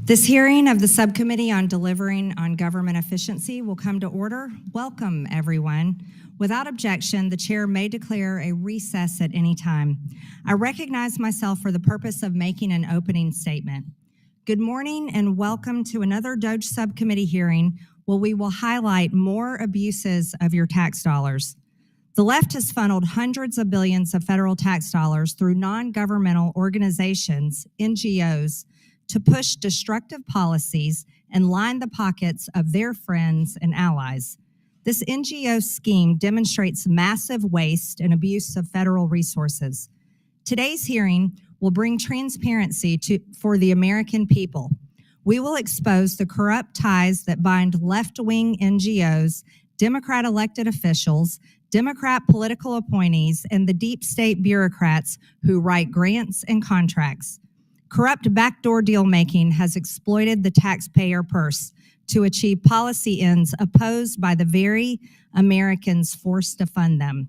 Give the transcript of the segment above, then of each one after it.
This hearing of the Subcommittee on Delivering on Government Efficiency will come to order. Welcome, everyone. Without objection, the chair may declare a recess at any time. I recognize myself for the purpose of making an opening statement. Good morning and welcome to another DOGE Subcommittee hearing where we will highlight more abuses of your tax dollars. The left has funneled hundreds of billions of federal tax dollars through non-governmental organizations, NGOs, to push destructive policies and line the pockets of their friends and allies. This NGO scheme demonstrates massive waste and abuse of federal resources. Today's hearing will bring transparency for the American people. We will expose the corrupt ties that bind left-wing NGOs, Democrat elected officials, Democrat political appointees, and the deep state bureaucrats who write grants and contracts. Corrupt backdoor deal-making has exploited the taxpayer purse to achieve policy ends opposed by the very Americans forced to fund them.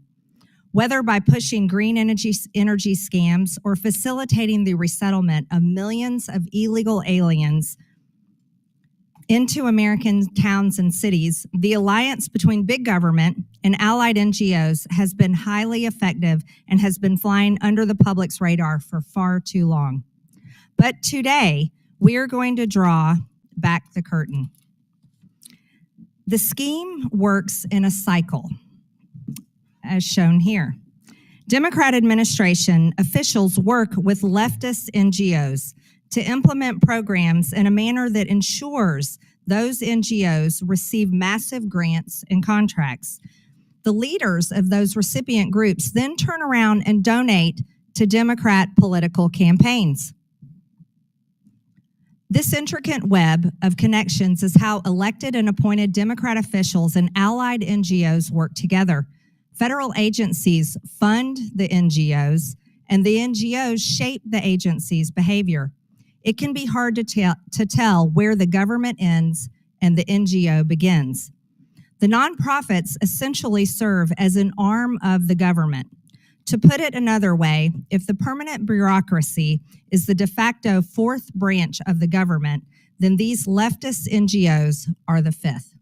Whether by pushing green energy scams or facilitating the resettlement of millions of illegal aliens into American towns and cities, the alliance between big government and allied NGOs has been highly effective and has been flying under the public's radar for far too long. But today, we are going to draw back the curtain. The scheme works in a cycle, as shown here. Democrat administration officials work with leftist NGOs to implement programs in a manner that ensures those NGOs receive massive grants and contracts. The leaders of those recipient groups then turn around and donate to Democrat political campaigns. This intricate web of connections is how elected and appointed Democrat officials and allied NGOs work together. Federal agencies fund the NGOs, and the NGOs shape the agency's behavior. It can be hard to tell where the government ends and the NGO begins. The nonprofits essentially serve as an arm of the government. To put it another way, if the permanent bureaucracy is the de facto fourth branch of the government, then these leftist NGOs are the fifth.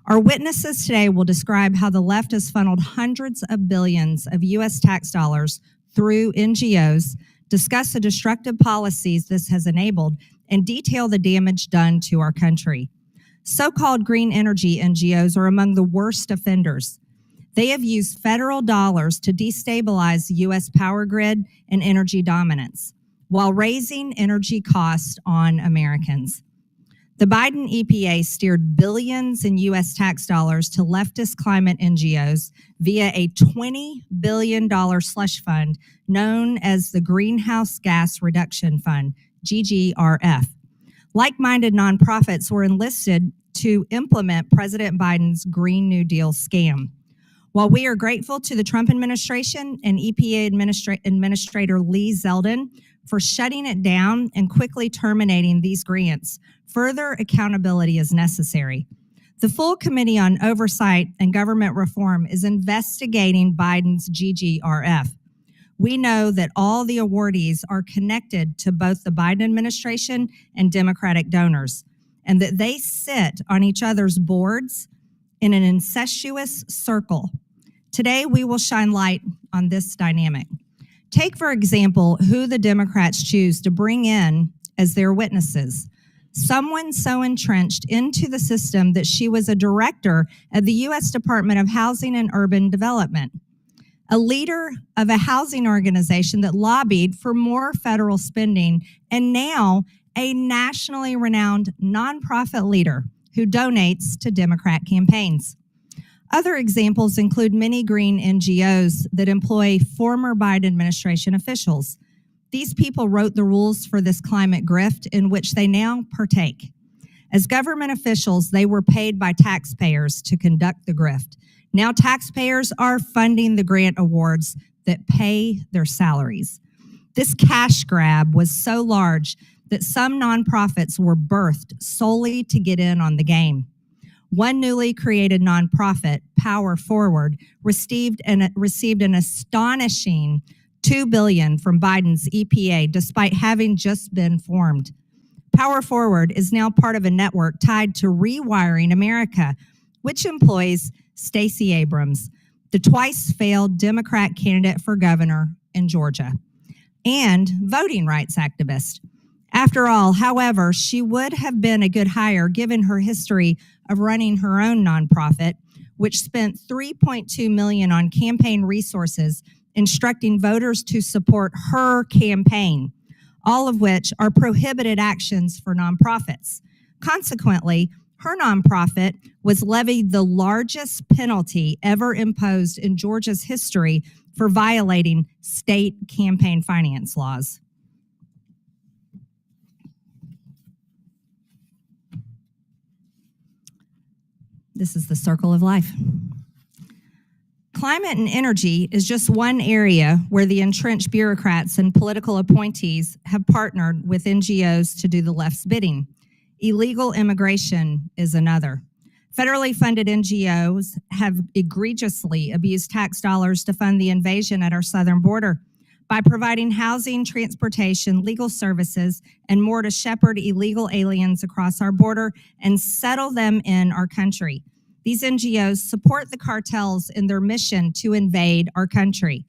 Our witnesses today will describe how the left has funneled hundreds of billions of U.S. tax dollars through NGOs, discuss the destructive policies this has enabled, and detail the damage done to our country. So-called green energy NGOs are among the worst offenders. They have used federal dollars to destabilize the U.S. power grid and energy dominance, while raising energy costs on Americans. The Biden EPA steered billions in U.S. tax dollars to leftist climate NGOs via a $20 billion slush fund known as the Greenhouse Gas Reduction Fund, GGRF. Like-minded nonprofits were enlisted to implement President Biden's Green New Deal scam. While we are grateful to the Trump administration and EPA Administrator Lee Zeldin for shutting it down and quickly terminating these grants, further accountability is necessary. The full Committee on Oversight and Government Reform is investigating Biden's GGRF. We know that all the awardees are connected to both the Biden administration and Democratic donors, and that they sit on each other's boards in an incestuous circle. Today, we will shine light on this dynamic. Take, for example, who the Democrats choose to bring in as their witnesses. Someone so entrenched into the system that she was a director at the U.S. Department of Housing and Urban Development, a leader of a housing organization that lobbied for more federal spending, and now a nationally renowned nonprofit leader who donates to Democrat campaigns. Other examples include many green NGOs that employ former Biden administration officials. These people wrote the rules for this climate grift in which they now partake. As government officials, they were paid by taxpayers to conduct the grift. Now taxpayers are funding the grant awards that pay their salaries. This cash grab was so large that some nonprofits were birthed solely to get in on the game. One newly created nonprofit, Power Forward, received an astonishing $2 billion from Biden's EPA despite having just been formed. Power Forward is now part of a network tied to Rewiring America, which employs Stacey Abrams, the twice-failed Democrat candidate for governor in Georgia, and voting rights activist. After all, however, she would have been a good hire given her history of running her own nonprofit, which spent $3.2 million on campaign resources instructing voters to support her campaign, all of which are prohibited actions for nonprofits. Consequently, her nonprofit was levied the largest penalty ever imposed in Georgia's history for violating state campaign finance laws. This is the circle of life. Climate and energy is just one area where the entrenched bureaucrats and political appointees have partnered with NGOs to do the left's bidding. Illegal immigration is another. Federally funded NGOs have egregiously abused tax dollars to fund the invasion at our southern border by providing housing, transportation, legal services, and more to shepherd illegal aliens across our border and settle them in our country. These NGOs support the cartels in their mission to invade our country.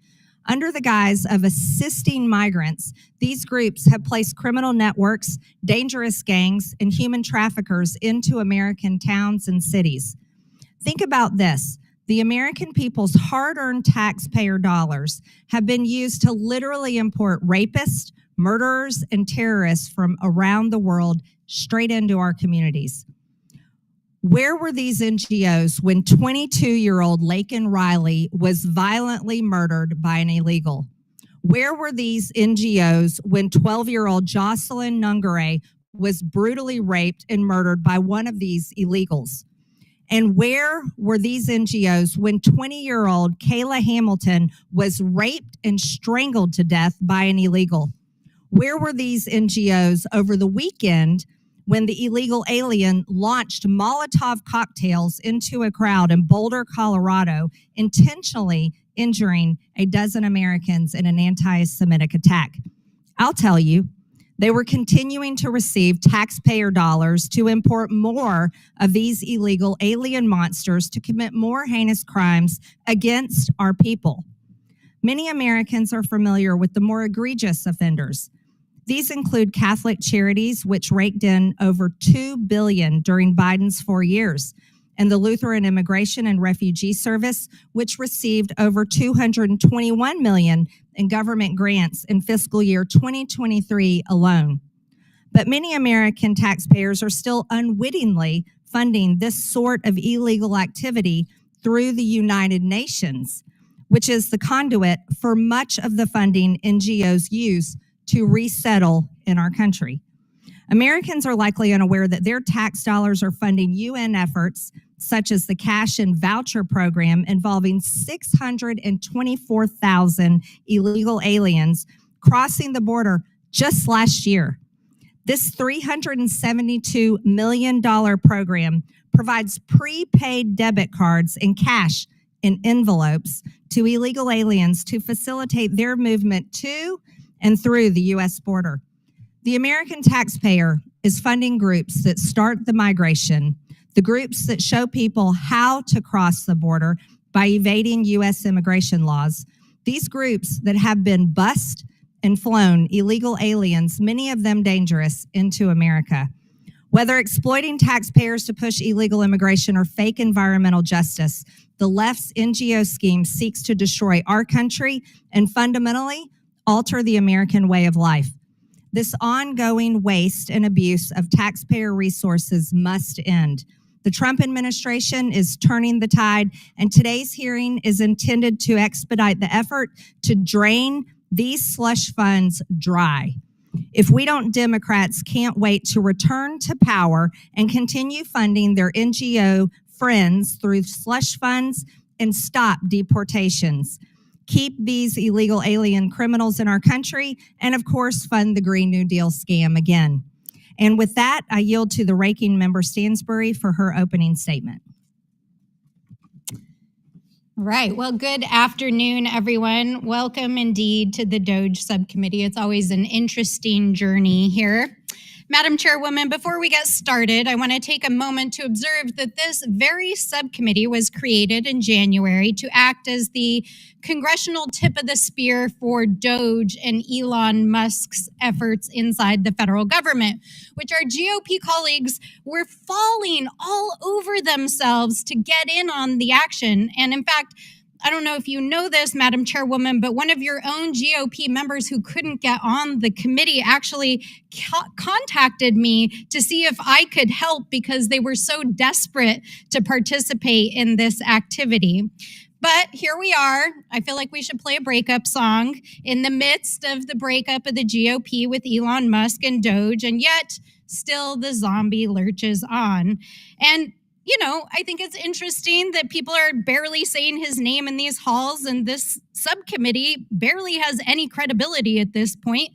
Under the guise of assisting migrants, these groups have placed criminal networks, dangerous gangs, and human traffickers into American towns and cities. Think about this. The American people's hard-earned taxpayer dollars have been used to literally import rapists, murderers, and terrorists from around the world straight into our communities. Where were these NGOs when 22-year-old Laken Riley was violently murdered by an illegal? Where were these NGOs when 12-year-old Jocelyn Nungare was brutally raped and murdered by one of these illegals? And where were these NGOs when 20-year-old Kayla Hamilton was raped and strangled to death by an illegal? Where were these NGOs over the weekend when the illegal alien launched Molotov cocktails into a crowd in Boulder, Colorado, intentionally injuring a dozen Americans in an anti-Semitic attack? I'll tell you, they were continuing to receive taxpayer dollars to import more of these illegal alien monsters to commit more heinous crimes against our people. Many Americans are familiar with the more egregious offenders. These include Catholic Charities, which raked in over $2 billion during Biden's 4 years, and the Lutheran Immigration and Refugee Service, which received over $221 million in government grants in fiscal year 2023 alone. But many American taxpayers are still unwittingly funding this sort of illegal activity through the United Nations, which is the conduit for much of the funding NGOs use to resettle in our country. Americans are likely unaware that their tax dollars are funding UN efforts such as the cash and voucher program involving 624,000 illegal aliens crossing the border just last year. This $372 million program provides prepaid debit cards and cash in envelopes to illegal aliens to facilitate their movement to and through the U.S. border. The American taxpayer is funding groups that start the migration, the groups that show people how to cross the border by evading U.S. immigration laws, these groups that have been bused and flown illegal aliens, many of them dangerous, into America. Whether exploiting taxpayers to push illegal immigration or fake environmental justice, the left's NGO scheme seeks to destroy our country and fundamentally alter the American way of life. This ongoing waste and abuse of taxpayer resources must end. The Trump administration is turning the tide, and today's hearing is intended to expedite the effort to drain these slush funds dry. If we don't, Democrats can't wait to return to power and continue funding their NGO friends through slush funds and stop deportations. Keep these illegal alien criminals in our country, and of course, fund the Green New Deal scam again. And with that, I yield to the ranking member Stansbury for her opening statement. All right. Well, good afternoon, everyone. Welcome indeed to the DOGE subcommittee. It's always an interesting journey here. Madam Chairwoman, before we get started, I want to take a moment to observe that this very subcommittee was created in January to act as the congressional tip of the spear for DOGE and Elon Musk's efforts inside the federal government, which our GOP colleagues were falling all over themselves to get in on the action. And in fact, I don't know if you know this, Madam Chairwoman, but one of your own GOP members who couldn't get on the committee actually contacted me to see if I could help because they were so desperate to participate in this activity. But here we are. I feel like we should play a breakup song in the midst of the breakup of the GOP with Elon Musk and DOGE, and yet still the zombie lurches on. And you know, I think it's interesting that people are barely saying his name in these halls, and this subcommittee barely has any credibility at this point.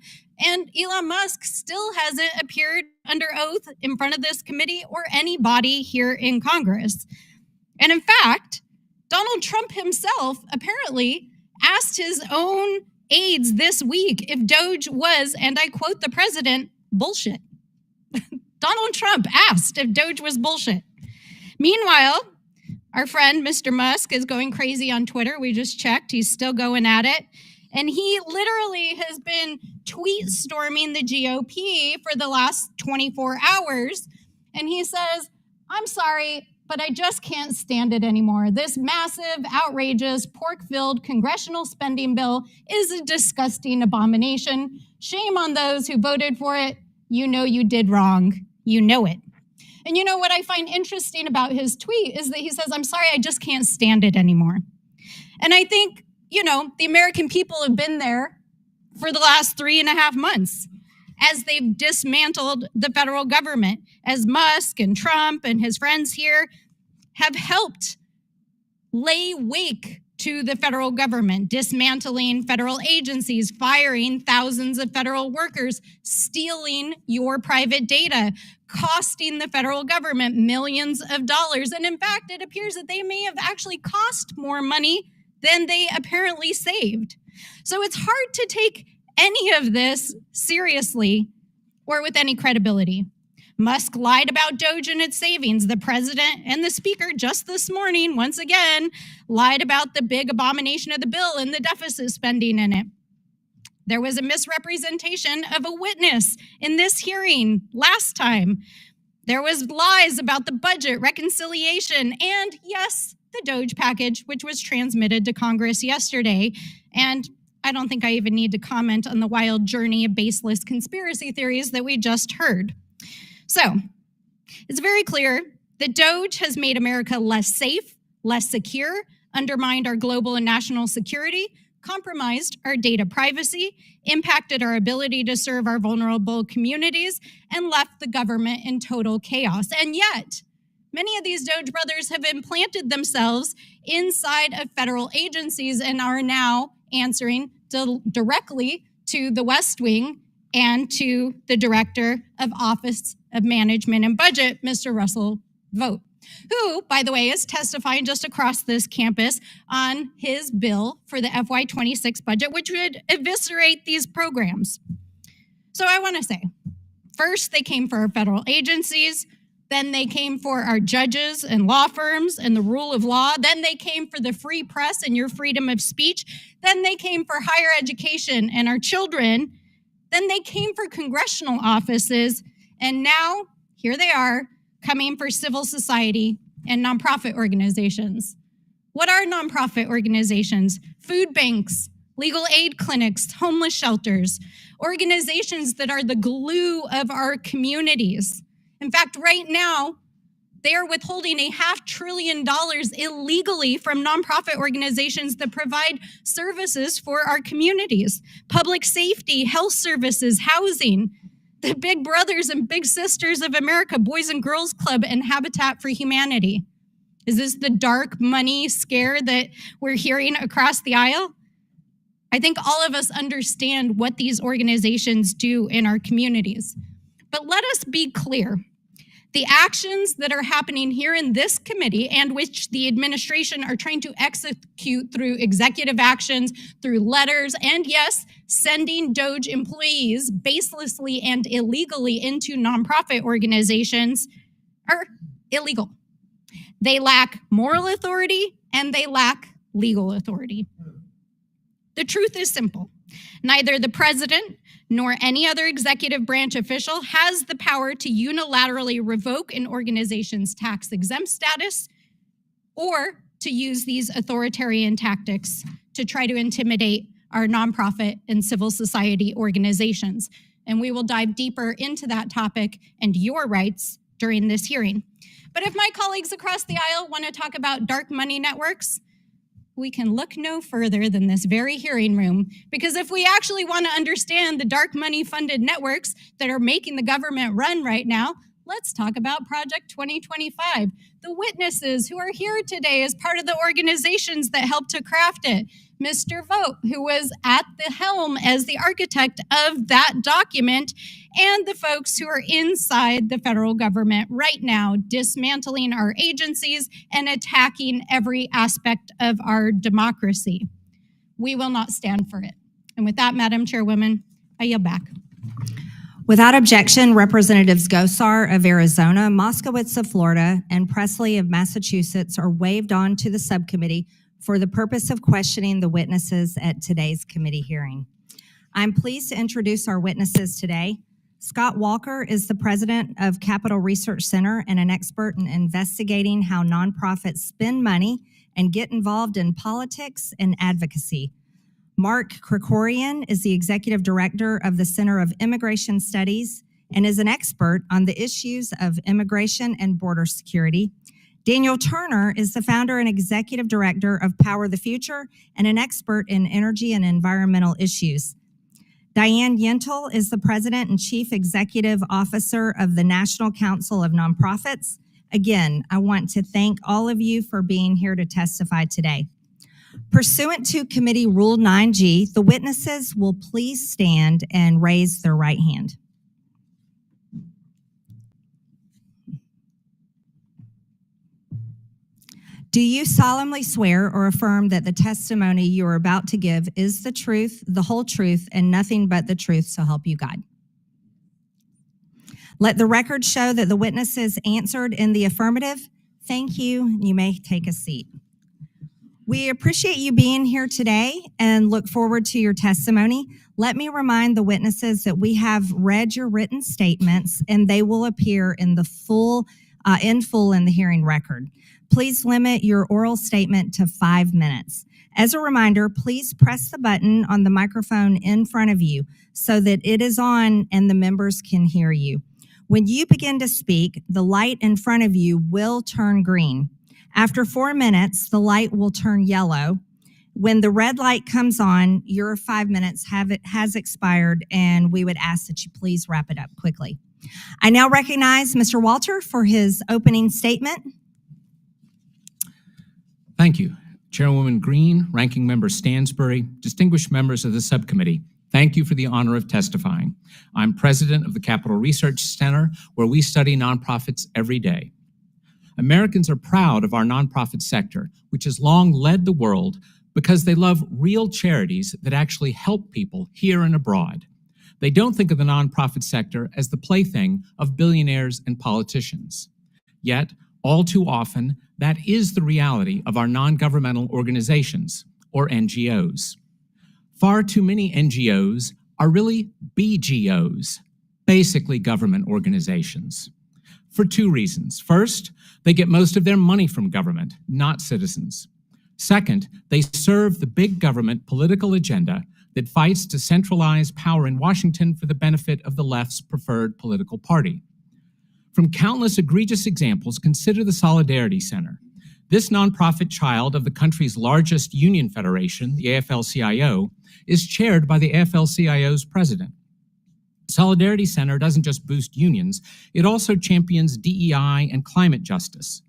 And Elon Musk still hasn't appeared under oath in front of this committee or anybody here in Congress. And in fact, Donald Trump himself apparently asked his own aides this week if DOGE was, and I quote the president, bullshit. Donald Trump asked if DOGE was bullshit. Meanwhile, our friend, Mr. Musk, is going crazy on Twitter. We just checked. He's still going at it. And he literally has been tweet storming the GOP for the last 24 hours. And he says, I'm sorry, but I just can't stand it anymore. This massive, outrageous, pork-filled congressional spending bill is a disgusting abomination. Shame on those who voted for it. You know you did wrong. You know it. And you know what I find interesting about his tweet is that he says, I'm sorry, I just can't stand it anymore. And I think, you know, the American people have been there for the last 3.5 months as they've dismantled the federal government, as Musk and Trump and his friends here have helped lay wake to the federal government, dismantling federal agencies, firing thousands of federal workers, stealing your private data, costing the federal government millions of dollars. And in fact, it appears that they may have actually cost more money than they apparently saved. So it's hard to take any of this seriously or with any credibility. Musk lied about DOGE and its savings. The president and the speaker just this morning, once again, lied about the big abomination of the bill and the deficit spending in it. There was a misrepresentation of a witness in this hearing last time. There was lies about the budget, reconciliation, and yes, the DOGE package, which was transmitted to Congress yesterday. And I don't think I even need to comment on the wild journey of baseless conspiracy theories that we just heard. So it's very clear that DOGE has made America less safe, less secure, undermined our global and national security, compromised our data privacy, impacted our ability to serve our vulnerable communities, and left the government in total chaos. And yet, many of these DOGE brothers have implanted themselves inside of federal agencies and are now answering directly to the West Wing and to the Director of Office of Management and Budget, Mr. Russell Vought, who, by the way, is testifying just across this campus on his bill for the FY26 budget, which would eviscerate these programs. So I want to say, first, they came for our federal agencies. Then they came for our judges and law firms and the rule of law. Then they came for the free press and your freedom of speech. Then they came for higher education and our children. Then they came for congressional offices. And now, here they are, coming for civil society and nonprofit organizations. What are nonprofit organizations? Food banks, legal aid clinics, homeless shelters, organizations that are the glue of our communities. In fact, right now, they are withholding $500 billion illegally from nonprofit organizations that provide services for our communities, public safety, health services, housing, the big brothers and big sisters of America, Boys and Girls Club and Habitat for Humanity. Is this the dark money scare that we're hearing across the aisle? I think all of us understand what these organizations do in our communities. But let us be clear. The actions that are happening here in this committee and which the administration are trying to execute through executive actions, through letters, and yes, sending Doge employees baselessly and illegally into nonprofit organizations are illegal. They lack moral authority and they lack legal authority. The truth is simple. Neither the president nor any other executive branch official has the power to unilaterally revoke an organization's tax-exempt status or to use these authoritarian tactics to try to intimidate our nonprofit and civil society organizations. And we will dive deeper into that topic and your rights during this hearing. But if my colleagues across the aisle want to talk about dark money networks, we can look no further than this very hearing room, because if we actually want to understand the dark money funded networks that are making the government run right now, let's talk about Project 2025. The witnesses who are here today as part of the organizations that helped to craft it. Mr. Vogt, who was at the helm as the architect of that document, and the folks who are inside the federal government right now, dismantling our agencies and attacking every aspect of our democracy. We will not stand for it. And with that, Madam Chairwoman, I yield back. Without objection, Representatives Gosar of Arizona, Moskowitz of Florida, and Presley of Massachusetts are waived on to the subcommittee for the purpose of questioning the witnesses at today's committee hearing. I'm pleased to introduce our witnesses today. Scott Walker is the president of Capital Research Center and an expert in investigating how nonprofits spend money and get involved in politics and advocacy. Mark Krikorian is the executive director of the Center of Immigration Studies and is an expert on the issues of immigration and border security. Daniel Turner is the founder and executive director of Power the Future and an expert in energy and environmental issues. Diane Yentel is the president and chief executive officer of the National Council of Nonprofits. Again, I want to thank all of you for being here to testify today. Pursuant to Committee Rule 9G, the witnesses will please stand and raise their right hand. Do you solemnly swear or affirm that the testimony you are about to give is the truth, the whole truth, and nothing but the truth, so help you God? Let the record show that the witnesses answered in the affirmative. Thank you. You may take a seat. We appreciate you being here today and look forward to your testimony. Let me remind the witnesses that we have read your written statements and they will appear in full in the hearing record. Please limit your oral statement to 5 minutes. As a reminder, please press the button on the microphone in front of you so that it is on and the members can hear you. When you begin to speak, the light in front of you will turn green. After 4 minutes, the light will turn yellow. When the red light comes on, your 5 minutes has expired, and we would ask that you please wrap it up quickly. I now recognize Mr. Walter for his opening statement. Thank you. Chairwoman Green, Ranking Member Stansbury, distinguished members of the subcommittee, thank you for the honor of testifying. I'm president of the Capital Research Center, where we study nonprofits every day. Americans are proud of our nonprofit sector, which has long led the world because they love real charities that actually help people here and abroad. They don't think of the nonprofit sector as the plaything of billionaires and politicians. Yet, all too often, that is the reality of our non-governmental organizations, or NGOs. Far too many NGOs are really BGOs, basically government organizations, for 2 reasons. First, they get most of their money from government, not citizens. Second, they serve the big government political agenda that fights to centralize power in Washington for the benefit of the left's preferred political party. From countless egregious examples, consider the Solidarity Center. This nonprofit child of the country's largest union federation, the AFL-CIO, is chaired by the AFL-CIO's president. Solidarity Center doesn't just boost unions, it also champions DEI and climate justice.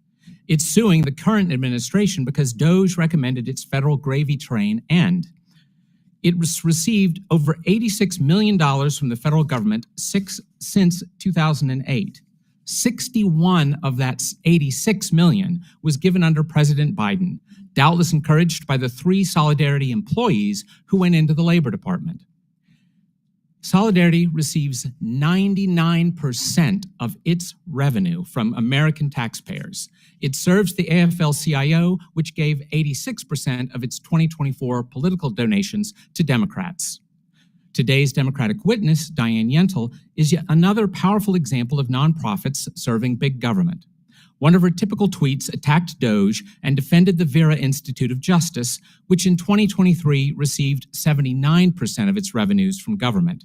It's suing the current administration because DOGE recommended its federal gravy train end. It received over $86 million from the federal government since 2008. 61 of that 86 million was given under President Biden, doubtless encouraged by the 3 Solidarity employees who went into the Labor Department. Solidarity receives 99% of its revenue from American taxpayers. It serves the AFL-CIO, which gave 86% of its 2024 political donations to Democrats. Today's Democratic witness, Diane Yentel, is yet another powerful example of nonprofits serving big government. One of her typical tweets attacked Doge and defended the Vera Institute of Justice, which in 2023 received 79% of its revenues from government.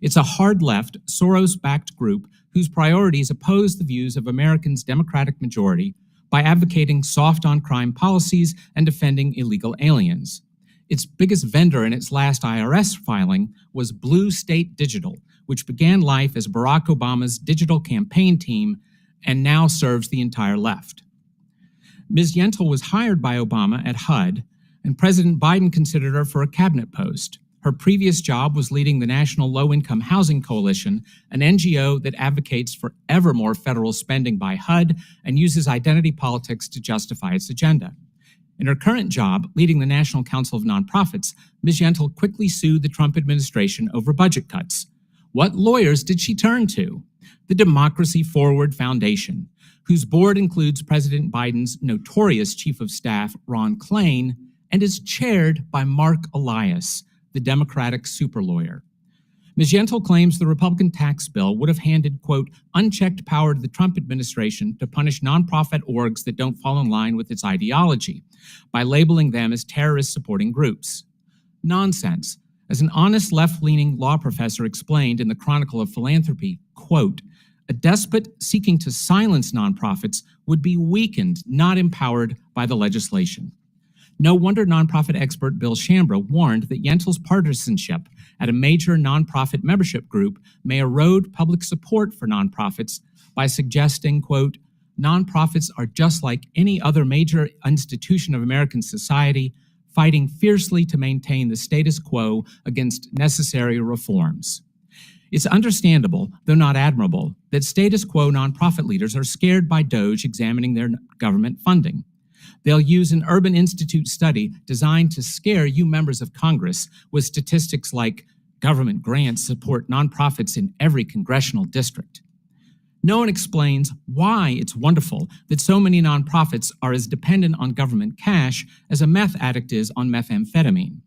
It's a hard-left, Soros-backed group whose priorities oppose the views of Americans' Democratic majority by advocating soft-on-crime policies and defending illegal aliens. Its biggest vendor in its last IRS filing was Blue State Digital, which began life as Barack Obama's digital campaign team and now serves the entire left. Ms. Yentel was hired by Obama at HUD, and President Biden considered her for a cabinet post. Her previous job was leading the National Low-Income Housing Coalition, an NGO that advocates for ever more federal spending by HUD and uses identity politics to justify its agenda. In her current job, leading the National Council of Nonprofits, Ms. Yentel quickly sued the Trump administration over budget cuts. What lawyers did she turn to? The Democracy Forward Foundation, whose board includes President Biden's notorious chief of staff, Ron Klain, and is chaired by Mark Elias, the Democratic super lawyer. Ms. Yentel claims the Republican tax bill would have handed, quote, unchecked power to the Trump administration to punish nonprofit orgs that don't fall in line with its ideology by labeling them as terrorist-supporting groups. Nonsense. As an honest left-leaning law professor explained in the Chronicle of Philanthropy, quote, a despot seeking to silence nonprofits would be weakened, not empowered by the legislation. No wonder nonprofit expert Bill Shambra warned that Yentel's partisanship at a major nonprofit membership group may erode public support for nonprofits by suggesting, quote, nonprofits are just like any other major institution of American society, fighting fiercely to maintain the status quo against necessary reforms. It's understandable, though not admirable, that status quo nonprofit leaders are scared by Doge examining their government funding. They'll use an Urban Institute study designed to scare you members of Congress with statistics like government grants support nonprofits in every congressional district. No one explains why it's wonderful that so many nonprofits are as dependent on government cash as a meth addict is on methamphetamine.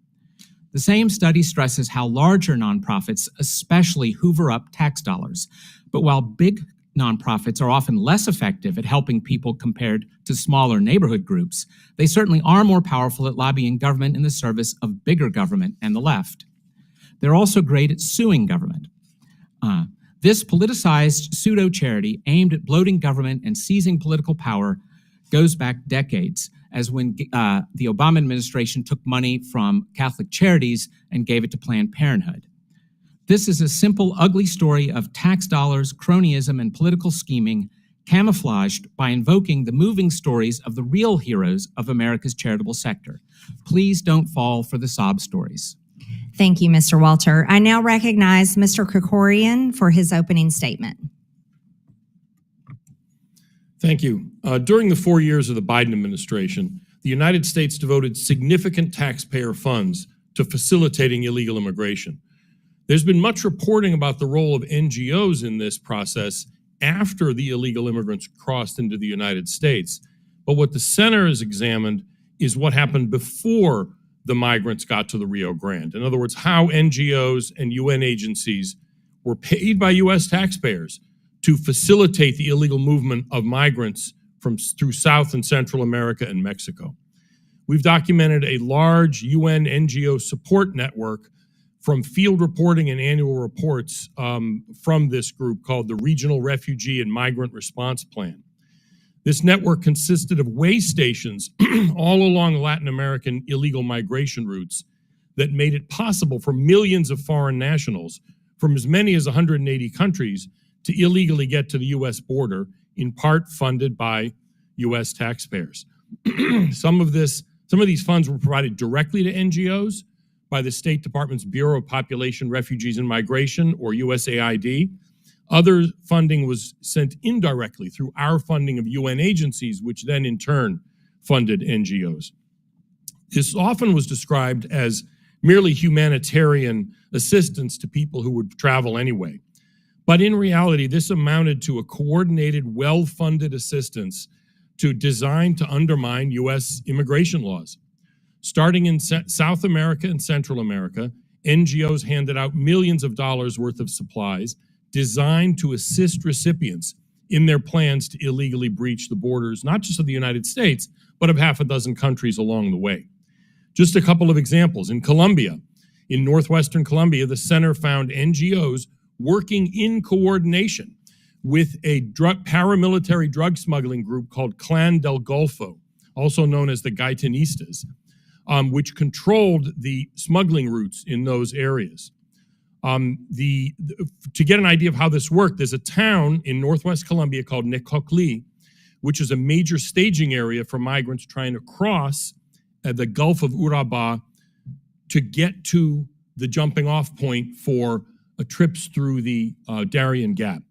The same study stresses how larger nonprofits especially hoover up tax dollars. But while big nonprofits are often less effective at helping people compared to smaller neighborhood groups, they certainly are more powerful at lobbying government in the service of bigger government and the left. They're also great at suing government. This politicized pseudo-charity aimed at bloating government and seizing political power goes back decades, as when the Obama administration took money from Catholic charities and gave it to Planned Parenthood. This is a simple, ugly story of tax dollars, cronyism, and political scheming camouflaged by invoking the moving stories of the real heroes of America's charitable sector. Please don't fall for the sob stories. Thank you, Mr. Walter. I now recognize Mr. Krikorian for his opening statement. Thank you. During the 4 years of the Biden administration, the United States devoted significant taxpayer funds to facilitating illegal immigration. There's been much reporting about the role of NGOs in this process after the illegal immigrants crossed into the United States. But what the center has examined is what happened before the migrants got to the Rio Grande. In other words, how NGOs and UN agencies were paid by U.S. taxpayers to facilitate the illegal movement of migrants through South and Central America and Mexico. We've documented a large UN NGO support network from field reporting and annual reports from this group called the Regional Refugee and Migrant Response Plan. This network consisted of way stations all along Latin American illegal migration routes that made it possible for millions of foreign nationals from as many as 180 countries to illegally get to the U.S. border, in part funded by U.S. taxpayers. Some of these funds were provided directly to NGOs by the State Department's Bureau of Population, Refugees, and Migration, or USAID. Other funding was sent indirectly through our funding of UN agencies, which then in turn funded NGOs. This often was described as merely humanitarian assistance to people who would travel anyway. But in reality, this amounted to a coordinated, well-funded assistance designed to undermine U.S. immigration laws. Starting in South America and Central America, NGOs handed out millions of dollars worth of supplies designed to assist recipients in their plans to illegally breach the borders, not just of the United States, but of half a dozen countries along the way. Just a couple of examples. In Colombia, in northwestern Colombia, the center found NGOs working in coordination with a paramilitary drug smuggling group called Clan del Golfo, also known as the Gaitanistas, which controlled the smuggling routes in those areas. To get an idea of how this worked, there's a town in northwest Colombia called Necoclí, which is a major staging area for migrants trying to cross the Gulf of Urabá to get to the jumping off point for trips through the Darien Gap.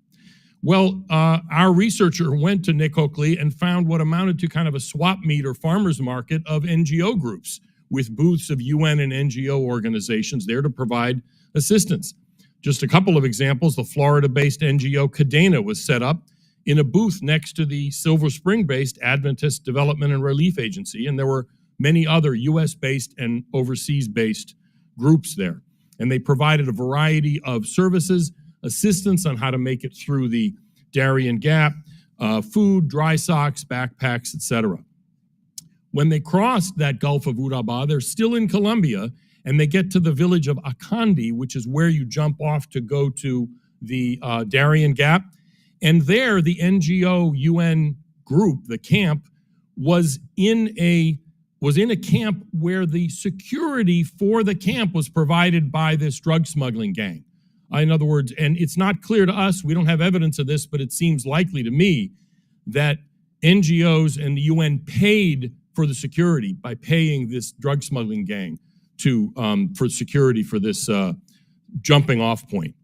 Well, our researcher went to Necoclí and found what amounted to kind of a swap meet or farmers market of NGO groups with booths of UN and NGO organizations there to provide assistance. Just a couple of examples, the Florida-based NGO Cadena was set up in a booth next to the Silver Spring-based Adventist Development and Relief Agency, and there were many other US-based and overseas-based groups there. And they provided a variety of services, assistance on how to make it through the Darien Gap, food, dry socks, backpacks, etc. When they crossed that Gulf of Urabá, they're still in Colombia, and they get to the village of Akandi, which is where you jump off to go to the Darien Gap. And there, the NGO UN group, the camp, was in a camp where the security for the camp was provided by this drug smuggling gang. In other words, and it's not clear to us, we don't have evidence of this, but it seems likely to me that NGOs and the UN paid for the security by paying this drug smuggling gang for security for this jumping off point.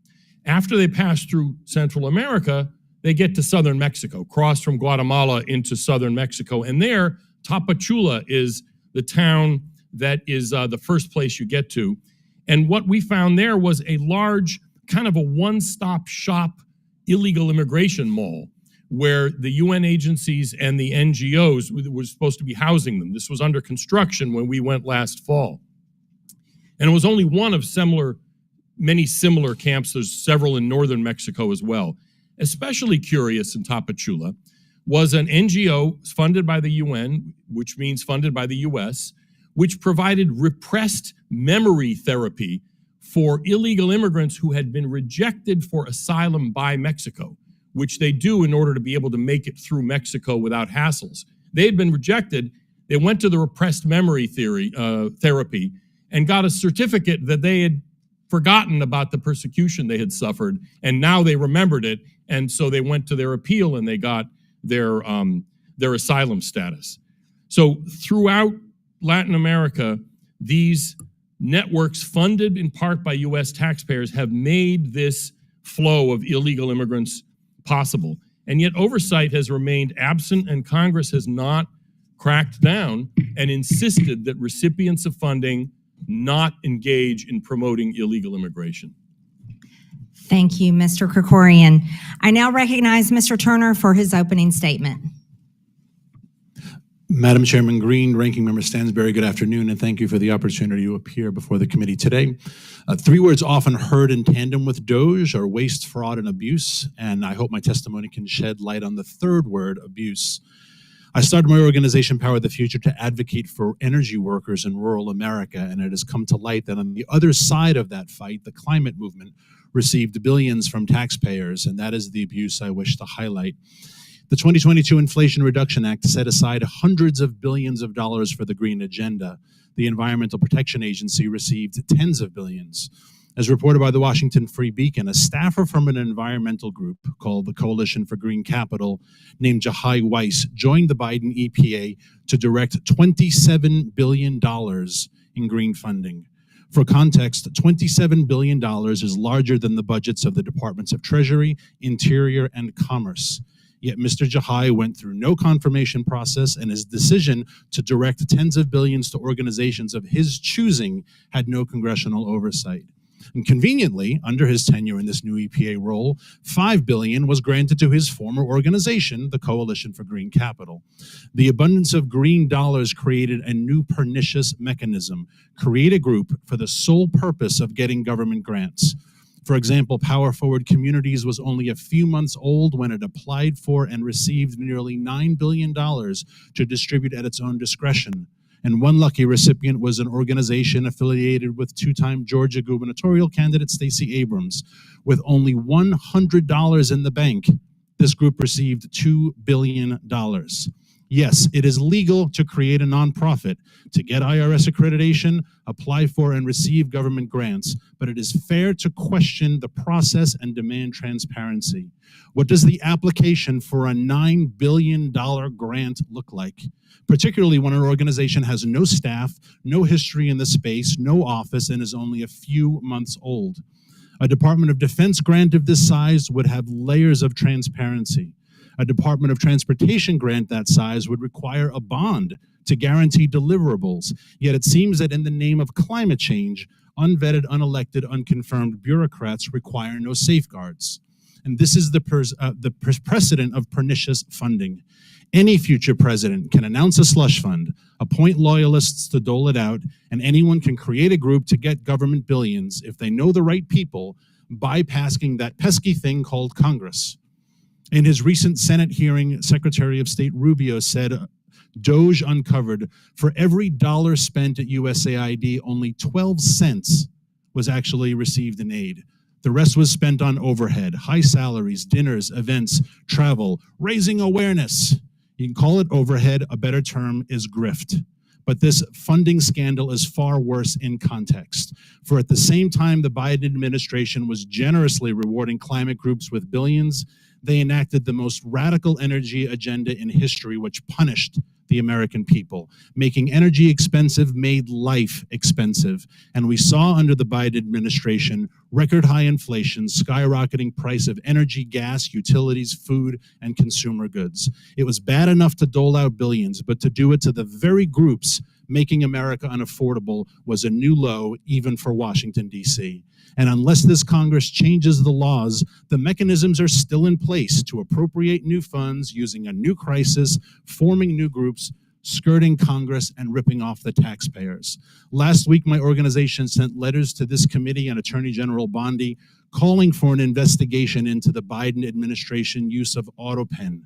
After they pass through Central America, they get to southern Mexico, cross from Guatemala into southern Mexico, and there, Tapachula is the town that is the first place you get to. And what we found there was a large, kind of a one-stop shop illegal immigration mall where the UN agencies and the NGOs were supposed to be housing them. This was under construction when we went last fall. And it was only one of many similar camps. There's several in northern Mexico as well. Especially curious in Tapachula was an NGO funded by the UN, which means funded by the US, which provided repressed memory therapy for illegal immigrants who had been rejected for asylum by Mexico, which they do in order to be able to make it through Mexico without hassles. They had been rejected. They went to the repressed memory therapy and got a certificate that they had forgotten about the persecution they had suffered, and now they remembered it, and so they went to their appeal and they got their asylum status. So throughout Latin America, these networks funded in part by US taxpayers have made this flow of illegal immigrants possible. And yet oversight has remained absent, and Congress has not cracked down and insisted that recipients of funding not engage in promoting illegal immigration. Thank you, Mr. Krikorian. I now recognize Mr. Turner for his opening statement. Madam Chairman Green, Ranking Member Stansberry, good afternoon, and thank you for the opportunity to appear before the committee today. Three words often heard in tandem with DOGE are waste, fraud, and abuse, and I hope my testimony can shed light on the third word, abuse. I started my organization, Power the Future, to advocate for energy workers in rural America, and it has come to light that on the other side of that fight, the climate movement received billions from taxpayers, and that is the abuse I wish to highlight. The 2022 Inflation Reduction Act set aside hundreds of billions of dollars for the green agenda. The Environmental Protection Agency received tens of billions. As reported by the Washington Free Beacon, a staffer from an environmental group called the Coalition for Green Capital named Jahai Weiss joined the Biden EPA to direct $27 billion in green funding. For context, $27 billion is larger than the budgets of the Departments of Treasury, Interior, and Commerce. Yet Mr. Jahai went through no confirmation process, and his decision to direct tens of billions to organizations of his choosing had no congressional oversight. And conveniently, under his tenure in this new EPA role, $5 billion was granted to his former organization, the Coalition for Green Capital. The abundance of green dollars created a new pernicious mechanism: create a group for the sole purpose of getting government grants. For example, Power Forward Communities was only a few months old when it applied for and received nearly $9 billion to distribute at its own discretion. And one lucky recipient was an organization affiliated with two-time Georgia gubernatorial candidate Stacey Abrams. With only $100 in the bank, this group received $2 billion. Yes, it is legal to create a nonprofit, to get IRS accreditation, apply for and receive government grants, but it is fair to question the process and demand transparency. What does the application for a $9 billion grant look like? Particularly when an organization has no staff, no history in the space, no office, and is only a few months old. A Department of Defense grant of this size would have layers of transparency. A Department of Transportation grant that size would require a bond to guarantee deliverables. Yet it seems that in the name of climate change, unvetted, unelected, unconfirmed bureaucrats require no safeguards. And this is the precedent of pernicious funding. Any future president can announce a slush fund, appoint loyalists to dole it out, and anyone can create a group to get government billions if they know the right people, bypassing that pesky thing called Congress. In his recent Senate hearing, Secretary of State Rubio said, DOGE uncovered, for every dollar spent at USAID, only 12 cents was actually received in aid. The rest was spent on overhead, high salaries, dinners, events, travel, raising awareness. You can call it overhead, a better term is grift. But this funding scandal is far worse in context. For at the same time the Biden administration was generously rewarding climate groups with billions, they enacted the most radical energy agenda in history, which punished the American people. Making energy expensive made life expensive. And we saw under the Biden administration record high inflation, skyrocketing price of energy, gas, utilities, food, and consumer goods. It was bad enough to dole out billions, but to do it to the very groups making America unaffordable was a new low, even for Washington, D.C. And unless this Congress changes the laws, the mechanisms are still in place to appropriate new funds using a new crisis, forming new groups, skirting Congress, and ripping off the taxpayers. Last week, my organization sent letters to this committee and Attorney General Bondi calling for an investigation into the Biden administration use of AutoPen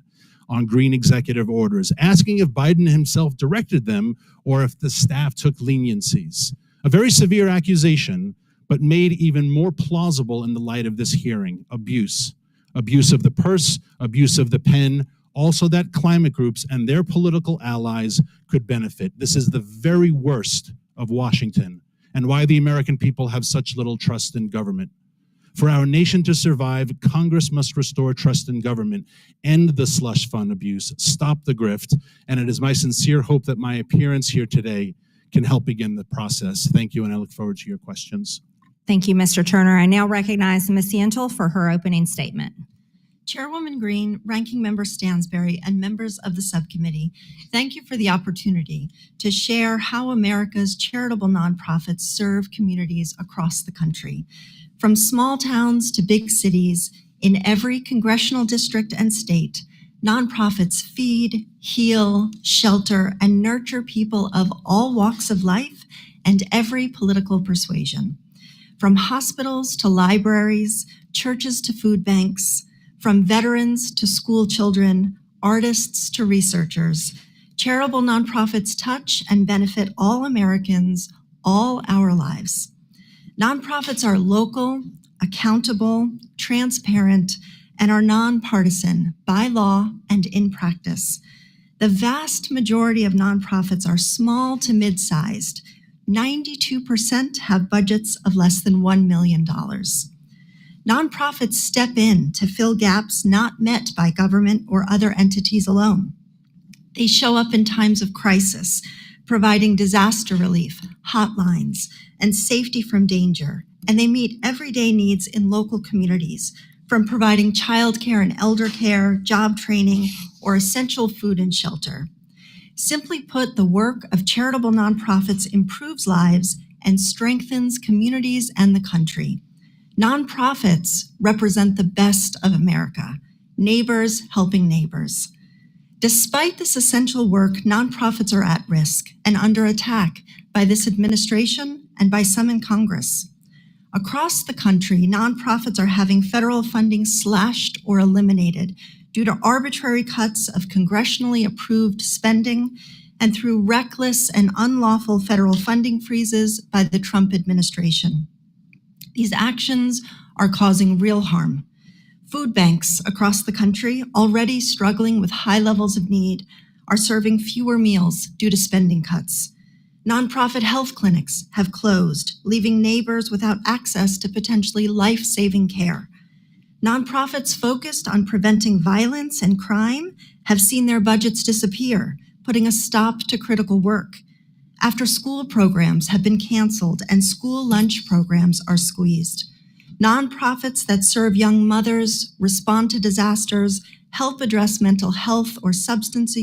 on green executive orders, asking if Biden himself directed them or if the staff took leniencies. A very severe accusation, but made even more plausible in the light of this hearing: abuse. Abuse of the purse, abuse of the pen, also that climate groups and their political allies could benefit. This is the very worst of Washington and why the American people have such little trust in government. For our nation to survive, Congress must restore trust in government, end the slush fund abuse, stop the grift, and it is my sincere hope that my appearance here today can help begin the process. Thank you, and I look forward to your questions. Thank you, Mr. Turner. I now recognize Ms. Yentel for her opening statement. Chairwoman Green, Ranking Member Stansberry, and members of the subcommittee, thank you for the opportunity to share how America's charitable nonprofits serve communities across the country. From small towns to big cities, in every congressional district and state, nonprofits feed, heal, shelter, and nurture people of all walks of life and every political persuasion. From hospitals to libraries, churches to food banks, from veterans to school children, artists to researchers, charitable nonprofits touch and benefit all Americans all our lives. Nonprofits are local, accountable, transparent, and are nonpartisan by law and in practice. The vast majority of nonprofits are small to mid-sized. 92% have budgets of less than $1 million. Nonprofits step in to fill gaps not met by government or other entities alone. They show up in times of crisis, providing disaster relief, hotlines, and safety from danger, and they meet everyday needs in local communities, from providing childcare and elder care, job training, or essential food and shelter. Simply put, the work of charitable nonprofits improves lives and strengthens communities and the country. Nonprofits represent the best of America, neighbors helping neighbors. Despite this essential work, nonprofits are at risk and under attack by this administration and by some in Congress. Across the country, nonprofits are having federal funding slashed or eliminated due to arbitrary cuts of congressionally approved spending and through reckless and unlawful federal funding freezes by the Trump administration. These actions are causing real harm. Food banks across the country, already struggling with high levels of need, are serving fewer meals due to spending cuts. Nonprofit health clinics have closed, leaving neighbors without access to potentially life-saving care. Nonprofits focused on preventing violence and crime have seen their budgets disappear, putting a stop to critical work. After-school programs have been canceled and school lunch programs are squeezed. Nonprofits that serve young mothers, respond to disasters, help address mental health or substance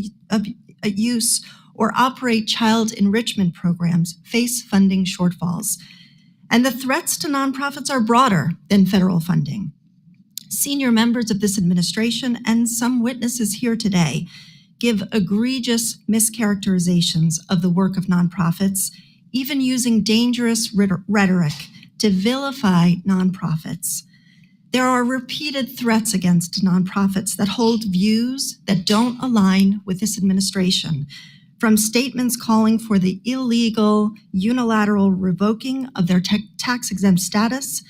use, or operate child enrichment programs face funding shortfalls. And the threats to nonprofits are broader than federal funding. Senior members of this administration and some witnesses here today give egregious mischaracterizations of the work of nonprofits, even using dangerous rhetoric to vilify nonprofits. There are repeated threats against nonprofits that hold views that don't align with this administration, from statements calling for the illegal, unilateral revoking of their tax-exempt status,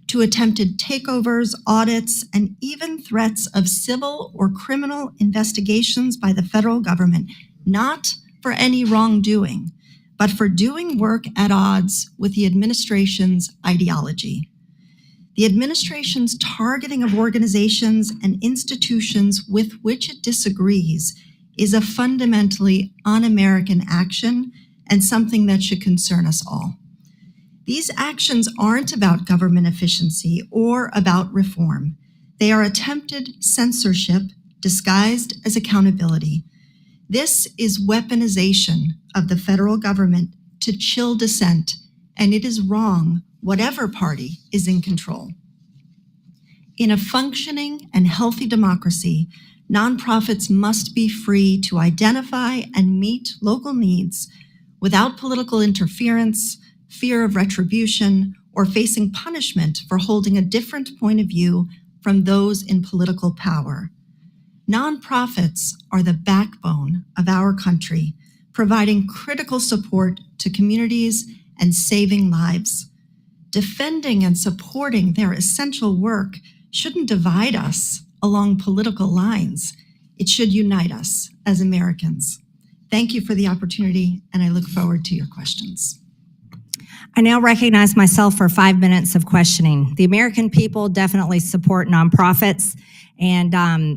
to attempted takeovers, audits, and even threats of civil or criminal investigations by the federal government, not for any wrongdoing, but for doing work at odds with the administration's ideology. The administration's targeting of organizations and institutions with which it disagrees is a fundamentally un-American action and something that should concern us all. These actions aren't about government efficiency or about reform. They are attempted censorship disguised as accountability. This is weaponization of the federal government to chill dissent, and it is wrong, whatever party is in control. In a functioning and healthy democracy, nonprofits must be free to identify and meet local needs without political interference, fear of retribution, or facing punishment for holding a different point of view from those in political power. Nonprofits are the backbone of our country, providing critical support to communities and saving lives. Defending and supporting their essential work shouldn't divide us along political lines. It should unite us as Americans. Thank you for the opportunity, and I look forward to your questions. I now recognize myself for 5 minutes of questioning. The American people definitely support nonprofits,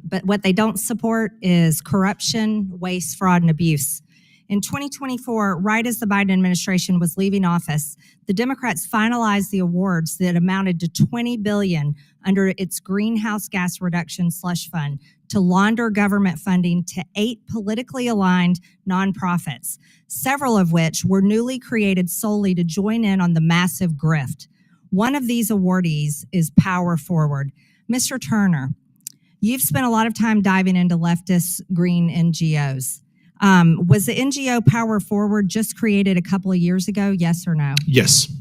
but what they don't support is corruption, waste, fraud, and abuse. In 2024, right as the Biden administration was leaving office, the Democrats finalized the awards that amounted to $20 billion under its greenhouse gas reduction slush fund to launder government funding to 8 politically aligned nonprofits, several of which were newly created solely to join in on the massive grift. One of these awardees is Power Forward. Mr. Turner, you've spent a lot of time diving into leftist green NGOs. Was the NGO Power Forward just created a couple of years ago, yes or no? Yes.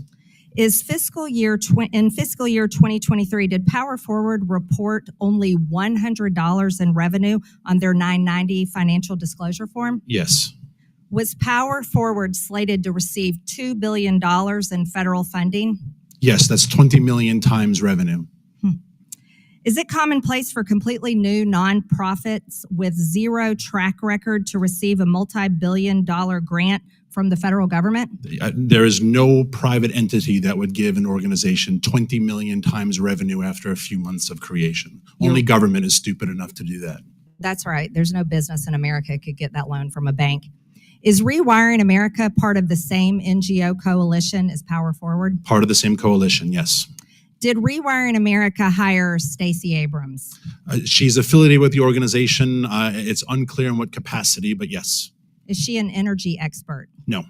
In fiscal year 2023, did Power Forward report only $100 in revenue on their 990 financial disclosure form? Yes. Was Power Forward slated to receive $2 billion in federal funding? Yes, that's 20 million times revenue. Is it commonplace for completely new nonprofits with zero track record to receive a multi-billion-dollar grant from the federal government? There is no private entity that would give an organization 20 million times revenue after a few months of creation. Only government is stupid enough to do that. That's right. There's no business in America could get that loan from a bank. Is Rewiring America part of the same NGO coalition as Power Forward? Part of the same coalition, yes. Did Rewiring America hire Stacey Abrams? She's affiliated with the organization. It's unclear in what capacity, but yes. Is she an energy expert? No.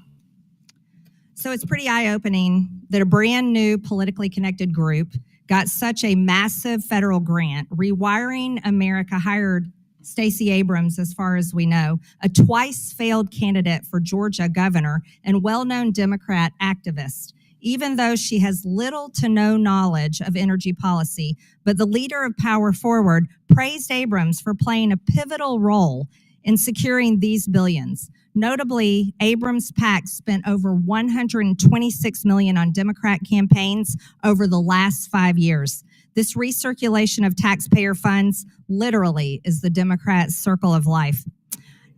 So it's pretty eye-opening that a brand new politically connected group got such a massive federal grant. Rewiring America hired Stacey Abrams, as far as we know, a twice failed candidate for Georgia governor and well-known Democrat activist, even though she has little to no knowledge of energy policy. But the leader of Power Forward praised Abrams for playing a pivotal role in securing these billions. Notably, Abrams' PAC spent over $126 million on Democrat campaigns over the last 5 years. This recirculation of taxpayer funds literally is the Democrats' circle of life.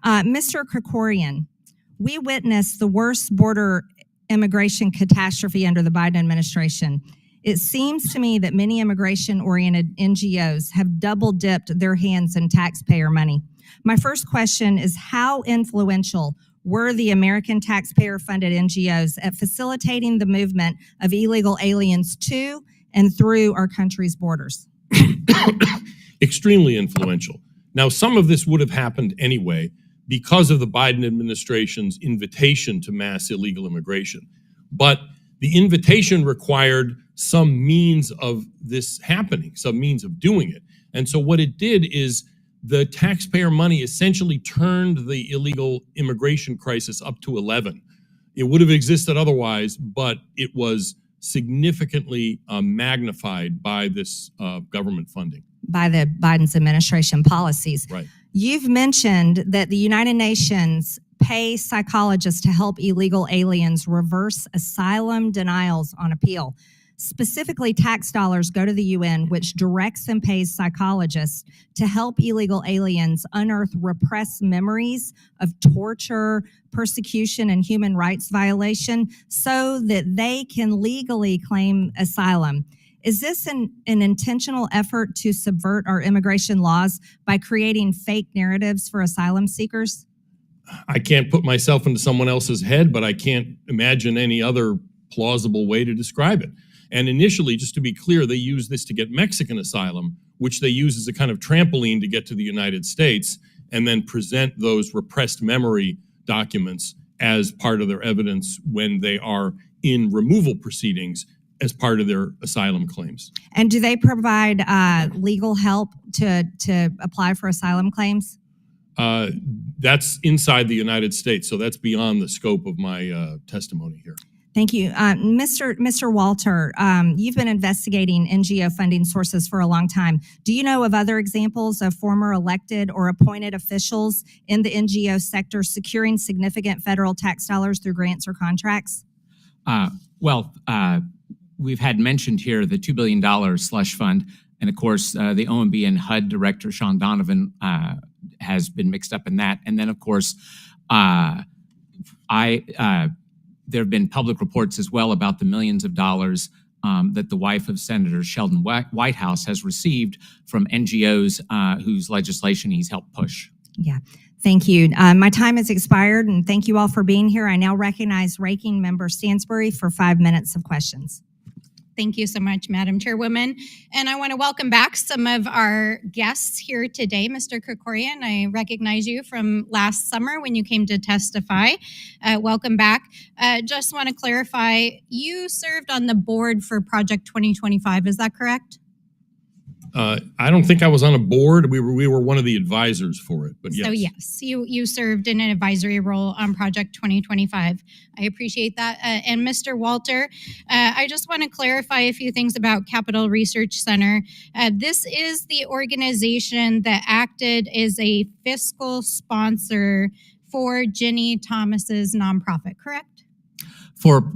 Mr. Krikorian, we witnessed the worst border immigration catastrophe under the Biden administration. It seems to me that many immigration-oriented NGOs have double-dipped their hands in taxpayer money. My first question is, how influential were the American taxpayer-funded NGOs at facilitating the movement of illegal aliens to and through our country's borders? Extremely influential. Now, some of this would have happened anyway because of the Biden administration's invitation to mass illegal immigration. But the invitation required some means of this happening, some means of doing it. And so what it did is the taxpayer money essentially turned the illegal immigration crisis up to 11. It would have existed otherwise, but it was significantly magnified by this government funding. By the Biden's administration policies. Right. You've mentioned that the United Nations pay psychologists to help illegal aliens reverse asylum denials on appeal. Specifically, tax dollars go to the UN, which directs and pays psychologists to help illegal aliens unearth repressed memories of torture, persecution, and human rights violation so that they can legally claim asylum. Is this an intentional effort to subvert our immigration laws by creating fake narratives for asylum seekers? I can't put myself into someone else's head, but I can't imagine any other plausible way to describe it. And initially, just to be clear, they use this to get Mexican asylum, which they use as a kind of trampoline to get to the United States, and then present those repressed memory documents as part of their evidence when they are in removal proceedings as part of their asylum claims. And do they provide legal help to apply for asylum claims? That's inside the United States, so that's beyond the scope of my testimony here. Thank you. Mr. Walter, you've been investigating NGO funding sources for a long time. Do you know of other examples of former elected or appointed officials in the NGO sector securing significant federal tax dollars through grants or contracts? We've had mentioned here the $2 billion slush fund. And of course, the OMB and HUD director, Sean Donovan, has been mixed up in that. And then, of course, there have been public reports as well about the millions of dollars that the wife of Senator Sheldon Whitehouse has received from NGOs whose legislation he's helped push. Yeah, thank you. My time has expired, and thank you all for being here. I now recognize Ranking Member Stansbury for 5 minutes of questions. Thank you so much, Madam Chairwoman. And I want to welcome back some of our guests here today. Mr. Krikorian, I recognize you from last summer when you came to testify. Welcome back. Just want to clarify, you served on the board for Project 2025, is that correct? I don't think I was on a board. We were one of the advisors for it, but yes. So yes, you served in an advisory role on Project 2025. I appreciate that. And Mr. Walter, I just want to clarify a few things about Capital Research Center. This is the organization that acted as a fiscal sponsor for Ginny Thomas's nonprofit, correct? For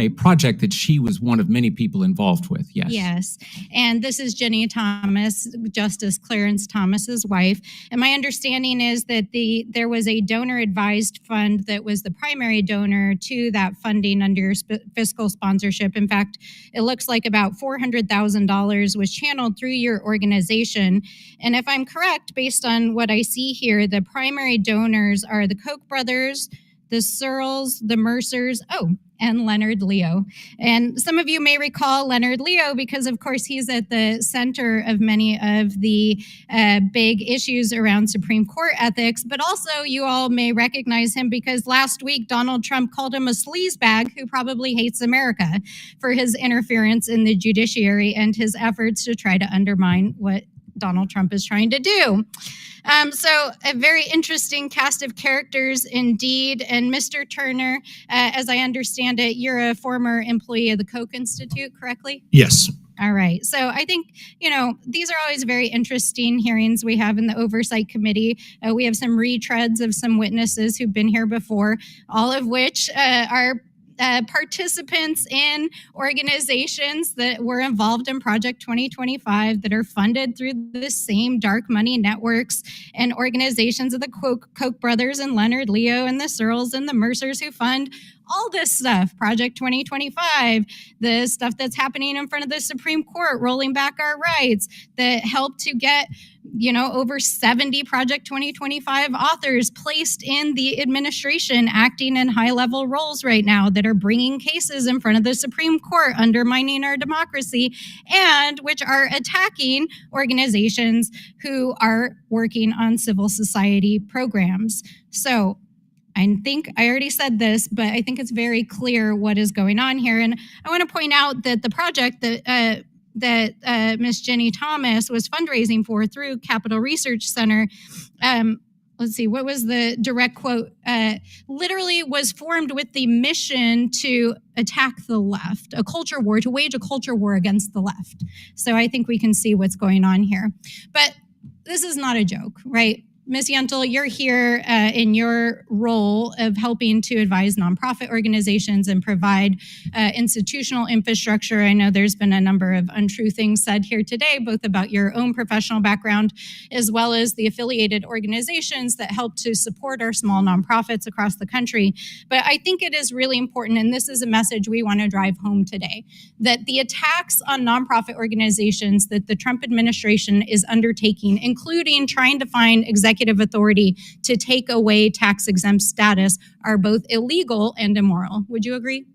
a project that she was one of many people involved with, yes. Yes, and this is Ginny Thomas, Justice Clarence Thomas's wife. And my understanding is that there was a donor-advised fund that was the primary donor to that funding under fiscal sponsorship. In fact, it looks like about $400,000 was channeled through your organization. And if I'm correct, based on what I see here, the primary donors are the Koch brothers, the Searles, the Mercers, and Leonard Leo. And some of you may recall Leonard Leo because, of course, he's at the center of many of the big issues around Supreme Court ethics. But also, you all may recognize him because last week, Donald Trump called him a sleazebag who probably hates America for his interference in the judiciary and his efforts to try to undermine what Donald Trump is trying to do. So a very interesting cast of characters indeed. And Mr. Turner, as I understand it, you're a former employee of the Koch Institute, correctly? Yes. All right. So I think, these are always very interesting hearings we have in the Oversight Committee. We have some retreads of some witnesses who've been here before, all of which are participants in organizations that were involved in Project 2025 that are funded through the same dark money networks and organizations of the Koch brothers and Leonard Leo and the Searles and the Mercers who fund all this stuff, Project 2025, the stuff that's happening in front of the Supreme Court, rolling back our rights, that helped to get over 70 Project 2025 authors placed in the administration acting in high-level roles right now that are bringing cases in front of the Supreme Court, undermining our democracy, and which are attacking organizations who are working on civil society programs. So I think I already said this, but I think it's very clear what is going on here. And I want to point out that the project that Ms. Jenny Thomas was fundraising for through Capital Research Center, let's see, what was the direct quote? Literally was formed with the mission to attack the left, a culture war, to wage a culture war against the left. So I think we can see what's going on here. But this is not a joke, right? Ms. Yentel, you're here in your role of helping to advise nonprofit organizations and provide institutional infrastructure. I know there's been a number of untrue things said here today, both about your own professional background, as well as the affiliated organizations that help to support our small nonprofits across the country. But I think it is really important, and this is a message we want to drive home today, that the attacks on nonprofit organizations that the Trump administration is undertaking, including trying to find executive authority to take away tax-exempt status, are both illegal and immoral. Would you agree?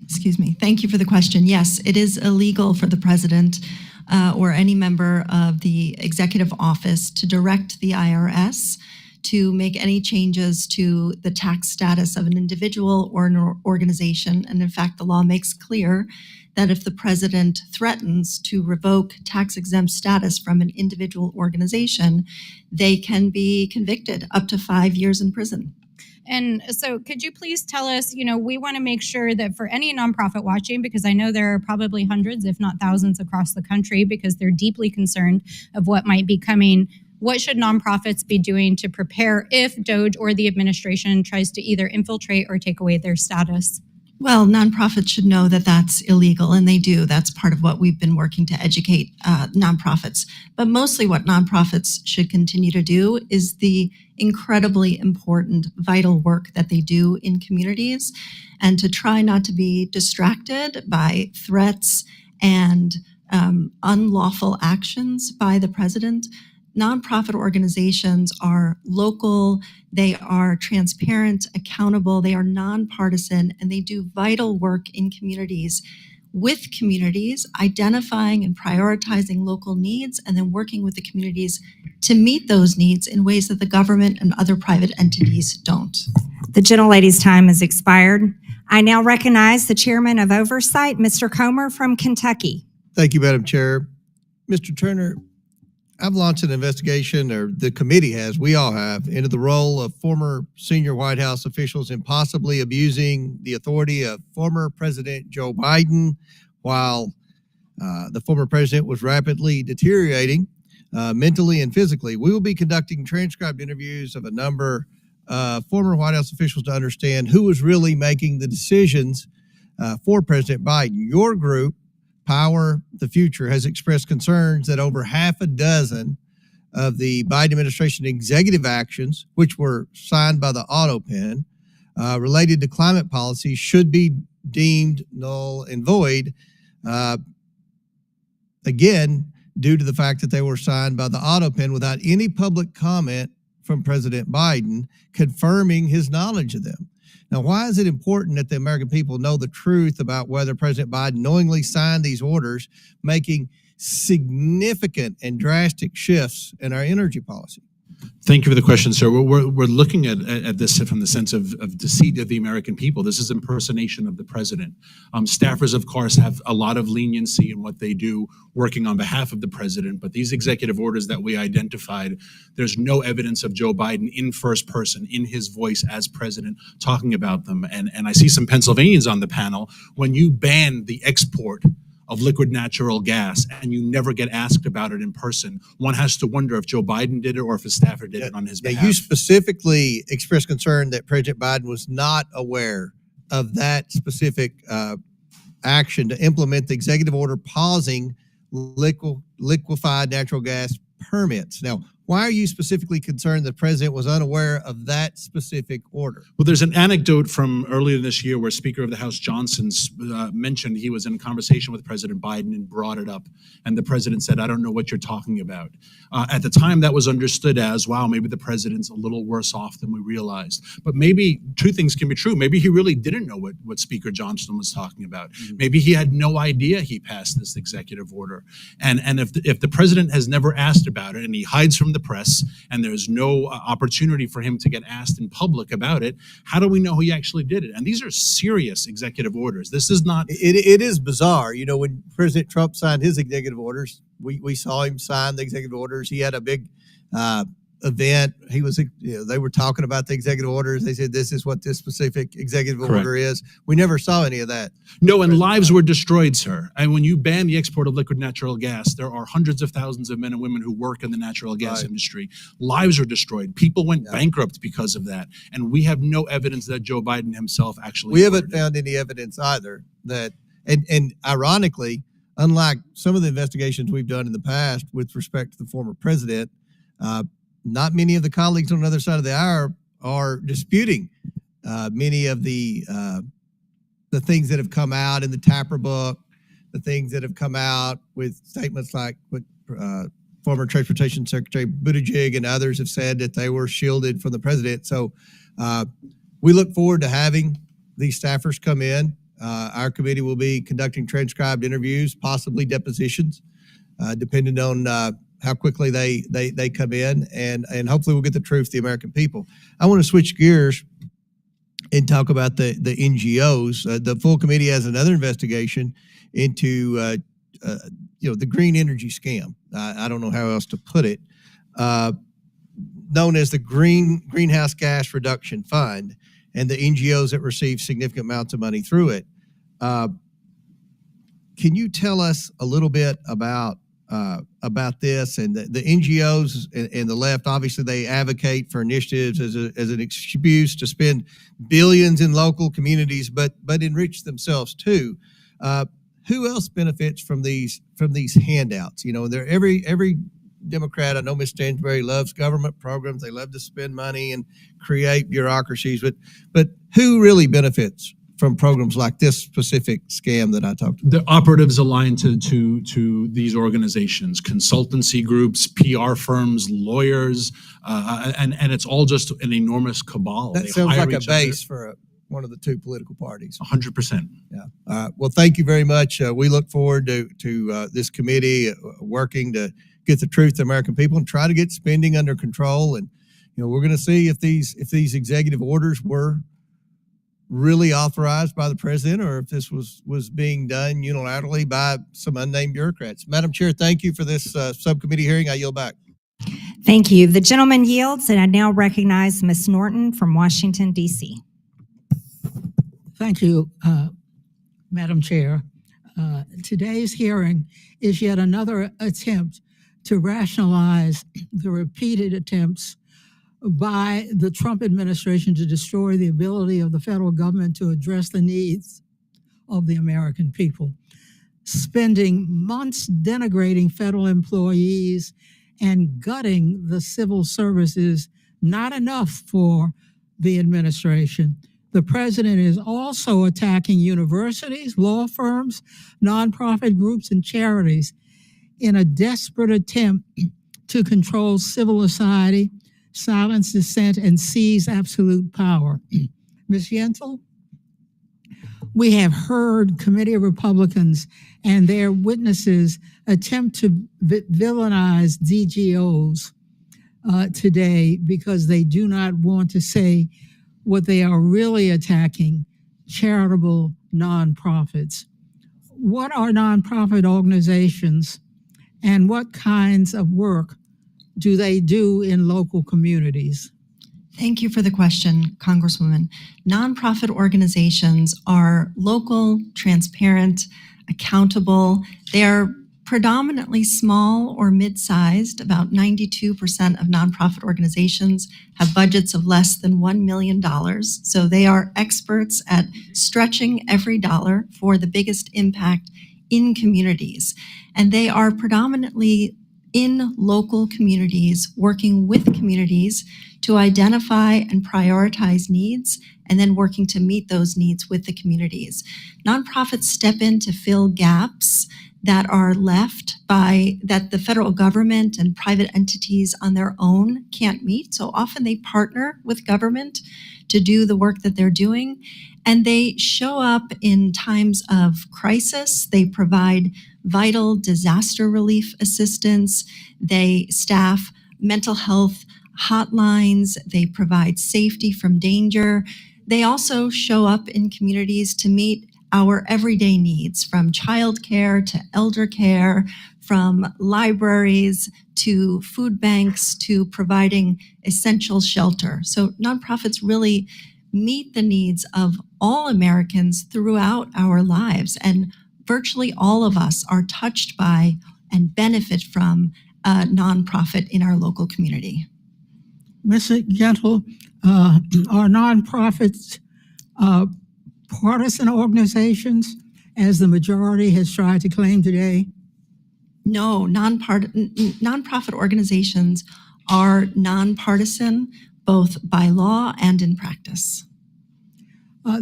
Excuse me. Thank you for the question. Yes, it is illegal for the president or any member of the executive office to direct the IRS to make any changes to the tax status of an individual or an organization. And in fact, the law makes clear that if the president threatens to revoke tax-exempt status from an individual organization, they can be convicted up to 5 years in prison. And so could you please tell us, we want to make sure that for any nonprofit watching, because I know there are probably hundreds, if not thousands across the country, because they're deeply concerned of what might be coming, what should nonprofits be doing to prepare if DOJ or the administration tries to either infiltrate or take away their status? Well, nonprofits should know that that's illegal, and they do. That's part of what we've been working to educate nonprofits. But mostly what nonprofits should continue to do is the incredibly important, vital work that they do in communities, and to try not to be distracted by threats and unlawful actions by the president. Nonprofit organizations are local, they are transparent, accountable, they are nonpartisan, and they do vital work in communities with communities, identifying and prioritizing local needs, and then working with the communities to meet those needs in ways that the government and other private entities don't. The gentlelady's time has expired. I now recognize the chairman of Oversight, Mr. Comer from Kentucky. Thank you, Madam Chair. Mr. Turner, I've launched an investigation, or the committee has, we all have, into the role of former senior White House officials in possibly abusing the authority of former President Joe Biden while the former president was rapidly deteriorating mentally and physically. We will be conducting transcribed interviews of a number of former White House officials to understand who was really making the decisions for President Biden. Your group, Power the Future, has expressed concerns that over half a dozen of the Biden administration executive actions, which were signed by the auto pen, related to climate policy, should be deemed null and void, again, due to the fact that they were signed by the auto pen without any public comment from President Biden confirming his knowledge of them. Now, why is it important that the American people know the truth about whether President Biden knowingly signed these orders, making significant and drastic shifts in our energy policy? Thank you for the question, sir. We're looking at this from the sense of deceit of the American people. This is impersonation of the president. Staffers, of course, have a lot of leniency in what they do working on behalf of the president, but these executive orders that we identified, there's no evidence of Joe Biden in first person, in his voice as president, talking about them. And I see some Pennsylvanians on the panel. When you ban the export of liquid natural gas and you never get asked about it in person, one has to wonder if Joe Biden did it or if his staffer did it on his behalf. You specifically expressed concern that President Biden was not aware of that specific action to implement the executive order pausing liquefied natural gas permits. Now, why are you specifically concerned the president was unaware of that specific order? Well, there's an anecdote from earlier this year where Speaker of the House Johnson mentioned he was in a conversation with President Biden and brought it up. And the president said, I don't know what you're talking about. At the time, that was understood as, wow, maybe the president's a little worse off than we realized. But maybe two things can be true. Maybe he really didn't know what Speaker Johnson was talking about. Mm-hmm. Maybe he had no idea he passed this executive order. And if the president has never asked about it and he hides from the press and there's no opportunity for him to get asked in public about it, how do we know he actually did it? And these are serious executive orders. This is not... It is bizarre. You know, when President Trump signed his executive orders, we saw him sign the executive orders. He had a big event. He was, they were talking about the executive orders. They said, this is what this specific executive order is. We never saw any of that. No, and lives were destroyed, sir. And when you ban the export of liquid natural gas, there are hundreds of thousands of men and women who work in the natural gas industry. Lives are destroyed. People went bankrupt because of that. And we have no evidence that Joe Biden himself actually... We haven't found any evidence either that, and ironically, unlike some of the investigations we've done in the past with respect to the former president, not many of the colleagues on the other side of the aisle are disputing many of the things that have come out in the Tapper book, the things that have come out with statements like what former Transportation Secretary Buttigieg and others have said, that they were shielded from the president. So we look forward to having these staffers come in. Our committee will be conducting transcribed interviews, possibly depositions, depending on how quickly they come in, and hopefully we'll get the truth to the American people. I want to switch gears and talk about the NGOs. The full committee has another investigation into the green energy scam. I don't know how else to put it, known as the Greenhouse Gas Reduction Fund, and the NGOs that receive significant amounts of money through it. Can you tell us a little bit about this? And the NGOs and the left, obviously they advocate for initiatives as an excuse to spend billions in local communities, but enrich themselves too. Who else benefits from these handouts? You know, every Democrat, I know Ms. Stansbury loves government programs. They love to spend money and create bureaucracies, but who really benefits from programs like this specific scam that I talked about? The operatives aligned to these organizations, consultancy groups, PR firms, lawyers, and it's all just an enormous cabal. That sounds like a base for one of the two political parties. 100%. Yeah. Well, thank you very much. We look forward to this committee working to get the truth to American people and try to get spending under control. And we're going to see if these executive orders were really authorized by the president, or if this was being done unilaterally by some unnamed bureaucrats. Madam Chair, thank you for this subcommittee hearing. I yield back. Thank you. The gentleman yields, and I now recognize Ms. Norton from Washington, D.C. Thank you, Madam Chair. Today's hearing is yet another attempt to rationalize the repeated attempts by the Trump administration to destroy the ability of the federal government to address the needs of the American people, spending months denigrating federal employees and gutting the civil services. Not enough for the administration. The president is also attacking universities, law firms, nonprofit groups, and charities in a desperate attempt to control civil society, silence dissent, and seize absolute power. Ms. Yentel, we have heard committee Republicans and their witnesses attempt to villainize DGOs today because they do not want to say what they are really attacking, charitable nonprofits. What are nonprofit organizations and what kinds of work do they do in local communities? Thank you for the question, Congresswoman. Nonprofit organizations are local, transparent, accountable. They're predominantly small or mid-sized. About 92% of nonprofit organizations have budgets of less than $1 million. So they are experts at stretching every dollar for the biggest impact in communities. And they are predominantly in local communities, working with communities to identify and prioritize needs, and then working to meet those needs with the communities. Nonprofits step in to fill gaps that are left by that the federal government and private entities on their own can't meet. So often they partner with government to do the work that they're doing, and they show up in times of crisis. They provide vital disaster relief assistance. They staff mental health hotlines. They provide safety from danger. They also show up in communities to meet our everyday needs, from childcare to elder care, from libraries to food banks to providing essential shelter. So nonprofits really meet the needs of all Americans throughout our lives, and virtually all of us are touched by and benefit from a nonprofit in our local community. Ms. Yentel, are nonprofits partisan organizations, as the majority has tried to claim today? No, nonprofit organizations are nonpartisan, both by law and in practice.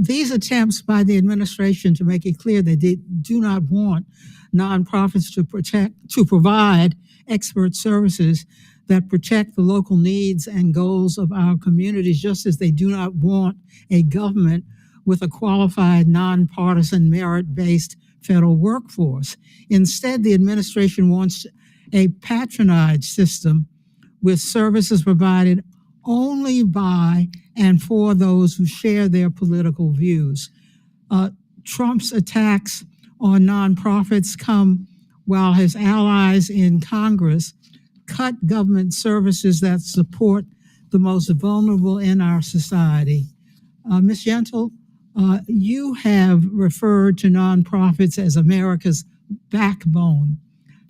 These attempts by the administration to make it clear that they do not want nonprofits to provide expert services that protect the local needs and goals of our communities, just as they do not want a government with a qualified, nonpartisan, merit-based federal workforce. Instead, the administration wants a patronage system with services provided only by and for those who share their political views. Trump's attacks on nonprofits come while his allies in Congress cut government services that support the most vulnerable in our society. Ms. Yentel, you have referred to nonprofits as America's backbone.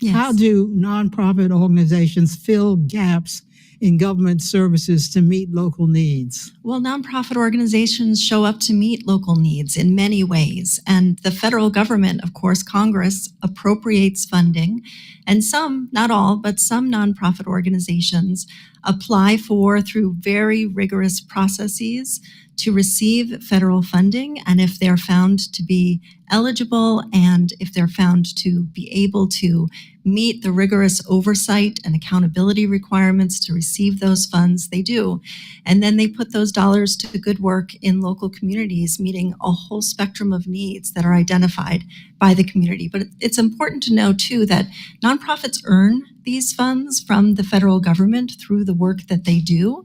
Yes. How do nonprofit organizations fill gaps in government services to meet local needs? Well, nonprofit organizations show up to meet local needs in many ways. And the federal government, of course, Congress, appropriates funding. And some, not all, but some nonprofit organizations apply for, through very rigorous processes, to receive federal funding. And if they're found to be eligible and if they're found to be able to meet the rigorous oversight and accountability requirements to receive those funds, they do. And then they put those dollars to good work in local communities, meeting a whole spectrum of needs that are identified by the community. But it's important to know, too, that nonprofits earn these funds from the federal government through the work that they do,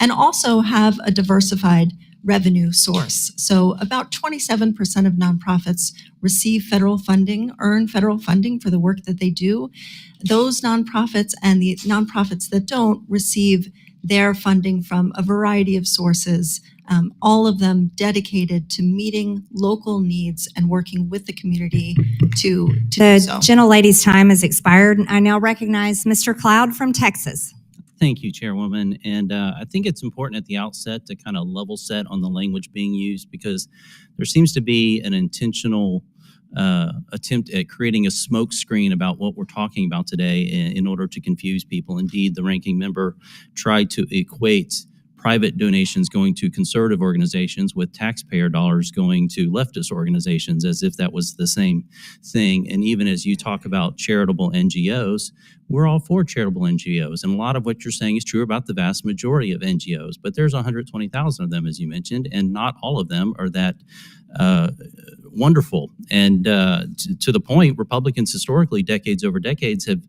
and also have a diversified revenue source. So about 27% of nonprofits receive federal funding, earn federal funding for the work that they do. Those nonprofits and the nonprofits that don't receive their funding from a variety of sources, all of them dedicated to meeting local needs and working with the community to do so. The gentlelady's time has expired. I now recognize Mr. Cloud from Texas. Thank you, Chairwoman. And I think it's important at the outset to kind of level set on the language being used, because there seems to be an intentional attempt at creating a smoke screen about what we're talking about today in order to confuse people. Indeed, the ranking member tried to equate private donations going to conservative organizations with taxpayer dollars going to leftist organizations, as if that was the same thing. And even as you talk about charitable NGOs, we're all for charitable NGOs. And a lot of what you're saying is true about the vast majority of NGOs, but there's 120,000 of them, as you mentioned, and not all of them are that wonderful. And to the point, Republicans historically, decades over decades, have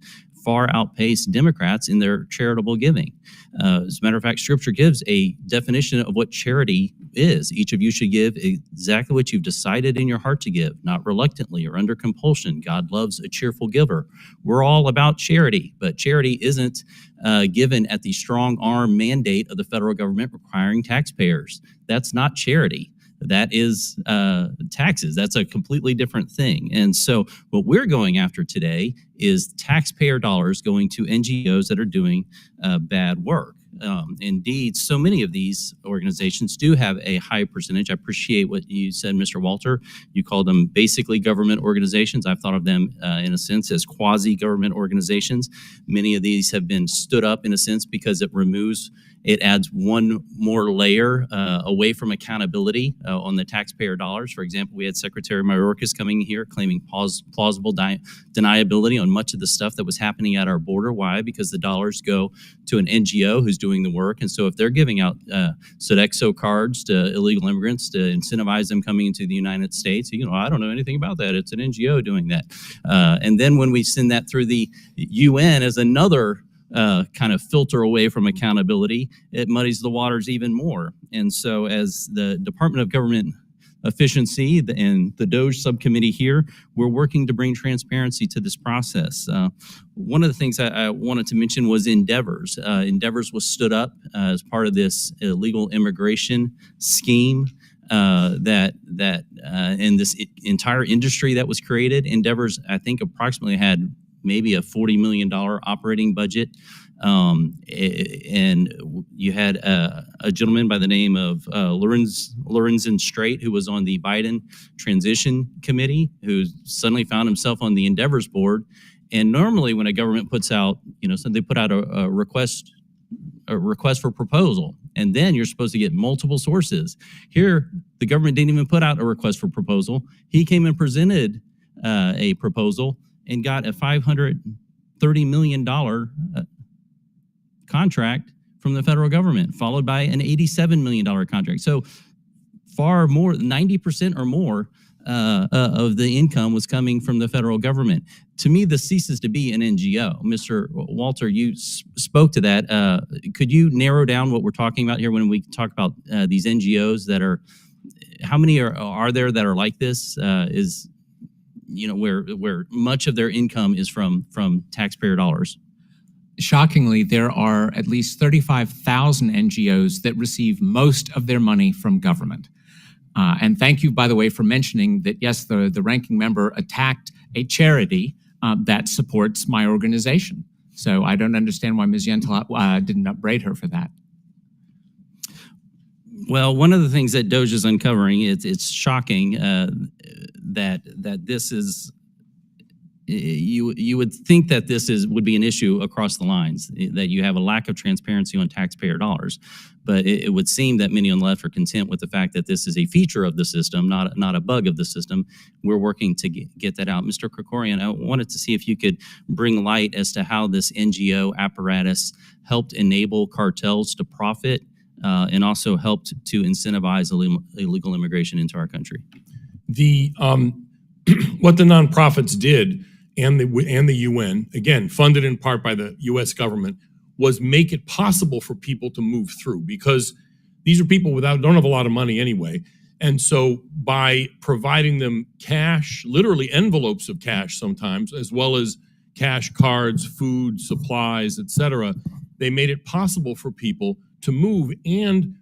far outpaced Democrats in their charitable giving. As a matter of fact, Scripture gives a definition of what charity is. Each of you should give exactly what you've decided in your heart to give, not reluctantly or under compulsion. God loves a cheerful giver. We're all about charity, but charity isn't given at the strong arm mandate of the federal government requiring taxpayers. That's not charity. That is taxes. That's a completely different thing. And so what we're going after today is taxpayer dollars going to NGOs that are doing bad work. Indeed, so many of these organizations do have a high percentage. I appreciate what you said, Mr. Walter. You called them basically government organizations. I've thought of them in a sense as quasi-government organizations. Many of these have been stood up in a sense because it adds one more layer away from accountability on the taxpayer dollars. For example, we had Secretary Mayorkas coming here claiming plausible deniability on much of the stuff that was happening at our border. Why? Because the dollars go to an NGO who's doing the work. And so if they're giving out Sodexo cards to illegal immigrants to incentivize them coming into the United States, I don't know anything about that. It's an NGO doing that. And then when we send that through the UN as another kind of filter away from accountability, it muddies the waters even more. And so as the Department of Government Efficiency and the DOGE subcommittee here, we're working to bring transparency to this process. One of the things I wanted to mention was Endeavors. Endeavors was stood up as part of this illegal immigration scheme and this entire industry that was created. Endeavors, I think, approximately had maybe a $40 million operating budget. And you had a gentleman by the name of Lorenzen Strait, who was on the Biden transition committee, who suddenly found himself on the Endeavors board. And normally when a government puts out, so they put out a request for proposal, and then you're supposed to get multiple sources. Here, the government didn't even put out a request for proposal. He came and presented a proposal and got a $530 million contract from the federal government, followed by an $87 million contract. So far more, 90% or more of the income was coming from the federal government. To me, this ceases to be an NGO. Mr. Walter, you spoke to that. Could you narrow down what we're talking about here when we talk about these NGOs that are, how many are there that are like this? Where much of their income is from taxpayer dollars? Shockingly, there are at least 35,000 NGOs that receive most of their money from government. And thank you, by the way, for mentioning that, yes, the ranking member attacked a charity that supports my organization. So I don't understand why Ms. Yentel didn't upbraid her for that. Well, one of the things that DOGE is uncovering, it's shocking that this is, you would think that this would be an issue across the lines, that you have a lack of transparency on taxpayer dollars. But it would seem that many on the left are content with the fact that this is a feature of the system, not a bug of the system. We're working to get that out. Mr. Krikorian, I wanted to see if you could bring light as to how this NGO apparatus helped enable cartels to profit and also helped to incentivize illegal immigration into our country. What the nonprofits did and the UN, again, funded in part by the US government, was make it possible for people to move through, because these are people don't have a lot of money anyway. And so by providing them cash, literally envelopes of cash sometimes, as well as cash cards, food, supplies, etc., they made it possible for people to move. And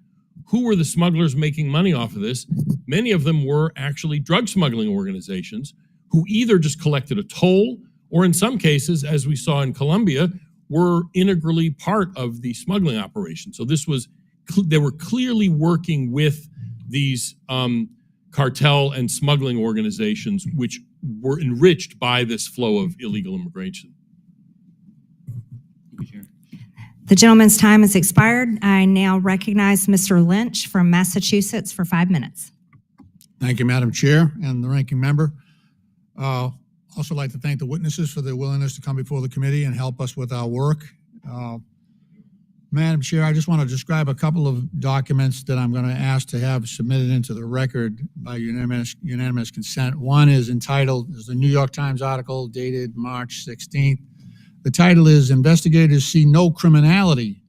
who were the smugglers making money off of this? Many of them were actually drug smuggling organizations who either just collected a toll, or in some cases, as we saw in Colombia, were integrally part of the smuggling operation. So they were clearly working with these cartel and smuggling organizations, which were enriched by this flow of illegal immigration. The gentleman's time has expired. I now recognize Mr. Lynch from Massachusetts for 5 minutes. Thank you, Madam Chair and the ranking member. Also like to thank the witnesses for their willingness to come before the committee and help us with our work. Madam Chair, I just want to describe a couple of documents that I'm going to ask to have submitted into the record by unanimous consent. One is entitled, is the New York Times article dated March 16th. The title is Investigators See No Criminality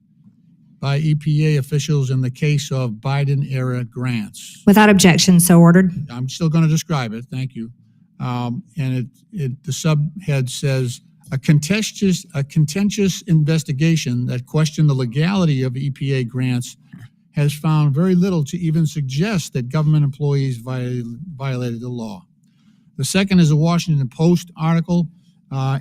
by EPA Officials in the Case of Biden-Era Grants. Without objection, so ordered. I'm still going to describe it, thank you. And the subhead says, a contentious investigation that questioned the legality of EPA grants has found very little to even suggest that government employees violated the law. The second is a Washington Post article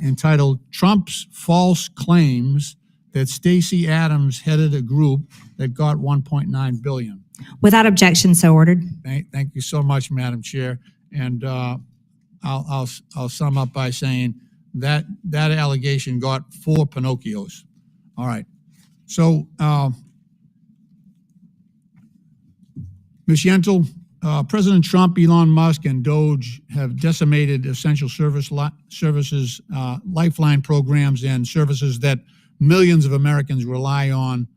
entitled Trump's False Claims that Stacey Abrams headed a group that got $1.9 billion. Without objection, so ordered. Thank you so much, Madam Chair. And I'll sum up by saying that allegation got 4 Pinocchios. All right. So, Ms. Yentel, President Trump, Elon Musk, and Doge have decimated essential services, lifeline programs, and services that millions of Americans rely on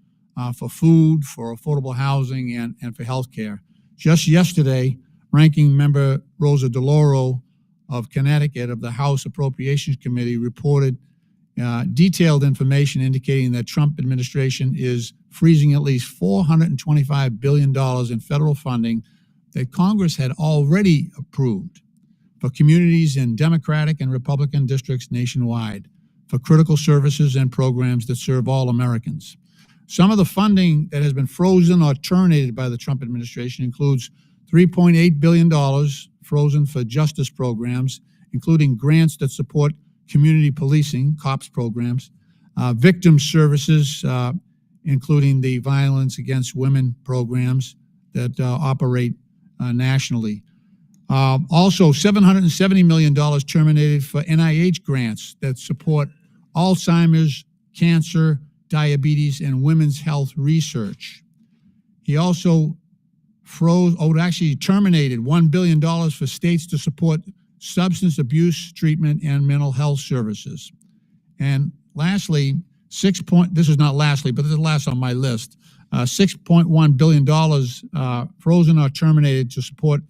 for food, for affordable housing, and for health care. Just yesterday, Ranking Member Rosa DeLauro of Connecticut of the House Appropriations Committee reported detailed information indicating that Trump administration is freezing at least $425 billion in federal funding that Congress had already approved for communities in Democratic and Republican districts nationwide for critical services and programs that serve all Americans. Some of the funding that has been frozen or terminated by the Trump administration includes $3.8 billion frozen for justice programs, including grants that support community policing, COPS programs, victim services, including the Violence Against Women programs that operate nationally. Also, $770 million terminated for NIH grants that support Alzheimer's, cancer, diabetes, and women's health research. He also terminated $1 billion for states to support substance abuse treatment and mental health services. And lastly, this is not lastly, but this is last on my list, $6.1 billion frozen or terminated to support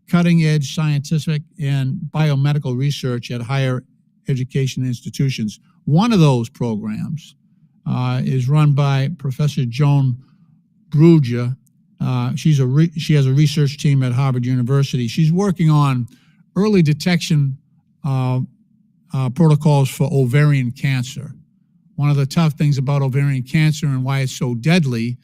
cutting-edge scientific and biomedical research at higher education institutions. One of those programs is run by Professor Joan Bruger. She has a research team at Harvard University. She's working on early detection protocols for ovarian cancer. One of the tough things about ovarian cancer and why it's so deadly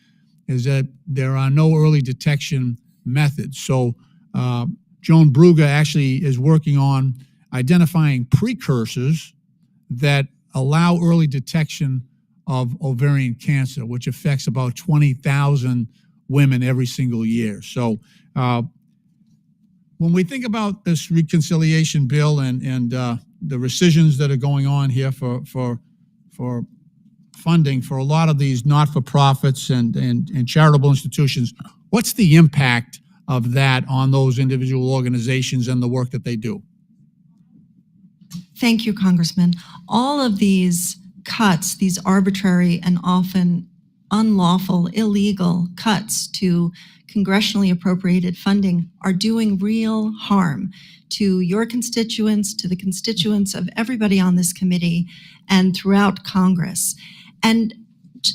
is that there are no early detection methods. So Joan Bruger actually is working on identifying precursors that allow early detection of ovarian cancer, which affects about 20,000 women every single year. So when we think about this reconciliation bill and the rescissions that are going on here for funding for a lot of these not-for-profits and charitable institutions, what's the impact of that on those individual organizations and the work that they do? Thank you, Congressman. All of these cuts, these arbitrary and often unlawful, illegal cuts to congressionally appropriated funding are doing real harm to your constituents, to the constituents of everybody on this committee and throughout Congress. And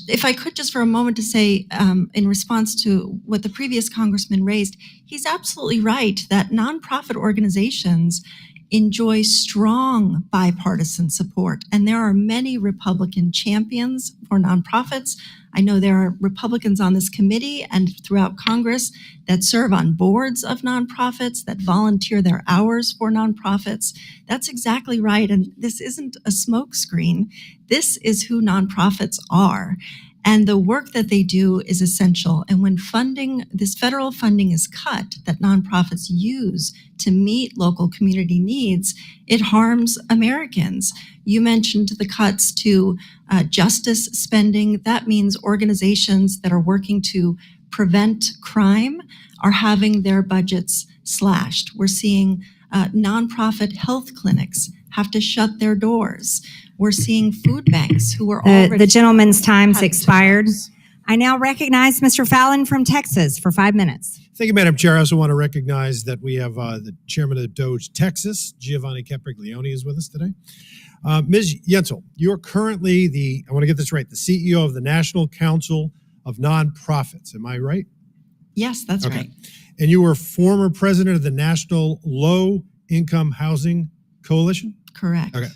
if I could just for a moment to say, in response to what the previous congressman raised, he's absolutely right that nonprofit organizations enjoy strong bipartisan support. And there are many Republican champions for nonprofits. I know there are Republicans on this committee and throughout Congress that serve on boards of nonprofits, that volunteer their hours for nonprofits. That's exactly right. And this isn't a smokescreen. This is who nonprofits are. And the work that they do is essential. And when this federal funding is cut that nonprofits use to meet local community needs, it harms Americans. You mentioned the cuts to justice spending. That means organizations that are working to prevent crime are having their budgets slashed. We're seeing nonprofit health clinics have to shut their doors. We're seeing food banks who are already— The gentleman's time's having to expired. close. I now recognize Mr. Fallon from Texas for 5 minutes. Thank you, Madam Chair. I also want to recognize that we have the chairman of DOGE Texas, Giovanni Capriglione, is with us today. Ms. Yentel, you're currently I want to get this right, the CEO of the National Council of Nonprofits. Am I right? Yes, that's right. And you were former president of the National Low Income Housing Coalition? Correct. Okay.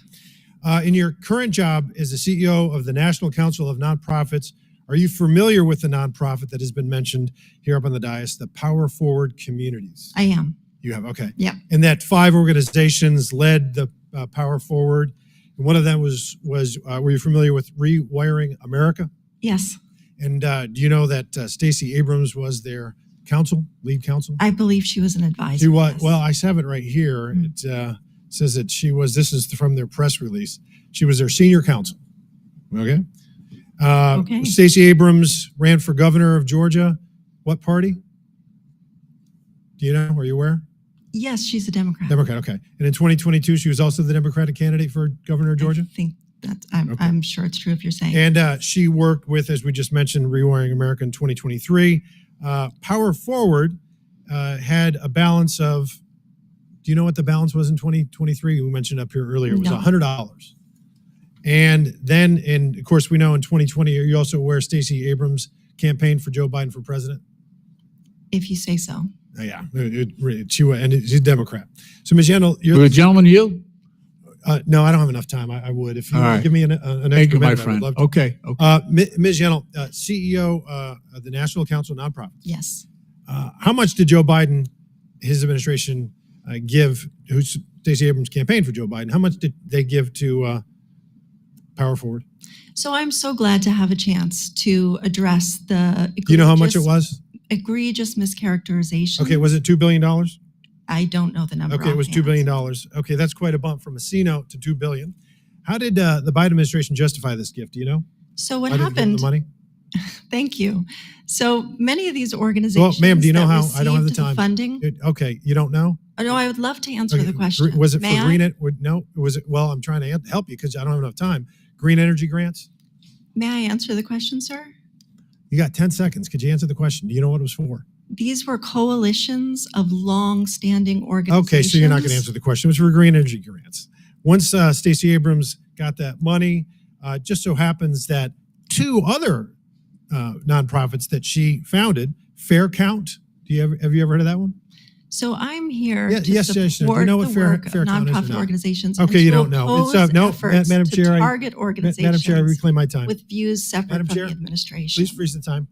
In your current job as the CEO of the National Council of Nonprofits, are you familiar with the nonprofit that has been mentioned here up on the dais, the Power Forward Communities? I am. You have, okay. Yeah. And that 5 organizations led the Power Forward. And one of them was were you familiar with Rewiring America? Yes. And do you know that Stacey Abrams was their lead counsel? I believe she was an advisor. She was. Yes. Well, I have it right here. It says that she was, this is from their press release, she was their senior counsel. Okay. Okay. Stacey Abrams ran for governor of Georgia. What party? Do you know? Are you aware? Yes, she's a Democrat. Democrat, okay. And in 2022, she was also the Democratic candidate for governor of Georgia? I think that's, Okay. I'm sure it's true if you're saying. And she worked with, as we just mentioned, Rewiring America in 2023. Power Forward had a balance of, do you know what the balance was in 2023? We mentioned up here earlier. It was No. $100. And then, and of course, we know in 2020, are you also aware Stacey Abrams campaigned for Joe Biden for president? If you say so. Yeah, she's a Democrat. So, Ms. Yentel, Will the gentleman yield? no, I don't have enough time. I would. If you All want to right. give me an Thank extra you, my minute, I would friend. love to. Okay. Okay. Ms. Yentel, CEO of the National Council of Nonprofits. Yes. How much did Joe Biden, his administration, give, who's Stacey Abrams campaigned for Joe Biden, how much did they give to Power Forward? So I'm so glad to have a chance to address the Do you know how much it was? egregious mischaracterization. Okay, was it $2 billion? I don't know the number. Okay, it was $2 offhand. billion. Okay, that's quite a bump from a C note to $2 billion. How did the Biden administration justify this gift? Do you know? So what Why did they give them happened? the money? Thank you. So many of these organizations. Well, ma'am, do you know that how? I don't have the received time. Funding. Okay, you don't know? Oh, no, I would love to answer Okay, the question. Was it May for I? green? No, was it? Well, I'm trying to help you because I don't have enough time. Green energy grants. May I answer the question, sir? You got 10 seconds. Could you answer the question? Do you know what it was for? These were coalitions of long-standing organizations. Okay, so you're not going to answer the question. It was for green energy grants. Once Stacey Abrams got that money, just so happens that 2 other nonprofits that she founded, Fair Count. Have you ever heard of that one? So I'm here Yeah, to yes, yes, yes. Do you support know what the Fair work of Count is or nonprofit not? organizations. Okay, and you to don't know. oppose No, efforts Madam to Chair, target organizations Madam Chair, I reclaim my time. with views separate Madam from Chair, the administration. Please freeze the time.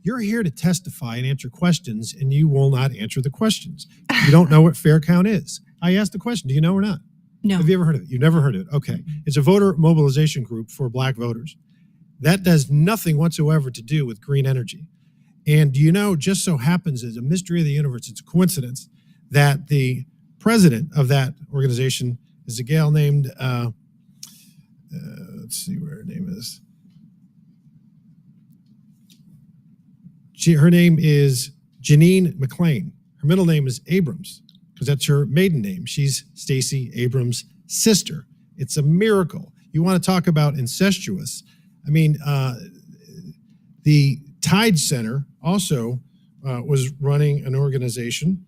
You're here to testify and answer questions, and you will not answer the questions. You don't know what Fair Count is. I asked the question. Do you know or not? No. Have you ever heard of it? You've never heard of it. Okay. It's a voter mobilization group for Black voters. That does nothing whatsoever to do with green energy. And do you know, just so happens, as a mystery of the universe, it's a coincidence that the president of that organization is a gal named, let's see where her name is. Her name is Janine McClain. Her middle name is Abrams because that's her maiden name. She's Stacey Abrams' sister. It's a miracle. You want to talk about incestuous. I mean, the Tide Center also was running an organization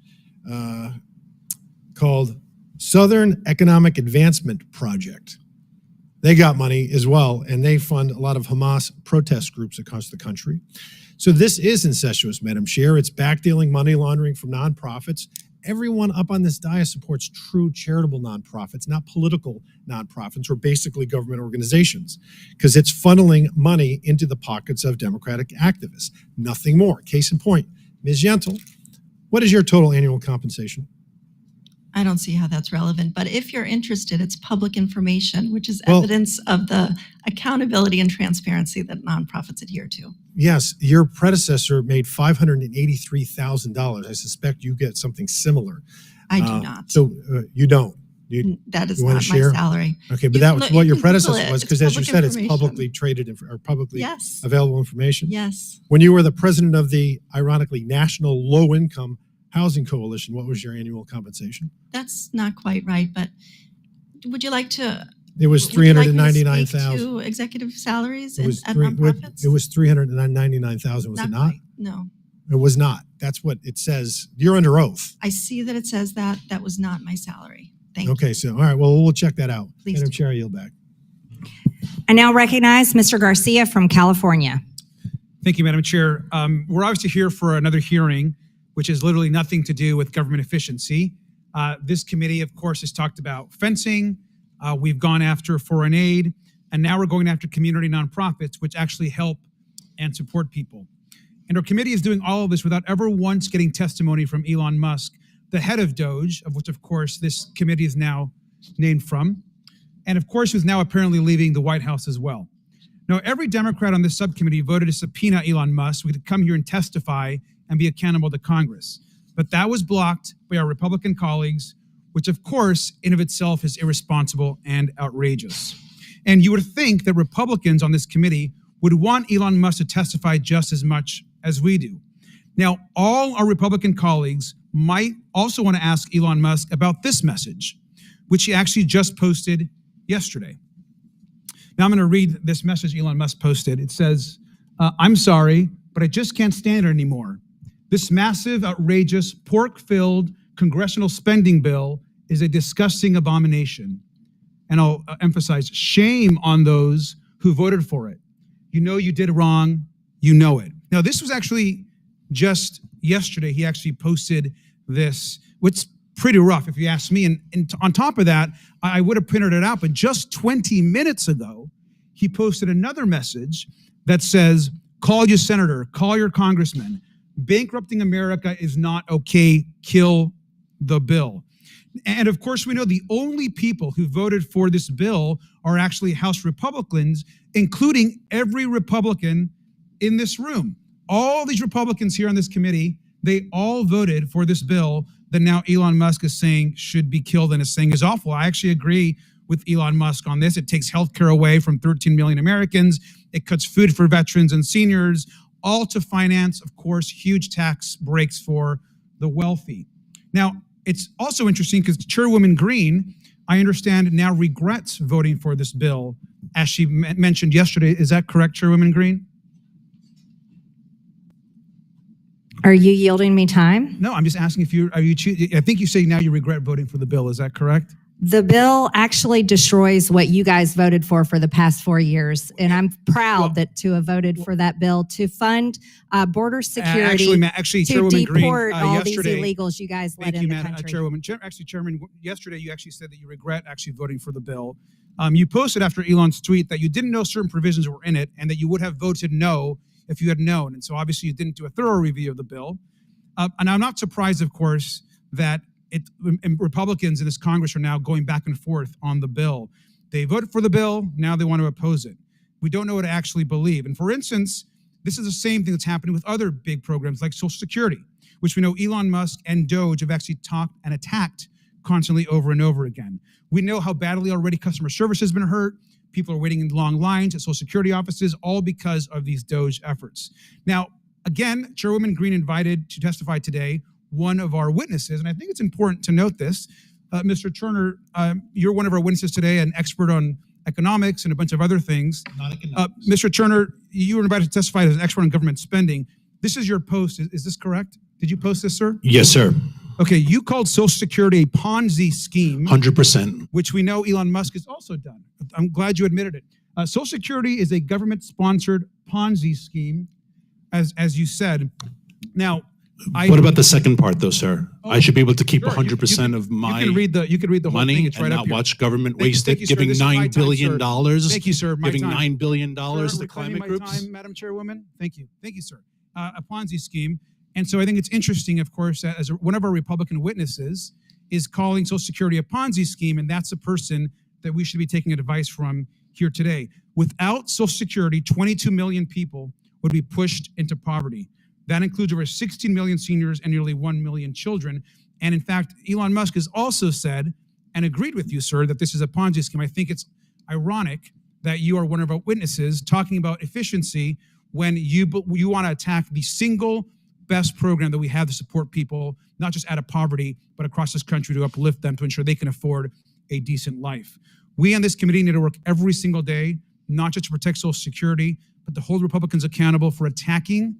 called Southern Economic Advancement Project. They got money as well, and they fund a lot of Hamas protest groups across the country. So this is incestuous, Madam Chair. It's backdealing, money laundering from nonprofits. Everyone up on this dais supports true charitable nonprofits, not political nonprofits or basically government organizations, because it's funneling money into the pockets of Democratic activists. Nothing more. Case in point, Ms. Yentel, what is your total annual compensation? I don't see how that's relevant, but if you're interested, it's public information, which is Well- evidence of the accountability and transparency that nonprofits adhere to. Yes, your predecessor made $583,000. I suspect you get something similar. I do not. So you don't. That is you wanna not my share? salary. Okay, but You that can was look- what you your can Google predecessor it. was, It's because as you public said, it's information. publicly traded or publicly Yes. available information. Yes. When you were the president of the, ironically, National Low Income Housing Coalition, what was your annual compensation? That's not quite right, but would you like to? It was would you like me to speak 399,000. To executive salaries It was at three- nonprofits? It was 399,000, was it not? quite, no. It was not. That's what it says. You're under oath. I see that it says that. That was not my salary. Thank you. Okay, so, all right, well, we'll check that out. Please Madam do. Chair, I yield back. I now recognize Mr. Garcia from California. Thank you, Madam Chair. We're obviously here for another hearing, which has literally nothing to do with government efficiency. This committee, of course, has talked about fencing. We've gone after foreign aid, and now we're going after community nonprofits, which actually help and support people. And our committee is doing all of this without ever once getting testimony from Elon Musk, the head of Doge, of which, of course, this committee is now named from, and of course, who's now apparently leaving the White House as well. Now, every Democrat on this subcommittee voted to subpoena Elon Musk. We could come here and testify and be accountable to Congress. But that was blocked by our Republican colleagues, which, of course, in of itself is irresponsible and outrageous. And you would think that Republicans on this committee would want Elon Musk to testify just as much as we do. Now, all our Republican colleagues might also want to ask Elon Musk about this message, which he actually just posted yesterday. Now, I'm going to read this message Elon Musk posted. It says, I'm sorry, but I just can't stand it anymore. This massive, outrageous, pork-filled congressional spending bill is a disgusting abomination. And I'll emphasize, shame on those who voted for it. You know you did wrong. You know it. Now, this was actually just yesterday. He actually posted this, which pretty rough, if you ask me. And on top of that, I would have printed it out, but just 20 minutes ago, he posted another message that says, call your senator, call your congressman. Bankrupting America is not okay. Kill the bill. And of course, we know the only people who voted for this bill are actually House Republicans, including every Republican in this room. All these Republicans here on this committee, they all voted for this bill that now Elon Musk is saying should be killed and is saying is awful. I actually agree with Elon Musk on this. It takes healthcare away from 13 million Americans. It cuts food for veterans and seniors, all to finance, of course, huge tax breaks for the wealthy. Now, it's also interesting because Chairwoman Green, I understand, now regrets voting for this bill, as she mentioned yesterday. Is that correct, Chairwoman Green? Are you yielding me time? No, I'm just asking if I think you say now you regret voting for the bill. Is that correct? The bill actually destroys what you guys voted for the past 4 years. And I'm proud to have voted for that bill to fund border security, actually, to Chairwoman Green, deport all these yesterday, illegals you guys let in the country. Chairwoman. Chairman, yesterday you actually said that you regret actually voting for the bill. You posted after Elon's tweet that you didn't know certain provisions were in it and that you would have voted no if you had known. And so obviously you didn't do a thorough review of the bill. And I'm not surprised, of course, that Republicans in this Congress are now going back and forth on the bill. They voted for the bill, now they want to oppose it. We don't know what to actually believe. And for instance, this is the same thing that's happening with other big programs like Social Security, which we know Elon Musk and Doge have actually talked and attacked constantly over and over again. We know how badly already customer service has been hurt. People are waiting in long lines at Social Security offices, all because of these Doge efforts. Now, again, Chairwoman Green invited to testify today one of our witnesses, and I think it's important to note this. Mr. Turner, you're one of our witnesses today, an expert on economics and a bunch of other things. Not economics. Mr. Turner, you were invited to testify as an expert on government spending. This is your post. Is this correct? Did you post this, sir? Yes, sir. Okay, you called Social Security a Ponzi scheme. 100%. Which we know Elon Musk has also done. I'm glad you admitted it. Social Security is a government-sponsored Ponzi scheme, as you said. Now, What about the second part, though, sir? I should be able to keep Sure, 100% of my you can read the whole thing. money It's right and up not here. watch government Thank waste you, it, sir. giving This is my $9 time, billion, sir. Thank you, sir. My giving time. $9 billion Sir, to reclaiming climate my groups. time, Madam Chairwoman. Thank you, sir. A Ponzi scheme, and so I think it's interesting, of course, as one of our Republican witnesses, is calling Social Security a Ponzi scheme, and that's a person that we should be taking advice from here today. Without Social Security, 22 million people would be pushed into poverty. That includes over 16 million seniors and nearly 1 million children. And in fact, Elon Musk has also said and agreed with you, sir, that this is a Ponzi scheme. I think it's ironic that you are one of our witnesses talking about efficiency when you want to attack the single best program that we have to support people, not just out of poverty, but across this country to uplift them to ensure they can afford a decent life. We on this committee need to work every single day, not just to protect Social Security, but to hold Republicans accountable for attacking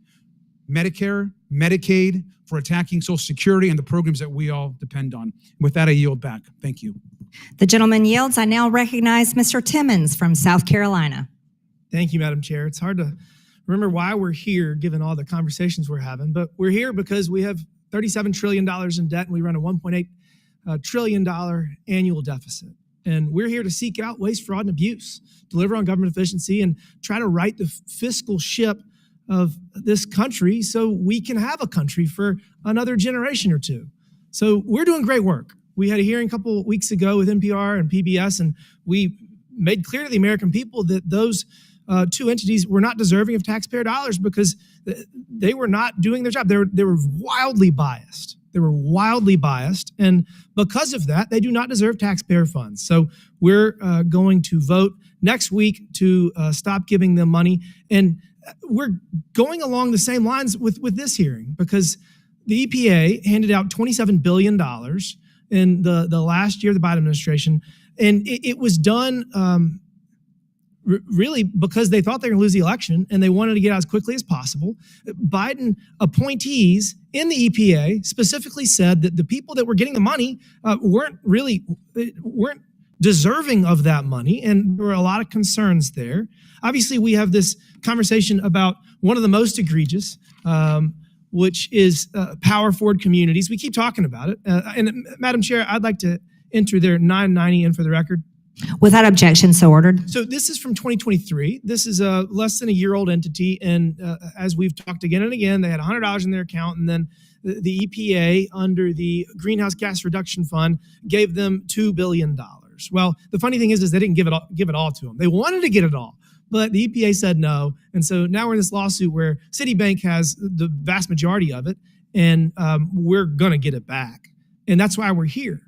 Medicare, Medicaid, for attacking Social Security and the programs that we all depend on. With that, I yield back. Thank you. The gentleman yields. I now recognize Mr. Timmons from South Carolina. Thank you, Madam Chair. It's hard to remember why we're here, given all the conversations we're having, but we're here because we have $37 trillion in debt and we run a $1.8 trillion annual deficit. And we're here to seek out waste, fraud, and abuse, deliver on government efficiency, and try to right the fiscal ship of this country so we can have a country for another generation or two. So we're doing great work. We had a hearing a couple weeks ago with NPR and PBS, and we made clear to the American people that those two entities were not deserving of taxpayer dollars because they were not doing their job. They were wildly biased. They were wildly biased, and because of that, they do not deserve taxpayer funds. So we're going to vote next week to stop giving them money, and we're going along the same lines with this hearing because the EPA handed out $27 billion in the last year of the Biden administration, and it was done really because they thought they were going to lose the election and they wanted to get out as quickly as possible. Biden appointees in the EPA specifically said that the people that were getting the money weren't deserving of that money, and there were a lot of concerns there. Obviously, we have this conversation about one of the most egregious, which is power forward communities. We keep talking about it. And Madam Chair, I'd like to enter their 990 in for the record. Without objection, so ordered. So this is from 2023. This is a less than a year old entity. And as we've talked again and again, they had $100 in their account. And then the EPA, under the Greenhouse Gas Reduction Fund, gave them $2 billion. Well, the funny thing is they didn't give it all to them. They wanted to get it all, but the EPA said no. And so now we're in this lawsuit where Citibank has the vast majority of it, and we're going to get it back. And that's why we're here.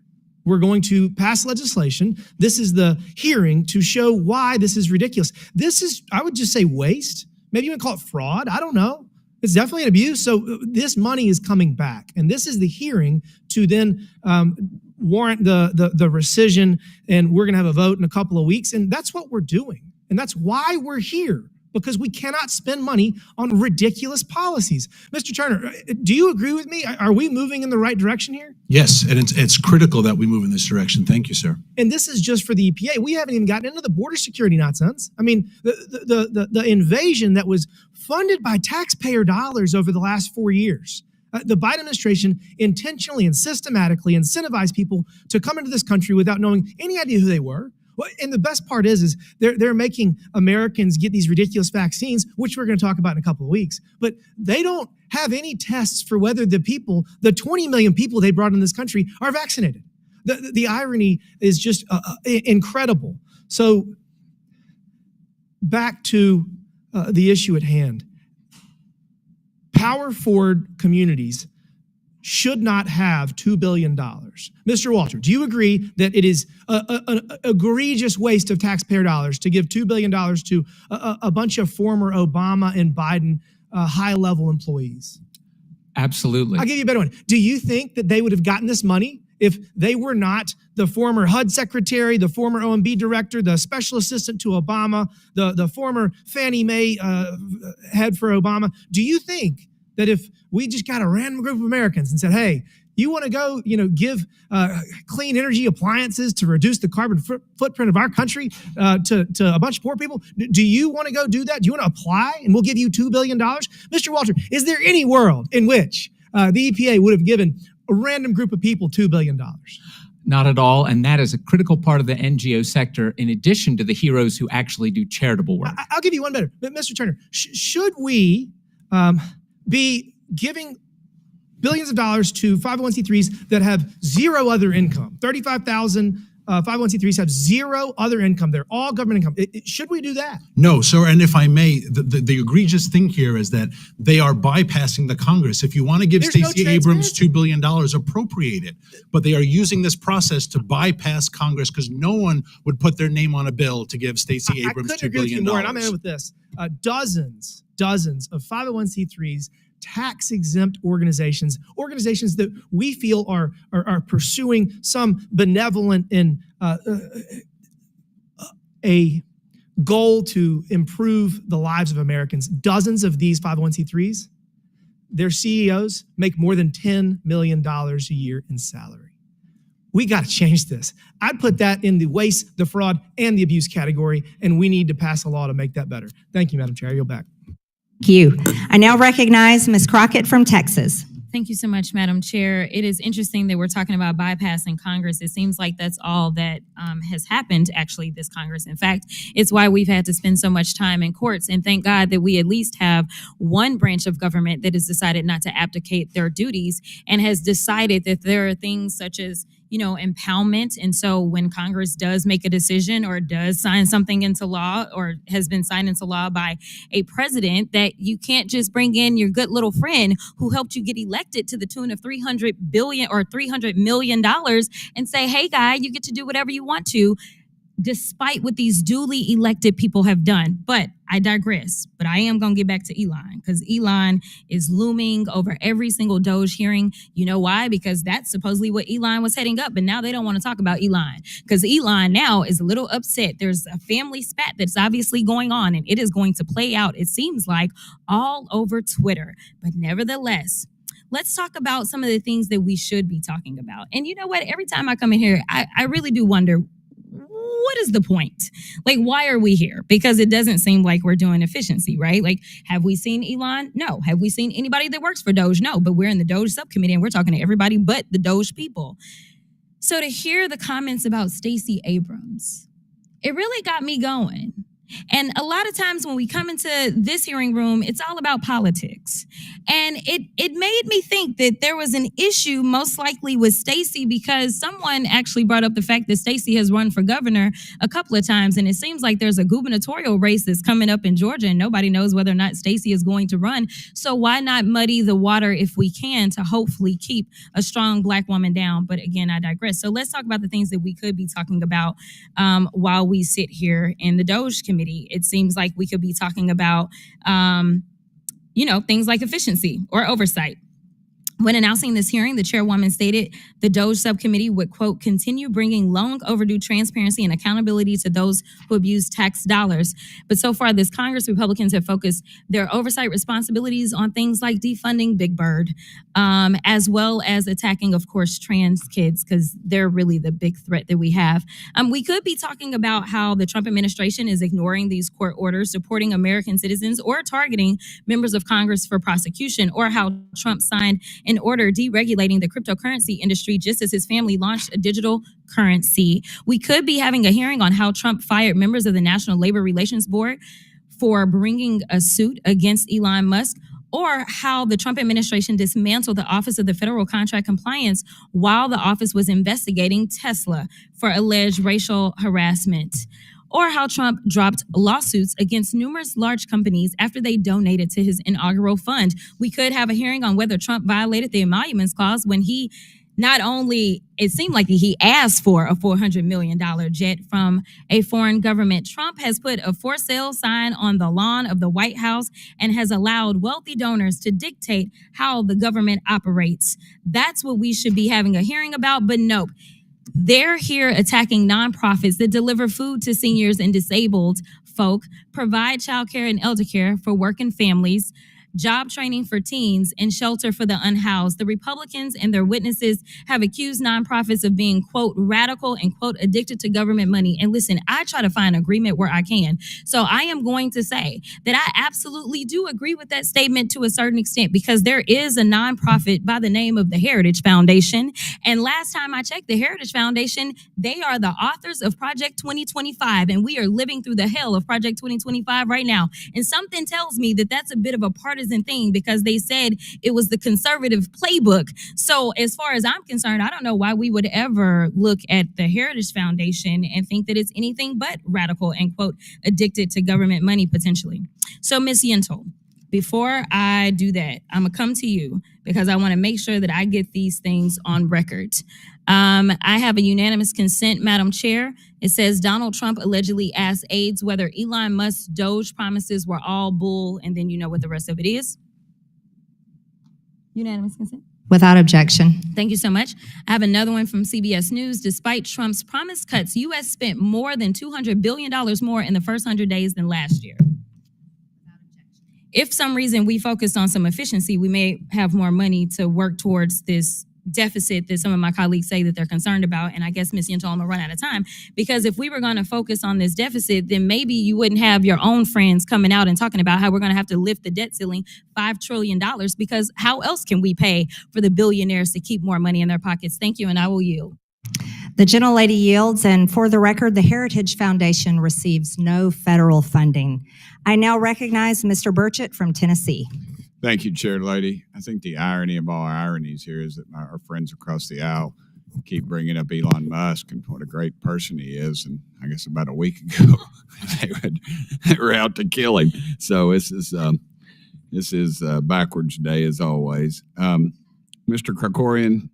We're going to pass legislation. This is the hearing to show why this is ridiculous. This is, I would just say, waste. Maybe you would call it fraud. I don't know. It's definitely an abuse. So this money is coming back. And this is the hearing to then warrant the rescission. And we're going to have a vote in a couple of weeks. And that's what we're doing. And that's why we're here, because we cannot spend money on ridiculous policies. Mr. Turner, do you agree with me? Are we moving in the right direction here? Yes, and it's critical that we move in this direction. Thank you, sir. And this is just for the EPA. We haven't even gotten into the border security nonsense. I mean, the invasion that was funded by taxpayer dollars over the last 4 years. The Biden administration intentionally and systematically incentivized people to come into this country without knowing any idea who they were. Well, and the best part is they're making Americans get these ridiculous vaccines, which we're going to talk about in a couple of weeks. But they don't have any tests for whether the 20 million people they brought in this country are vaccinated. The irony is just incredible. So back to the issue at hand. Power forward communities should not have $2 billion. Mr. Walter, do you agree that it is an egregious waste of taxpayer dollars to give $2 billion to a bunch of former Obama and Biden high-level employees? Absolutely. I'll give you a better one. Do you think that they would have gotten this money if they were not the former HUD secretary, the former OMB director, the special assistant to Obama, the former Fannie Mae head for Obama? Do you think that if we just got a random group of Americans and said, hey, you want to go, give clean energy appliances to reduce the carbon footprint of our country to a bunch of poor people? Do you want to go do that? Do you want to apply and we'll give you $2 billion? Mr. Walter, is there any world in which the EPA would have given a random group of people $2 billion? Not at all. And that is a critical part of the NGO sector, in addition to the heroes who actually do charitable work. I'll give you one better. Mr. Turner, should we be giving billions of dollars to 501c3s that have zero other income. 35,000 501c3s have zero other income. They're all government income. Should we do that? No, sir. And if I may, the egregious thing here is that they are bypassing the Congress. If you want to give Stacey Abrams $2 billion, appropriate it. But they are using this process to bypass Congress because no one would put their name on a bill to give Stacey Abrams $2 billion. More, and I'm in with this. Dozens of 501c3s, tax-exempt organizations that we feel are pursuing some benevolent and a goal to improve the lives of Americans. Dozens of these 501c3s, their CEOs make more than $10 million a year in salary. We got to change this. I'd put that in the waste, the fraud, and the abuse category, and we need to pass a law to make that better. Thank you, Madam Chair. I yield back. Thank you. I now recognize Ms. Crockett from Texas. Thank you so much, Madam Chair. It is interesting that we're talking about bypassing Congress. It seems like that's all that has happened, actually, this Congress. In fact, it's why we've had to spend so much time in courts. And thank God that we at least have one branch of government that has decided not to abdicate their duties and has decided that there are things such as, impoundment. And so when Congress does make a decision or does sign something into law or has been signed into law by a president, that you can't just bring in your good little friend who helped you get elected to the tune of $300 billion or $300 million and say, hey, guy, you get to do whatever you want to, despite what these duly elected people have done. But I digress. But I am going to get back to Elon, because Elon is looming over every single Doge hearing. You know why? Because that's supposedly what Elon was heading up. But now they don't want to talk about Elon, because Elon now is a little upset. There's a family spat that's obviously going on, and it is going to play out, it seems like, all over Twitter. But nevertheless, let's talk about some of the things that we should be talking about. And you know what? Every time I come in here, I really do wonder, what is the point? Like, why are we here? Because it doesn't seem like we're doing efficiency, right? Like, have we seen Elon? No. Have we seen anybody that works for Doge? No. But we're in the Doge subcommittee and we're talking to everybody but the Doge people. So to hear the comments about Stacey Abrams, it really got me going. And a lot of times when we come into this hearing room, it's all about politics. And it made me think that there was an issue most likely with Stacey, because someone actually brought up the fact that Stacey has run for governor a couple of times. And it seems like there's a gubernatorial race that's coming up in Georgia and nobody knows whether or not Stacey is going to run. So why not muddy the water if we can to hopefully keep a strong Black woman down? But again, I digress. So let's talk about the things that we could be talking about while we sit here in the Doge Committee. It seems like we could be talking about, things like efficiency or oversight. When announcing this hearing, the chairwoman stated the Doge subcommittee would, quote, continue bringing long overdue transparency and accountability to those who abuse tax dollars. But so far this Congress, Republicans have focused their oversight responsibilities on things like defunding Big Bird, as well as attacking, of course, trans kids, because they're really the big threat that we have. We could be talking about how the Trump administration is ignoring these court orders, supporting American citizens, or targeting members of Congress for prosecution, or how Trump signed an order deregulating the cryptocurrency industry just as his family launched a digital currency. We could be having a hearing on how Trump fired members of the National Labor Relations Board for bringing a suit against Elon Musk, or how the Trump administration dismantled the Office of the Federal Contract Compliance while the office was investigating Tesla for alleged racial harassment, or how Trump dropped lawsuits against numerous large companies after they donated to his inaugural fund. We could have a hearing on whether Trump violated the emoluments clause when he not only, it seemed like he asked for a $400 million jet from a foreign government. Trump has put a for sale sign on the lawn of the White House and has allowed wealthy donors to dictate how the government operates. That's what we should be having a hearing about, but nope. They're here attacking nonprofits that deliver food to seniors and disabled folk, provide childcare and elder care for working families, job training for teens, and shelter for the unhoused. The Republicans and their witnesses have accused nonprofits of being, quote, radical and, quote, addicted to government money. And listen, I try to find agreement where I can. So I am going to say that I absolutely do agree with that statement to a certain extent, because there is a nonprofit by the name of the Heritage Foundation. And last time I checked, the Heritage Foundation, they are the authors of Project 2025. And we are living through the hell of Project 2025 right now. And something tells me that that's a bit of a partisan partisan thing because they said it was the conservative playbook. So as far as I'm concerned, I don't know why we would ever look at the Heritage Foundation and think that it's anything but radical and, quote, addicted to government money potentially. So Ms. Yentel, before I do that, I'm going to come to you because I want to make sure that I get these things on record. I have a unanimous consent, Madam Chair. It says Donald Trump allegedly asked aides whether Elon Musk's Doge promises were all bull, and then you know what the rest of it is. Unanimous consent? Without objection. Thank you so much. I have another one from CBS News. Despite Trump's promised cuts, U.S. spent more than $200 billion more in the first 100 days than last year. If some reason we focused on some efficiency, we may have more money to work towards this deficit that some of my colleagues say that they're concerned about. And I guess, Ms. Yentel, I'm gonna run out of time, because if we were gonna focus on this deficit, then maybe you wouldn't have your own friends coming out and talking about how we're gonna have to lift the debt ceiling $5 trillion, because how else can we pay for the billionaires to keep more money in their pockets? Thank you, and I will yield. The gentlelady yields, and for the record, the Heritage Foundation receives no federal funding. I now recognize Mr. Burchett from Tennessee. Thank you, Chair Lady. I think the irony of all ironies here is that our friends across the aisle keep bringing up Elon Musk and what a great person he is. And I guess about a week ago, they were out to kill him. So this is backwards day as always. Mr. Krikorian,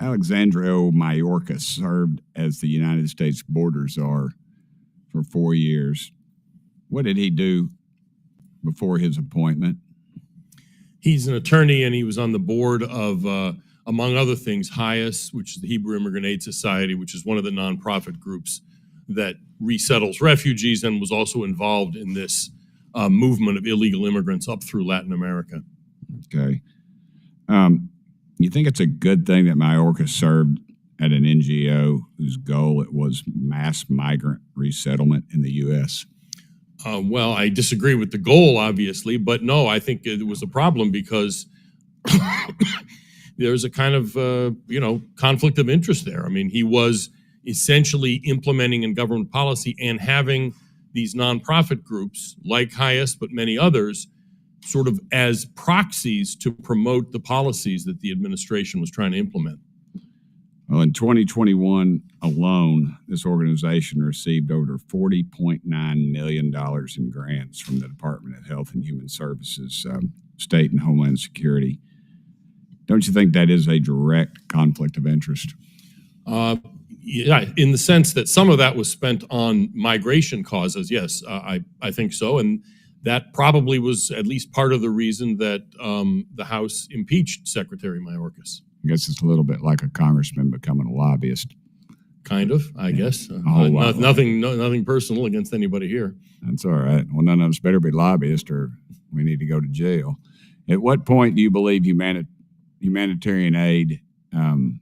Alexandria Mayorkas served as the United States border czar for 4 years. What did he do before his appointment? He's an attorney, and he was on the board of, among other things, HIAS, which is the Hebrew Immigrant Aid Society, which is one of the nonprofit groups that resettles refugees and was also involved in this movement of illegal immigrants up through Latin America. Okay. You think it's a good thing that Mayorkas served at an NGO whose goal it was mass migrant resettlement in the U.S.? Well, I disagree with the goal, obviously, but no, I think it was a problem because there's a kind of, conflict of interest there. I mean, he was essentially implementing in government policy and having these nonprofit groups like HIAS, but many others, sort of as proxies to promote the policies that the administration was trying to implement. Well, in 2021 alone, this organization received over $40.9 million in grants from the Department of Health and Human Services, State and Homeland Security. Don't you think that is a direct conflict of interest? Yeah, in the sense that some of that was spent on migration causes, yes, I think so. And that probably was at least part of the reason that the House impeached Secretary Mayorkas. I guess it's a little bit like a congressman becoming a lobbyist. Kind of, I guess. Nothing personal against anybody here. That's all right. Well, none of us better be lobbyists or we need to go to jail. At what point do you believe humanitarian aid and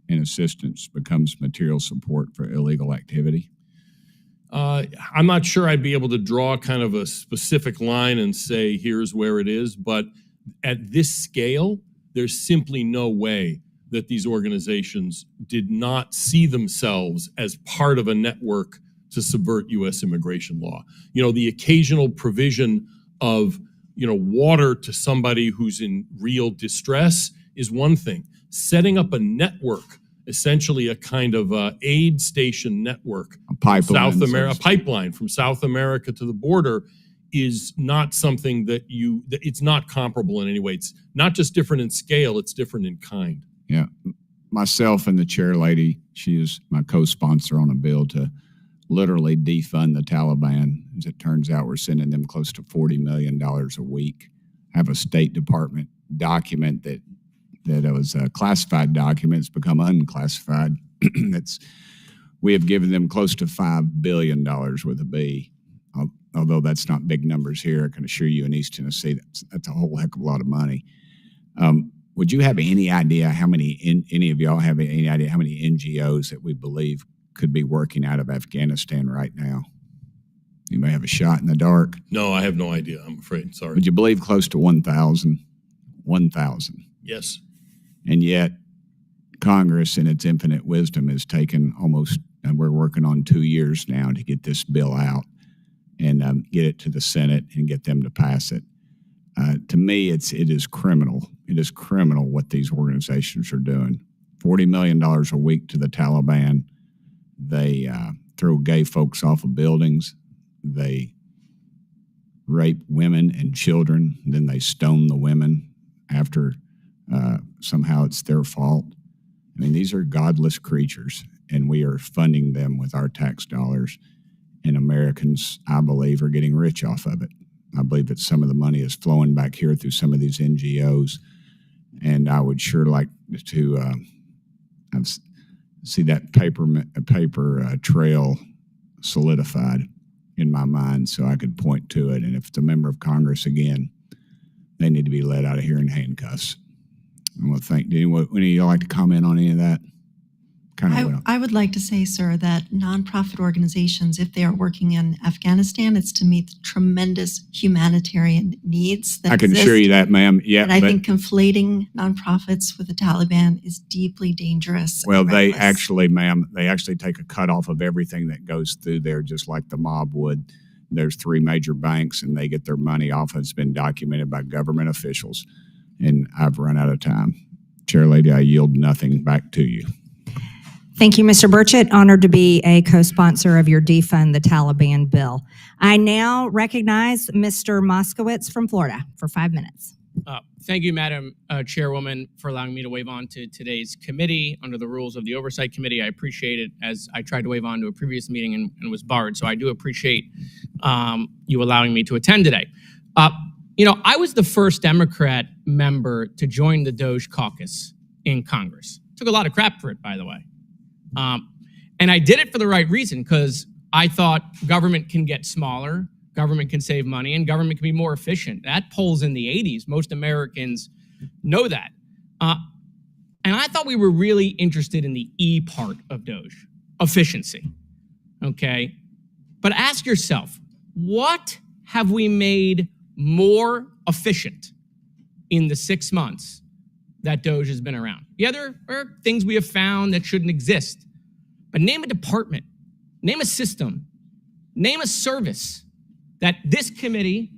assistance becomes material support for illegal activity? I'm not sure I'd be able to draw kind of a specific line and say, here's where it is. But at this scale, there's simply no way that these organizations did not see themselves as part of a network to subvert U.S. immigration law. You know, the occasional provision of, water to somebody who's in real distress is one thing. Setting up a network, essentially a kind of aid station network, a pipeline from South America to the border, is not something that it's not comparable in any way. It's not just different in scale, it's different in kind. Yeah. Myself and the chair lady, she is my co-sponsor on a bill to literally defund the Taliban. As it turns out, we're sending them close to $40 million a week. I have a State Department document that was a classified document. It's become unclassified. We have given them close to $5 billion with a B. Although that's not big numbers here, I can assure you in East Tennessee, that's a whole heck of a lot of money. Would you have any idea any of y'all have any idea how many NGOs that we believe could be working out of Afghanistan right now? You may have a shot in the dark. No, I have no idea, I'm afraid. Sorry. Would you believe close to 1,000? 1,000. Yes. And yet Congress in its infinite wisdom has taken and we're working on 2 years now to get this bill out and get it to the Senate and get them to pass it. To me, it is criminal. It is criminal what these organizations are doing. $40 million a week to the Taliban. They throw gay folks off of buildings. They rape women and children. Then they stone the women after somehow it's their fault. I mean, these are godless creatures, and we are funding them with our tax dollars. And Americans, I believe, are getting rich off of it. I believe that some of the money is flowing back here through some of these NGOs. And I would sure like to see that paper trail solidified in my mind so I could point to it. And if it's a member of Congress, again, they need to be let out of here in handcuffs. I want to thank, do any of you like to comment on any of that? I would like to say, sir, that nonprofit organizations, if they are working in Afghanistan, it's to meet the tremendous humanitarian needs that I can exist. assure you that, ma'am. Yeah, And I think conflating nonprofits with the Taliban is deeply dangerous. well, and they reckless. actually, ma'am, they actually take a cut off of everything that goes through there, just like the mob would. There's 3 major banks, and they get their money off. It's been documented by government officials. And I've run out of time. Chair Lady, I yield nothing back to you. Thank you, Mr. Burchett. Honored to be a co-sponsor of your Defund the Taliban bill. I now recognize Mr. Moskowitz from Florida for 5 minutes. Thank you, Madam Chairwoman, for allowing me to wave on to today's committee under the rules of the Oversight Committee. I appreciate it, as I tried to wave on to a previous meeting and was barred. So I do appreciate you allowing me to attend today. I was the first Democrat member to join the Doge caucus in Congress. Took a lot of crap for it, by the way. And I did it for the right reason, because I thought government can get smaller, government can save money, and government can be more efficient. That polls in the 80s. Most Americans know that. And I thought we were really interested in the E part of Doge, efficiency. Okay? But ask yourself, what have we made more efficient in the 6 months that Doge has been around? Yeah, there are things we have found that shouldn't exist. But name a department, name a system, name a service that this committee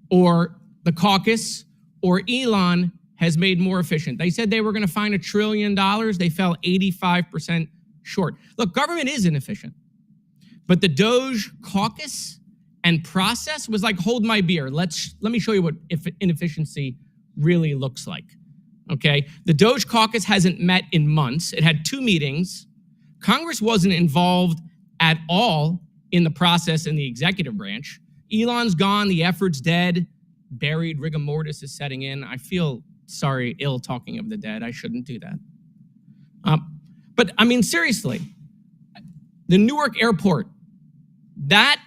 or the caucus or Elon has made more efficient. They said they were going to find $1 trillion. They fell 85% short. Look, government is inefficient. But the Doge caucus and process was like, hold my beer. Let me show you what inefficiency really looks like. Okay, the Doge caucus hasn't met in months. It had 2 meetings. Congress wasn't involved at all in the process in the executive branch. Elon's gone, the effort's dead, buried, rigor mortis is setting in. I feel sorry, ill talking of the dead. I shouldn't do that. But I mean, seriously, the Newark airport, that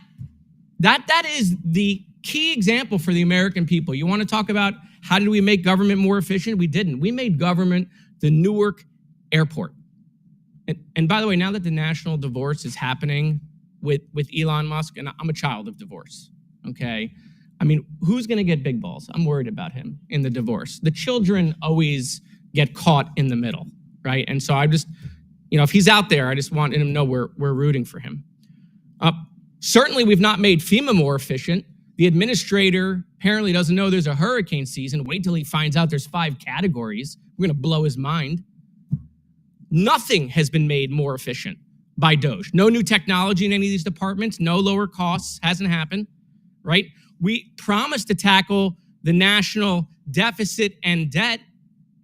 is the key example for the American people. You want to talk about how did we make government more efficient? We didn't. We made government the Newark airport. And by the way, now that the national divorce is happening with Elon Musk, and I'm a child of divorce, okay? I mean, who's going to get big balls? I'm worried about him in the divorce. The children always get caught in the middle, right? And so I just, if he's out there, I just want him to know we're rooting for him. Certainly, we've not made FEMA more efficient. The administrator apparently doesn't know there's a hurricane season. Wait till he finds out there's 5 categories. We're going to blow his mind. Nothing has been made more efficient by Doge. No new technology in any of these departments, no lower costs, hasn't happened, right? We promised to tackle the national deficit and debt.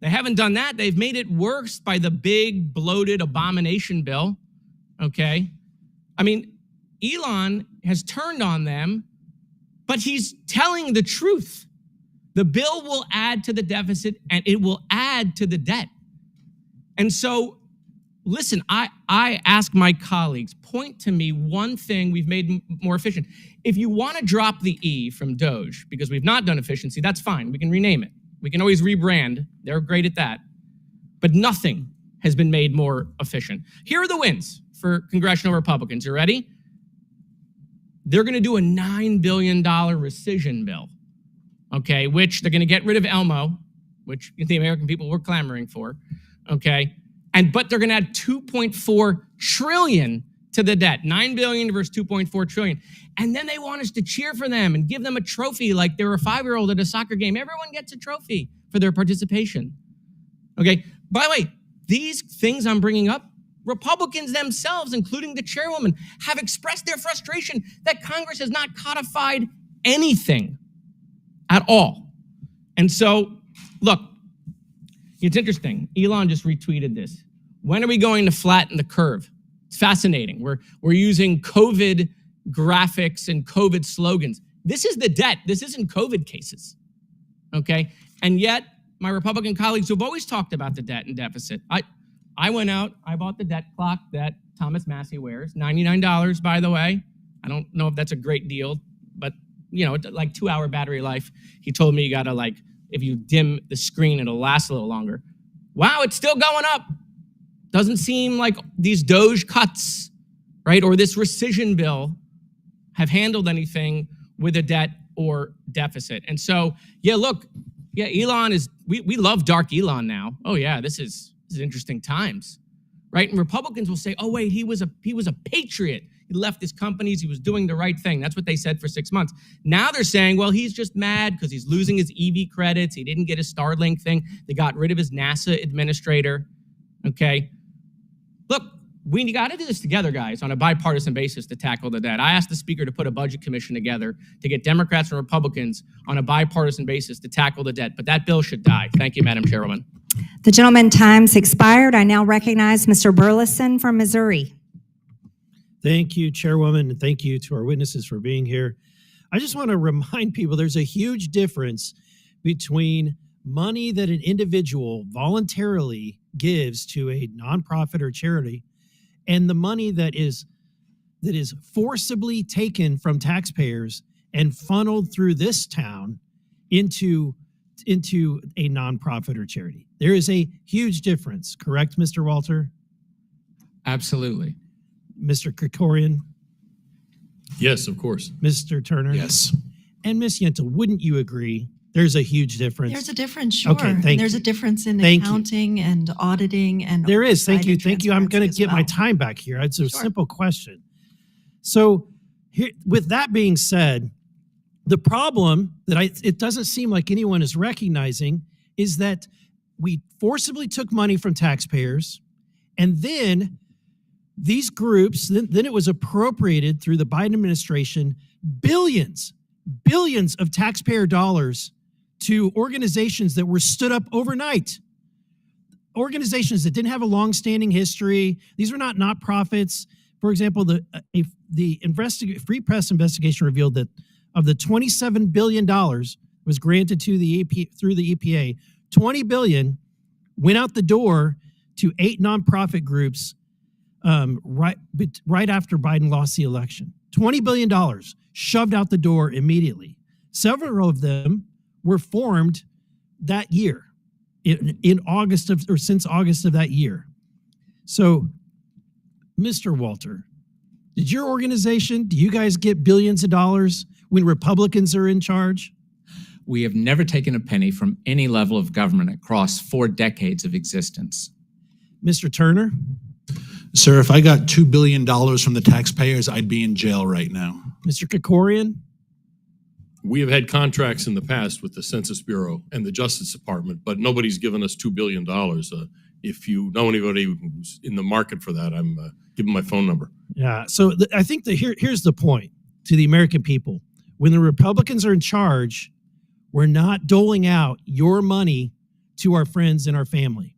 They haven't done that. They've made it worse by the big, bloated abomination bill, okay? I mean, Elon has turned on them, but he's telling the truth. The bill will add to the deficit and it will add to the debt. And so, listen, I ask my colleagues, point to me one thing we've made more efficient. If you want to drop the E from Doge, because we've not done efficiency, that's fine. We can rename it. We can always rebrand. They're great at that. But nothing has been made more efficient. Here are the wins for congressional Republicans. You ready? They're going to do a $9 billion rescission bill, okay, which they're going to get rid of Elmo, which the American people were clamoring for. Okay, but they're going to add $2.4 trillion to the debt. 9 billion versus 2.4 trillion. And then they want us to cheer for them and give them a trophy like they're a 5-year-old at a soccer game. Everyone gets a trophy for their participation. Okay. By the way, these things I'm bringing up, Republicans themselves, including the chairwoman, have expressed their frustration that Congress has not codified anything at all. And so, look, it's interesting. Elon just retweeted this. When are we going to flatten the curve? It's fascinating. We're using COVID graphics and COVID slogans. This is the debt. This isn't COVID cases. Okay? And yet, my Republican colleagues who've always talked about the debt and deficit. I went out, I bought the debt clock that Thomas Massey wears, $99, by the way. I don't know if that's a great deal, but you know, like 2-hour battery life. He told me you gotta like, if you dim the screen, it'll last a little longer. Wow, it's still going up. Doesn't seem like these DOGE cuts, right, or this rescission bill have handled anything with a debt or deficit. And so, yeah, look, yeah, Elon is, we love dark Elon now. Oh yeah, this is interesting times, right? And Republicans will say, oh wait, he was a patriot. He left his companies, he was doing the right thing. That's what they said for 6 months. Now they're saying, well, he's just mad because he's losing his EV credits. He didn't get his Starlink thing. They got rid of his NASA administrator, okay? Look, we got to do this together, guys, on a bipartisan basis to tackle the debt. I asked the speaker to put a budget commission together to get Democrats and Republicans on a bipartisan basis to tackle the debt, but that bill should die. Thank you, Madam Chairwoman. The gentleman's time's expired. I now recognize Mr. Burleson from Missouri. Thank you, Chairwoman, and thank you to our witnesses for being here. I just want to remind people there's a huge difference between money that an individual voluntarily gives to a nonprofit or charity and the money that is forcibly taken from taxpayers and funneled through this town into a nonprofit or charity. There is a huge difference, correct, Mr. Walter? Absolutely. Mr. Krikorian? Yes, of course. Mr. Turner? Yes. And Ms. Yentel, wouldn't you agree there's a huge difference? There's a difference, sure. Okay, And there's a difference in accounting and auditing and there is. Thank you. oversight and Thank you. I'm going to transparency get as my well. time back here. It's a simple question. So here, with that being said, the problem that it doesn't seem like anyone is recognizing is that we forcibly took money from taxpayers, and then these groups, then it was appropriated through the Biden administration, billions of taxpayer dollars to organizations that were stood up overnight. Organizations that didn't have a long-standing history. These were not nonprofits. For example, the Free Press investigation revealed that of the $27 billion was granted to the through the EPA, $20 billion went out the door to 8 nonprofit groups right after Biden lost the election. $20 billion shoved out the door immediately. Several of them were formed that year, in August or since August of that year. So, Mr. Walter, did your organization, do you guys get billions of dollars when Republicans are in charge? We have never taken a penny from any level of government across 4 decades of existence. Mr. Turner? Sir, if I got $2 billion from the taxpayers, I'd be in jail right now. Mr. Krikorian? We have had contracts in the past with the Census Bureau and the Justice Department, but nobody's given us $2 billion. If you know anybody who's in the market for that, I'm give them my phone number. Yeah, so I think that here's the point to the American people. When the Republicans are in charge, we're not doling out your money to our friends and our family.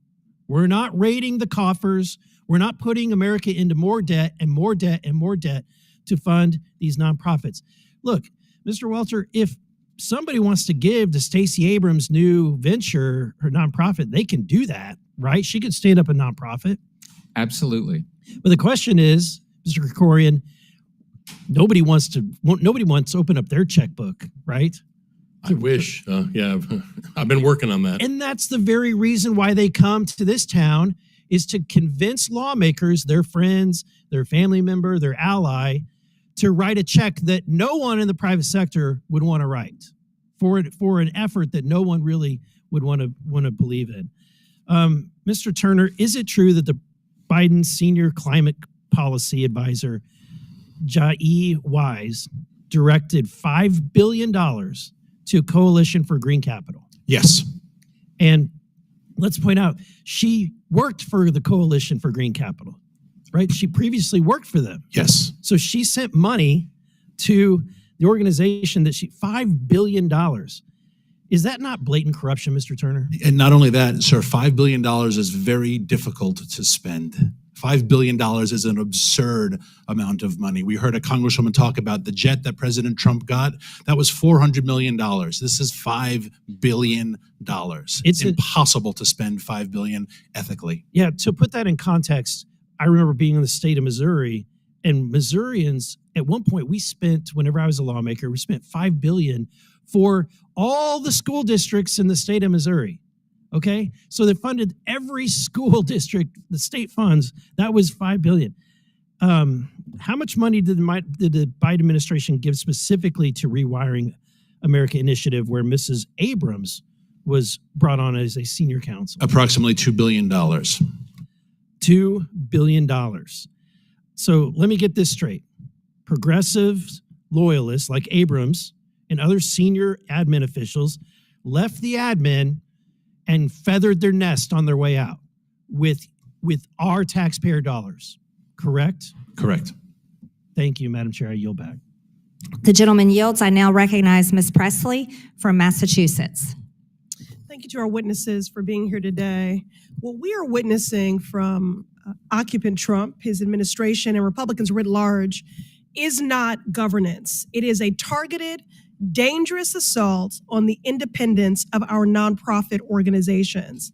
We're not raiding the coffers. We're not putting America into more debt and more debt and more debt to fund these nonprofits. Look, Mr. Walter, if somebody wants to give to Stacey Abrams' new venture, her nonprofit, they can do that, right? She can stand up a nonprofit. Absolutely. But the question is, Mr. Krikorian, nobody wants to open up their checkbook, right? I wish. Yeah, I've been working on that. And that's the very reason why they come to this town, is to convince lawmakers, their friends, their family member, their ally, to write a check that no one in the private sector would want to write for an effort that no one really would want to believe in. Mr. Turner, is it true that the Biden senior climate policy advisor, Jai Wise, directed $5 billion to Coalition for Green Capital. Yes. And let's point out, she worked for the Coalition for Green Capital, right? She previously worked for them. Yes. So she sent money to the organization that $5 billion. Is that not blatant corruption, Mr. Turner? And not only that, sir, $5 billion is very difficult to spend. $5 billion is an absurd amount of money. We heard a congresswoman talk about the jet that President Trump got. That was $400 million. This is $5 billion. It's impossible to spend $5 billion ethically. Yeah, to put that in context, I remember being in the state of Missouri, and Missourians, at one point, whenever I was a lawmaker, we spent $5 billion for all the school districts in the state of Missouri. Okay, so they funded every school district, the state funds. That was $5 billion. How much money did the Biden administration give specifically to Rewiring America initiative, where Mrs. Abrams was brought on as a senior counsel? Approximately $2 billion. $2 billion. So let me get this straight. Progressive loyalists like Abrams and other senior admin officials left the admin and feathered their nest on their way out with our taxpayer dollars, correct? Correct. Thank you, Madam Chair. I yield back. The gentleman yields. I now recognize Ms. Presley from Massachusetts. Thank you to our witnesses for being here today. What we are witnessing from occupant Trump, his administration, and Republicans writ large is not governance. It is a targeted, dangerous assault on the independence of our nonprofit organizations.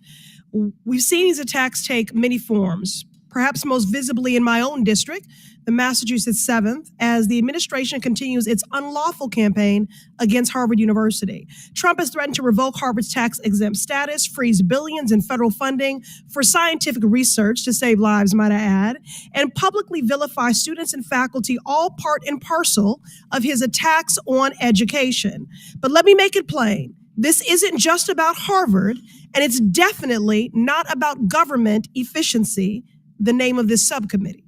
We've seen these attacks take many forms, perhaps most visibly in my own district, the Massachusetts 7th, as the administration continues its unlawful campaign against Harvard University. Trump has threatened to revoke Harvard's tax-exempt status, freeze billions in federal funding for scientific research to save lives, might I add, and publicly vilify students and faculty, all part and parcel of his attacks on education. But let me make it plain. This isn't just about Harvard, and it's definitely not about government efficiency, the name of this subcommittee.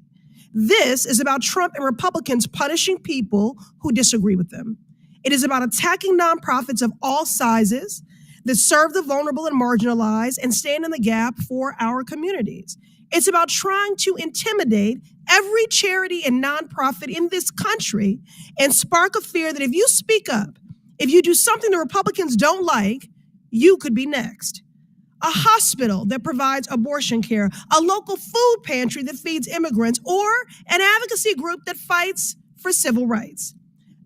This is about Trump and Republicans punishing people who disagree with them. It is about attacking nonprofits of all sizes that serve the vulnerable and marginalized and stand in the gap for our communities. It's about trying to intimidate every charity and nonprofit in this country and spark a fear that if you speak up, if you do something the Republicans don't like, you could be next. A hospital that provides abortion care, a local food pantry that feeds immigrants, or an advocacy group that fights for civil rights.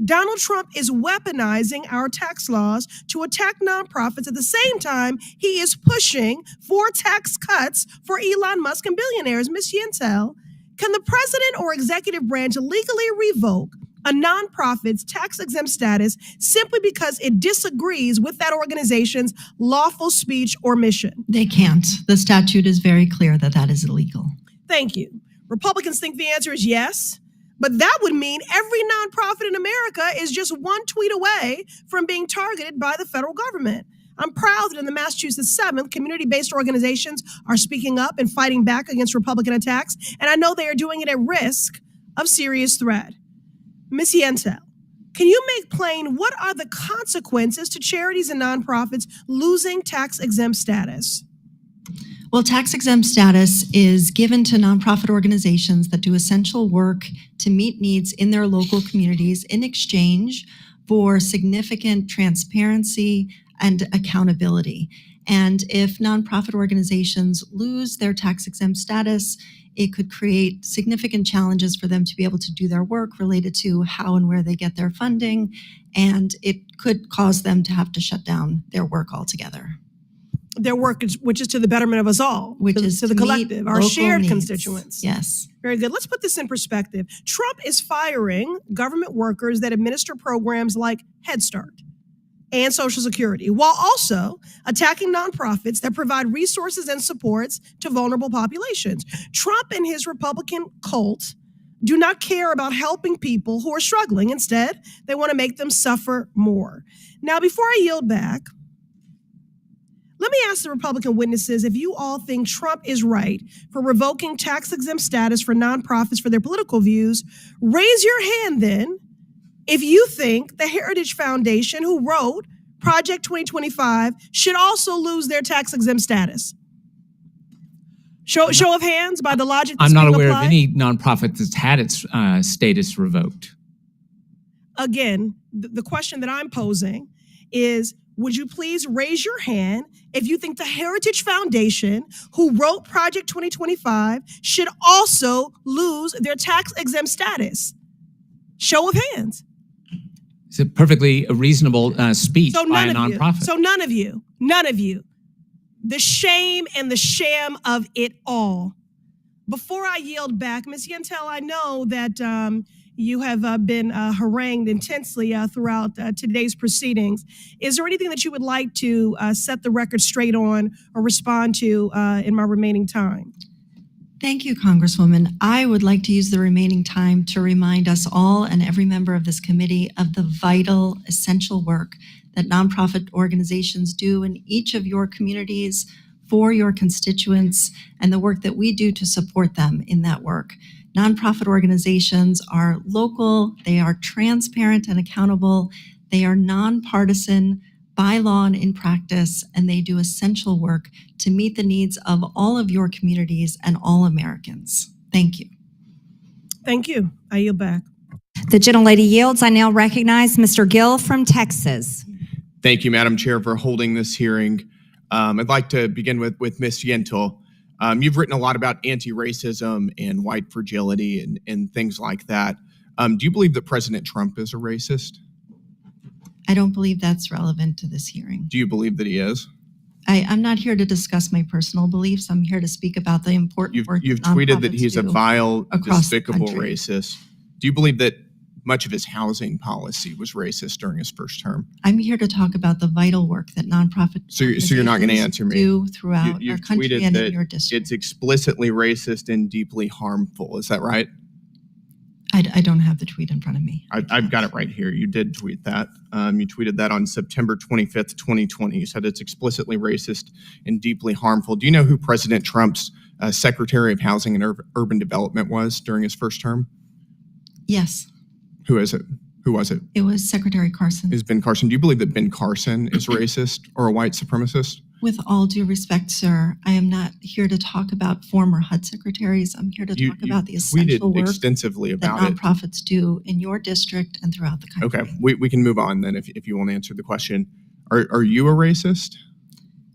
Donald Trump is weaponizing our tax laws to attack nonprofits at the same time he is pushing for tax cuts for Elon Musk and billionaires. Ms. Yentel, can the president or executive branch legally revoke a nonprofit's tax-exempt status simply because it disagrees with that organization's lawful speech or mission? They can't. The statute is very clear that that is illegal. Thank you. Republicans think the answer is yes, but that would mean every nonprofit in America is just one tweet away from being targeted by the federal government. I'm proud that in the Massachusetts 7th, community-based organizations are speaking up and fighting back against Republican attacks, and I know they are doing it at risk of serious threat. Ms. Yentel, can you make plain what are the consequences to charities and nonprofits losing tax-exempt status? Well, tax-exempt status is given to nonprofit organizations that do essential work to meet needs in their local communities in exchange for significant transparency and accountability. And if nonprofit organizations lose their tax-exempt status, it could create significant challenges for them to be able to do their work related to how and where they get their funding, and it could cause them to have to shut down their work altogether. Their work, which is to the betterment of us all, which is to the collective, our shared needs. Constituents. Yes. Very good. Let's put this in perspective. Trump is firing government workers that administer programs like Head Start and Social Security, while also attacking nonprofits that provide resources and supports to vulnerable populations. Trump and his Republican cult do not care about helping people who are struggling. Instead, they want to make them suffer more. Now, before I yield back, Let me ask the Republican witnesses if you all think Trump is right for revoking tax-exempt status for nonprofits for their political views. Raise your hand then if you think the Heritage Foundation, who wrote Project 2025, should also lose their tax-exempt status. Show of hands by the logic that's I'm not being aware applied. of any nonprofit that's had its status revoked. Again, the question that I'm posing is, would you please raise your hand if you think the Heritage Foundation, who wrote Project 2025, should also lose their tax-exempt status? Show of hands. It's a perfectly reasonable speech by a nonprofit. So none of you. The shame and the sham of it all. Before I yield back, Ms. Yentel, I know that you have been harangued intensely throughout today's proceedings. Is there anything that you would like to set the record straight on or respond to in my remaining time? Thank you, Congresswoman. I would like to use the remaining time to remind us all and every member of this committee of the vital, essential work that nonprofit organizations do in each of your communities for your constituents and the work that we do to support them in that work. Nonprofit organizations are local, they are transparent and accountable, they are nonpartisan by law and in practice, and they do essential work to meet the needs of all of your communities and all Americans. Thank you. Thank you. I yield back. The gentlelady yields. I now recognize Mr. Gill from Texas. Thank you, Madam Chair, for holding this hearing. I'd like to begin with Ms. Yentel. You've written a lot about anti-racism and white fragility and things like that. Do you believe that President Trump is a racist? I don't believe that's relevant to this hearing. Do you believe that he is? I'm not here to discuss my personal beliefs. I'm here to speak about the important work You've that tweeted that nonprofits he's a do vile, across the despicable country. racist. Do you believe that much of his housing policy was racist during his first term? I'm here to talk about the vital work that nonprofit So you're not going to organizations answer me. do throughout our You've country tweeted and that in your district. it's explicitly racist and deeply harmful. Is that right? I don't have the tweet in front of me. I've got it right here. You did tweet that. You tweeted that on September 25th, 2020. You said it's explicitly racist and deeply harmful. Do you know who President Trump's Secretary of Housing and Urban Development was during his first term? Yes, Who is it? Who was it? it was Secretary Carson. Is Ben Carson. Do you believe that Ben Carson is racist or a white supremacist? With all due respect, sir, I am not here to talk about former HUD secretaries. I'm here to talk about the essential tweeted work extensively that about it. nonprofits do in your district and throughout the country. Okay, we can move on then if you want to answer the question. Are you a racist?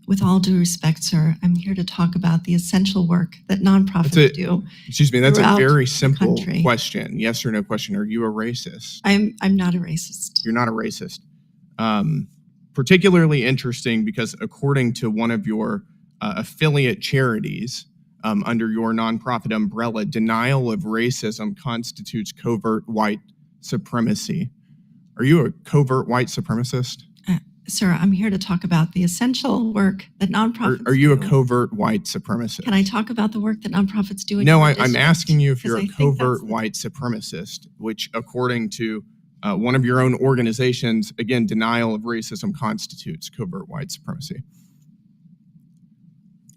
With all due respect, sir, I'm here to talk about the essential work that nonprofits do. Excuse me, that's a throughout very the simple country. question. Yes or no question. Are you a racist? I'm not a racist. You're not a racist. Particularly interesting because according to one of your affiliate charities under your nonprofit umbrella, denial of racism constitutes covert white supremacy. Are you a covert white supremacist? Sir, I'm here to talk about the essential work that nonprofits Are you a do. covert white supremacist? Can I talk about the work that nonprofits do in No, your I'm district? asking you if you're Because a I think that's covert white supremacist, which according to one of your own organizations, again, denial of racism constitutes covert white supremacy.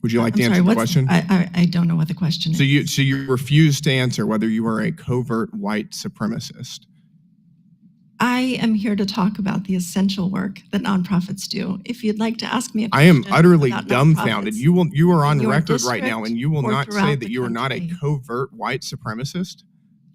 Would you like to answer the question? I don't know what the question is. So you refuse to answer whether you are a covert white supremacist. I am here to talk about the essential work that nonprofits do. If you'd like to ask me a I am question utterly about dumbfounded. nonprofits You are on in your record right now, district and you will or not say throughout that the you are not a country. covert white supremacist.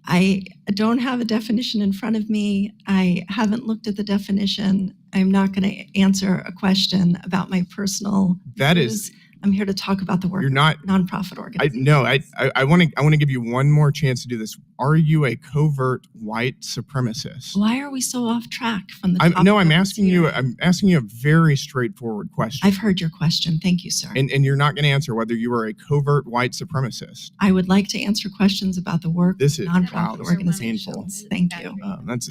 I don't have a definition in front of me. I haven't looked at the definition. I'm not going to answer a question about my personal That views. is, I'm here to talk about the work you're not. of nonprofit organizations. I want to give you one more chance to do this. Are you a covert white supremacist? Why are we so off track from the I'm topic of this asking you. hearing? I'm asking you a very straightforward question. I've heard your question. Thank you, sir. And you're not going to answer whether you are a covert white supremacist. I would like to answer questions about the work This of is nonprofit painful. organizations. Thank you.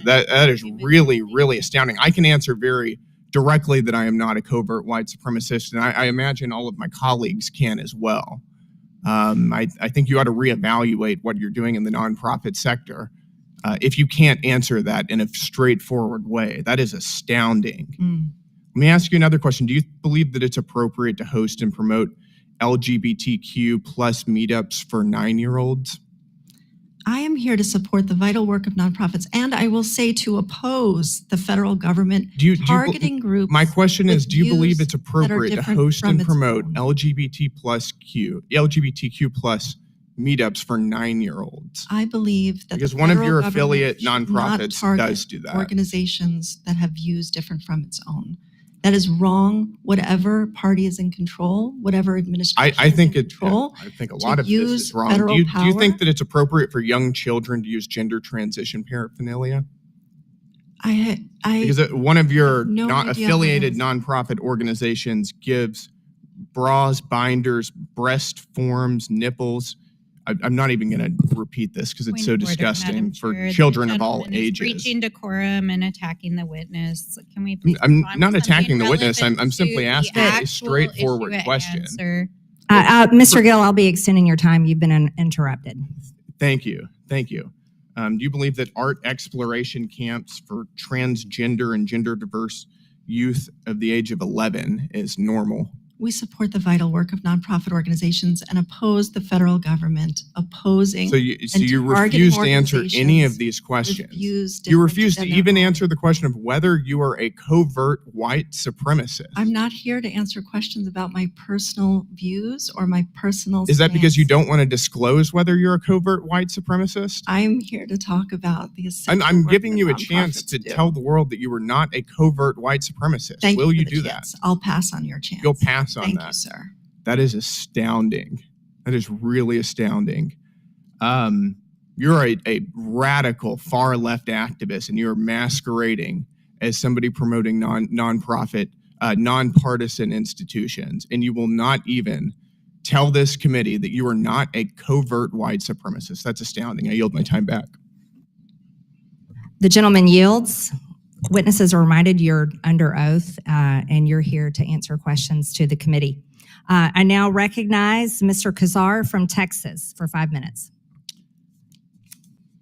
That is really astounding. I can answer very directly that I am not a covert white supremacist, and I imagine all of my colleagues can as well. I think you ought to reevaluate what you're doing in the nonprofit sector if you can't answer that in a straightforward way. That is astounding. Let me ask you another question. Do you believe that it's appropriate to host and promote LGBTQ plus meetups for 9-year-olds? I am here to support the vital work of nonprofits, and I will say to oppose the federal government targeting groups. My question is, do you believe it's that are appropriate to different host from and its promote own. LGBTQ plus meetups for 9-year-olds? I believe that Because the one of federal your government affiliate should not nonprofits target does do that. organizations that have views different from its own. That is wrong. Whatever party is in control, whatever administration I think is in control, I think a to lot of this use is wrong. federal Do you power. think that it's appropriate for young children to use gender transition paraphernalia? Because one of your no not idea affiliated how nonprofit organizations gives bras, binders, breast forms, nipples. I'm not even going to repeat this because it's so Point of order, disgusting Madam for Chair. The children of all gentleman is ages. breaching decorum and attacking the witness. Can we please I'm move on not with something attacking the witness. relevant I'm to simply the asking a actual straightforward issue at question. hand, sir? Mr. Gill, I'll be extending your time. You've been interrupted. Thank you. Thank you. Do you believe that art exploration camps for transgender and gender diverse youth of the age of 11 is normal? we support the vital work of nonprofit organizations and oppose the federal government opposing So you and refuse to targeting answer any of organizations these questions. views You different refuse to than their even own. answer the question of whether you are a covert white supremacist. I'm not here to answer questions about my personal views or my personal Is that because you stance. don't want to disclose whether you're a covert white supremacist? I'm here to talk about the essential I'm work giving that you a chance nonprofits to do. tell the world that you are not a covert white supremacist. Thank Will you you for the do that? chance. I'll pass on your chance. You'll pass on Thank that. you, sir. That is astounding. That is really astounding. You're a radical far left activist, and you're masquerading as somebody promoting nonprofit, nonpartisan institutions, and you will not even tell this committee that you are not a covert white supremacist. That's astounding. I yield my time back. The gentleman yields. Witnesses are reminded you're under oath and you're here to answer questions to the committee. I now recognize Mr. Kazar from Texas for 5 minutes.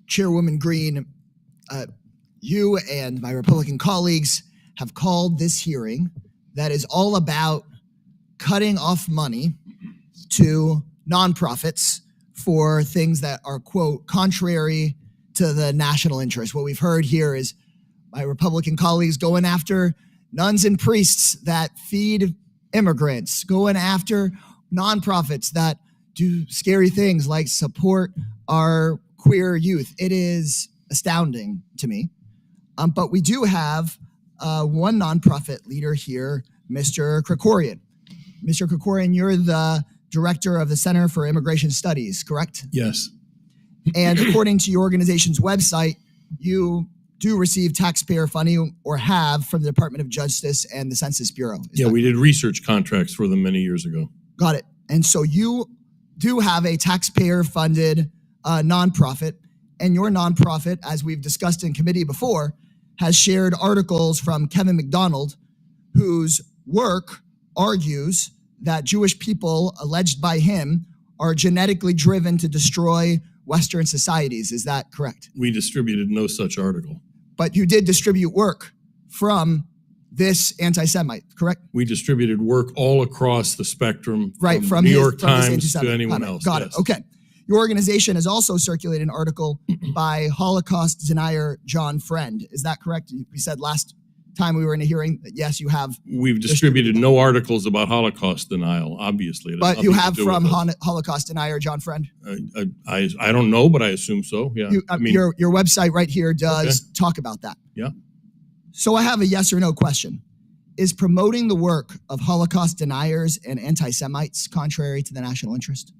Chairwoman Green, you and my Republican colleagues have called this hearing that is all about cutting off money to nonprofits for things that are, quote, contrary to the national interest. What we've heard here is my Republican colleagues going after nuns and priests that feed immigrants, going after nonprofits that do scary things like support our queer youth. It is astounding to me. But we do have one nonprofit leader here, Mr. Krikorian. Mr. Krikorian, you're the director of the Center for Immigration Studies, correct? Yes. And according to your organization's website, you do receive taxpayer funding or have from the Department of Justice and the Census Bureau. Yeah, we did research contracts for them many years ago. Got it. And so you do have a taxpayer-funded nonprofit, and your nonprofit, as we've discussed in committee before, has shared articles from Kevin McDonald, whose work argues that Jewish people, alleged by him, are genetically driven to destroy Western societies. Is that correct? We distributed no such article. But you did distribute work from this anti-Semite, correct? We distributed work all across the spectrum, Right, from New his- York from his Times anti-Semite to anyone comment. else. Got yes. it. Okay. Your organization has also circulated an article by Holocaust denier John Friend. Is that correct? You said last time we were in a hearing that yes, you have. We've distributed no articles about Holocaust denial, obviously. It has But you nothing have to do from with us. Holocaust denier John Friend. I don't know, but I assume so. Yeah. Your website right here does talk about that. Yeah. So I have a yes or no question. Is promoting the work of Holocaust deniers and anti-Semites contrary to the national interest?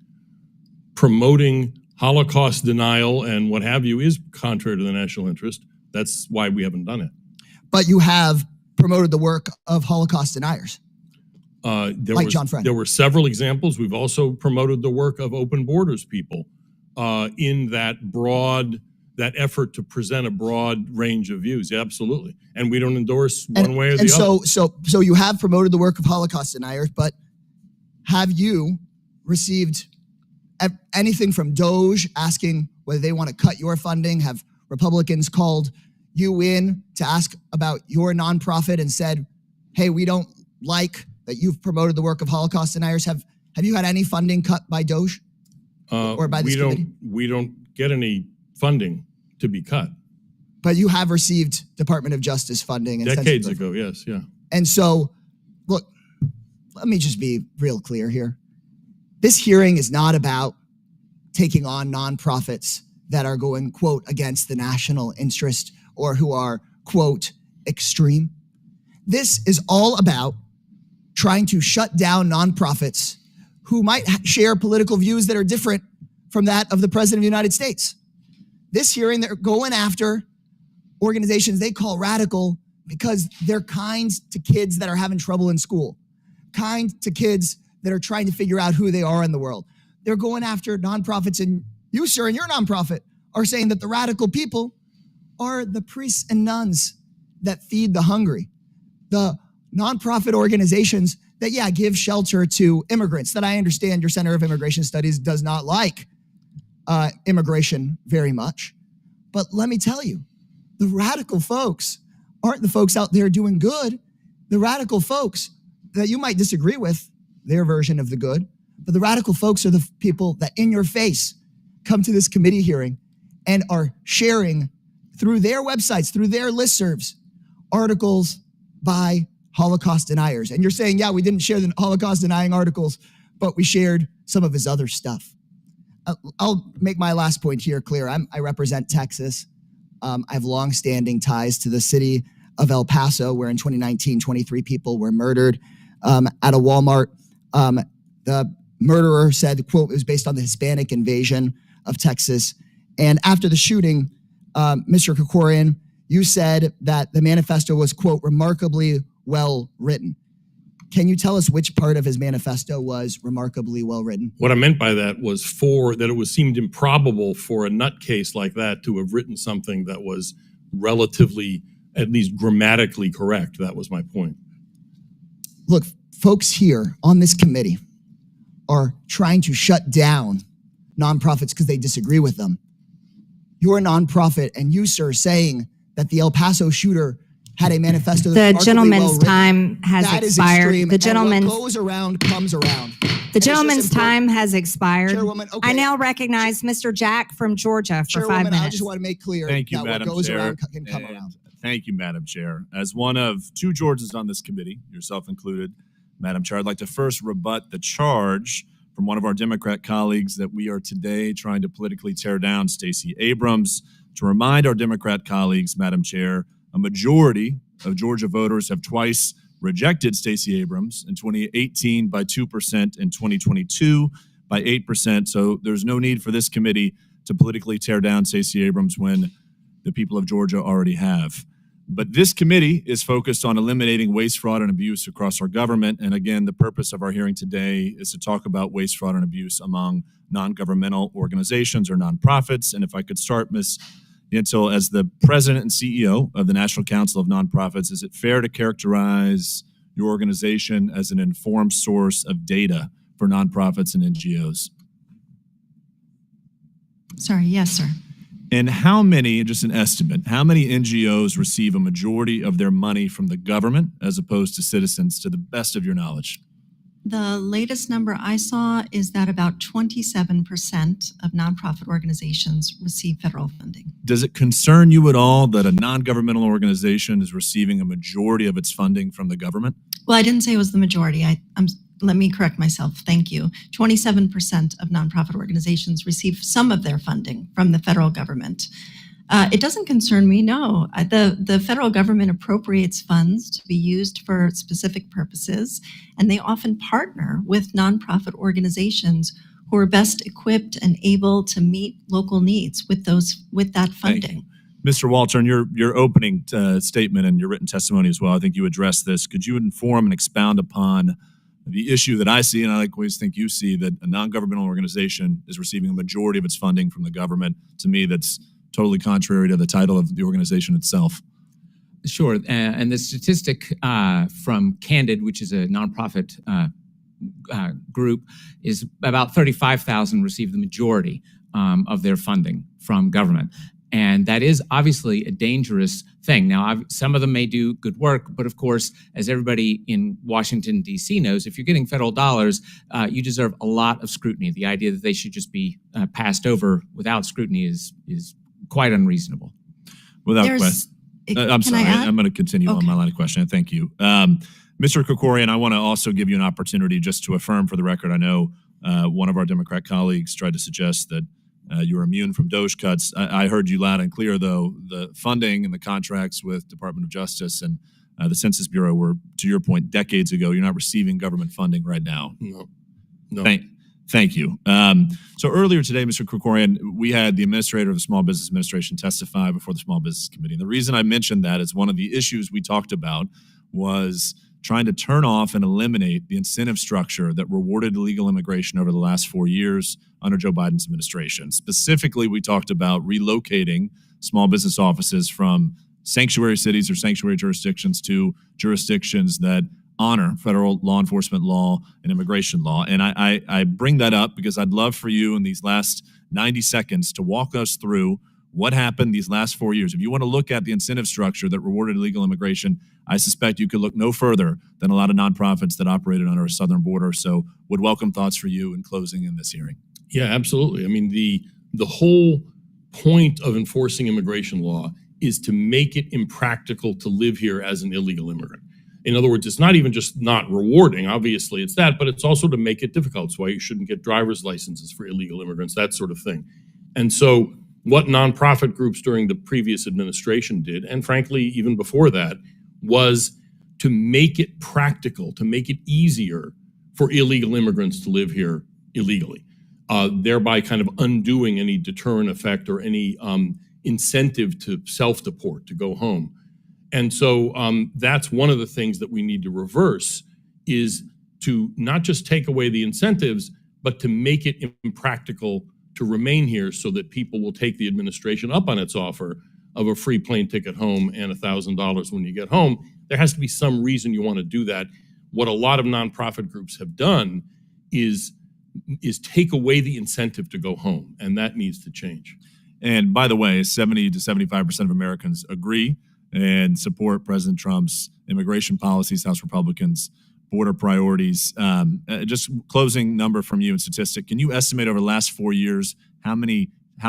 Promoting Holocaust denial and what have you is contrary to the national interest. That's why we haven't done it. But you have promoted the work of Holocaust deniers. John Friend. There were several examples. We've also promoted the work of Open Borders people in that effort to present a broad range of views. Yeah, absolutely. And we don't endorse one way or the other. So you have promoted the work of Holocaust deniers, but have you received anything from Doge asking whether they want to cut your funding? Have Republicans called you in to ask about your nonprofit and said, hey, we don't like that you've promoted the work of Holocaust deniers. Have you had any funding cut by Doge or by this committee? We don't get any funding to be cut. But you have received Department of Justice funding. And Decades ago, yes, yeah. And so, look, let me just be real clear here. This hearing is not about taking on nonprofits that are going, quote, against the national interest or who are, quote, extreme. This is all about trying to shut down nonprofits who might share political views that are different from that of the President of the United States. This hearing, they're going after organizations they call radical because they're kind to kids that are having trouble in school, kind to kids that are trying to figure out who they are in the world. They're going after nonprofits, and you, sir, and your nonprofit are saying that the radical people are the priests and nuns that feed the hungry, the nonprofit organizations that, yeah, give shelter to immigrants, that I understand your Center of Immigration Studies does not like immigration very much. But let me tell you, the radical folks aren't the folks out there doing good. The radical folks that you might disagree with, their version of the good, but the radical folks are the people that in your face come to this committee hearing and are sharing through their websites, through their listservs, articles by Holocaust deniers. And you're saying, yeah, we didn't share the Holocaust denying articles, but we shared some of his other stuff. I'll make my last point here clear. I represent Texas. I have longstanding ties to the city of El Paso, where in 2019, 23 people were murdered at a Walmart. The murderer said, quote, it was based on the Hispanic invasion of Texas. And after the shooting, Mr. Krikorian, you said that the manifesto was, quote, remarkably well written. Can you tell us which part of his manifesto was remarkably well written? What I meant by that was that it seemed improbable for a nutcase like that to have written something that was relatively, at least grammatically correct. That was my point. Look, folks here on this committee are trying to shut down nonprofits because they disagree with them. You're a nonprofit, and you, sir, saying that the El Paso shooter had a manifesto. The gentleman's time has that expired. Is extreme, the gentleman's and what goes around comes around. The gentleman's time has expired. Chairwoman, okay. I now recognize Mr. Jack from Georgia for 5 Chairwoman, minutes. I just want to make clear Thank you, that Madam what goes Chair, around can come and around. Thank you, Madam Chair. As one of two Georgians on this committee, yourself included, Madam Chair, I'd like to first rebut the charge from one of our Democrat colleagues that we are today trying to politically tear down Stacey Abrams. To remind our Democrat colleagues, Madam Chair, a majority of Georgia voters have twice rejected Stacey Abrams, in 2018 by 2%, in 2022 by 8%. So there's no need for this committee to politically tear down Stacey Abrams when the people of Georgia already have. But this committee is focused on eliminating waste, fraud, and abuse across our government. And again, the purpose of our hearing today is to talk about waste, fraud, and abuse among non-governmental organizations or nonprofits. And if I could start, Ms. Yentel, as the president and CEO of the National Council of Nonprofits, is it fair to characterize your organization as an informed source of data for nonprofits and NGOs? Sorry, yes, sir. And how many, just an estimate, how many NGOs receive a majority of their money from the government as opposed to citizens, to the best of your knowledge? The latest number I saw is that about 27% of nonprofit organizations receive federal funding. Does it concern you at all that a non-governmental organization is receiving a majority of its funding from the government? Well, I didn't say it was the majority. Let me correct myself. Thank you. 27% of nonprofit organizations receive some of their funding from the federal government. It doesn't concern me, no. The federal government appropriates funds to be used for specific purposes, and they often partner with nonprofit organizations who are best equipped and able to meet local needs with that funding. Mr. Walter, in your opening statement and your written testimony as well, I think you addressed this. Could you inform and expound upon the issue that I see, and I always think you see, that a non-governmental organization is receiving a majority of its funding from the government? To me, that's totally contrary to the title of the organization itself. Sure. And the statistic from Candid, which is a nonprofit group, is about 35,000 receive the majority of their funding from government. And that is obviously a dangerous thing. Now, some of them may do good work, but of course, as everybody in Washington, D.C. knows, if you're getting federal dollars, you deserve a lot of scrutiny. The idea that they should just be passed over without scrutiny is quite unreasonable. Without question. I'm sorry, I'm going to continue on my line of questioning. Thank you. Mr. Krikorian, I want to also give you an opportunity just to affirm for the record. I know one of our Democrat colleagues tried to suggest that you were immune from DOJ cuts. I heard you loud and clear, though. The funding and the contracts with Department of Justice and the Census Bureau were, to your point, decades ago. You're not receiving government funding right now. No. Thank you. So earlier today, Mr. Krikorian, we had the administrator of the Small Business Administration testify before the Small Business Committee. And the reason I mentioned that is one of the issues we talked about was trying to turn off and eliminate the incentive structure that rewarded illegal immigration over the last 4 years under Joe Biden's administration. Specifically, we talked about relocating small business offices from sanctuary cities or sanctuary jurisdictions to jurisdictions that honor federal law enforcement law and immigration law. And I bring that up because I'd love for you in these last 90 seconds to walk us through what happened these last 4 years. If you want to look at the incentive structure that rewarded illegal immigration, I suspect you could look no further than a lot of nonprofits that operated on our southern border. So would welcome thoughts for you in closing in this hearing. Yeah, absolutely. I mean, the whole point of enforcing immigration law is to make it impractical to live here as an illegal immigrant. In other words, it's not even just not rewarding, obviously it's that, but it's also to make it difficult. It's why you shouldn't get driver's licenses for illegal immigrants, that sort of thing. And so what nonprofit groups during the previous administration did, and frankly, even before that, was to make it practical, to make it easier for illegal immigrants to live here illegally, thereby kind of undoing any deterrent effect or any incentive to self-deport, to go home. And so that's one of the things that we need to reverse, is to not just take away the incentives, but to make it impractical to remain here so that people will take the administration up on its offer of a free plane ticket home and $1,000 when you get home. There has to be some reason you want to do that. What a lot of nonprofit groups have done is take away the incentive to go home, and that needs to change. And by the way, 70 to 75% of Americans agree and support President Trump's immigration policies, House Republicans, border priorities. Just closing number from you in statistic, can you estimate over the last 4 years how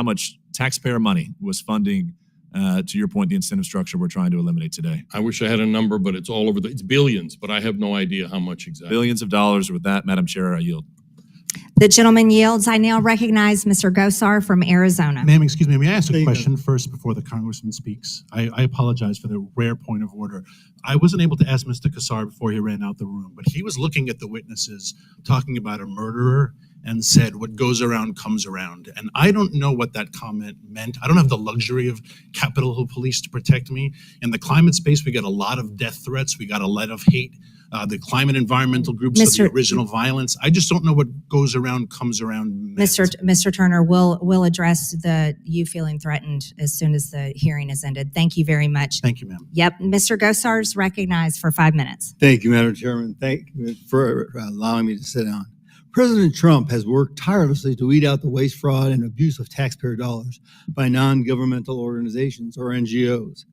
much taxpayer money was funding, to your point, the incentive structure we're trying to eliminate today? I wish I had a number, but it's all over it's billions, but I have no idea how much exactly. Billions of dollars. With that, Madam Chair, I yield. The gentleman yields. I now recognize Mr. Gosar from Arizona. Ma'am, excuse me, may I ask a question first before the congressman speaks? I apologize for the rare point of order. I wasn't able to ask Mr. Gosar before he ran out the room, but he was looking at the witnesses talking about a murderer and said, what goes around comes around. And I don't know what that comment meant. I don't have the luxury of Capitol Hill police to protect me. In the climate space, we get a lot of death threats. We got a lot of hate. The climate environmental groups, the original violence. I just don't know what goes around comes around. Mr. Turner, we'll address you feeling threatened as soon as the hearing is ended. Thank you very much. Thank you, ma'am. Yep, Mr. Gosar's recognized for 5 minutes. Thank you, Madam Chairman. Thank you for allowing me to sit down. President Trump has worked tirelessly to weed out the waste, fraud, and abuse of taxpayer dollars by non-governmental organizations, or NGOs.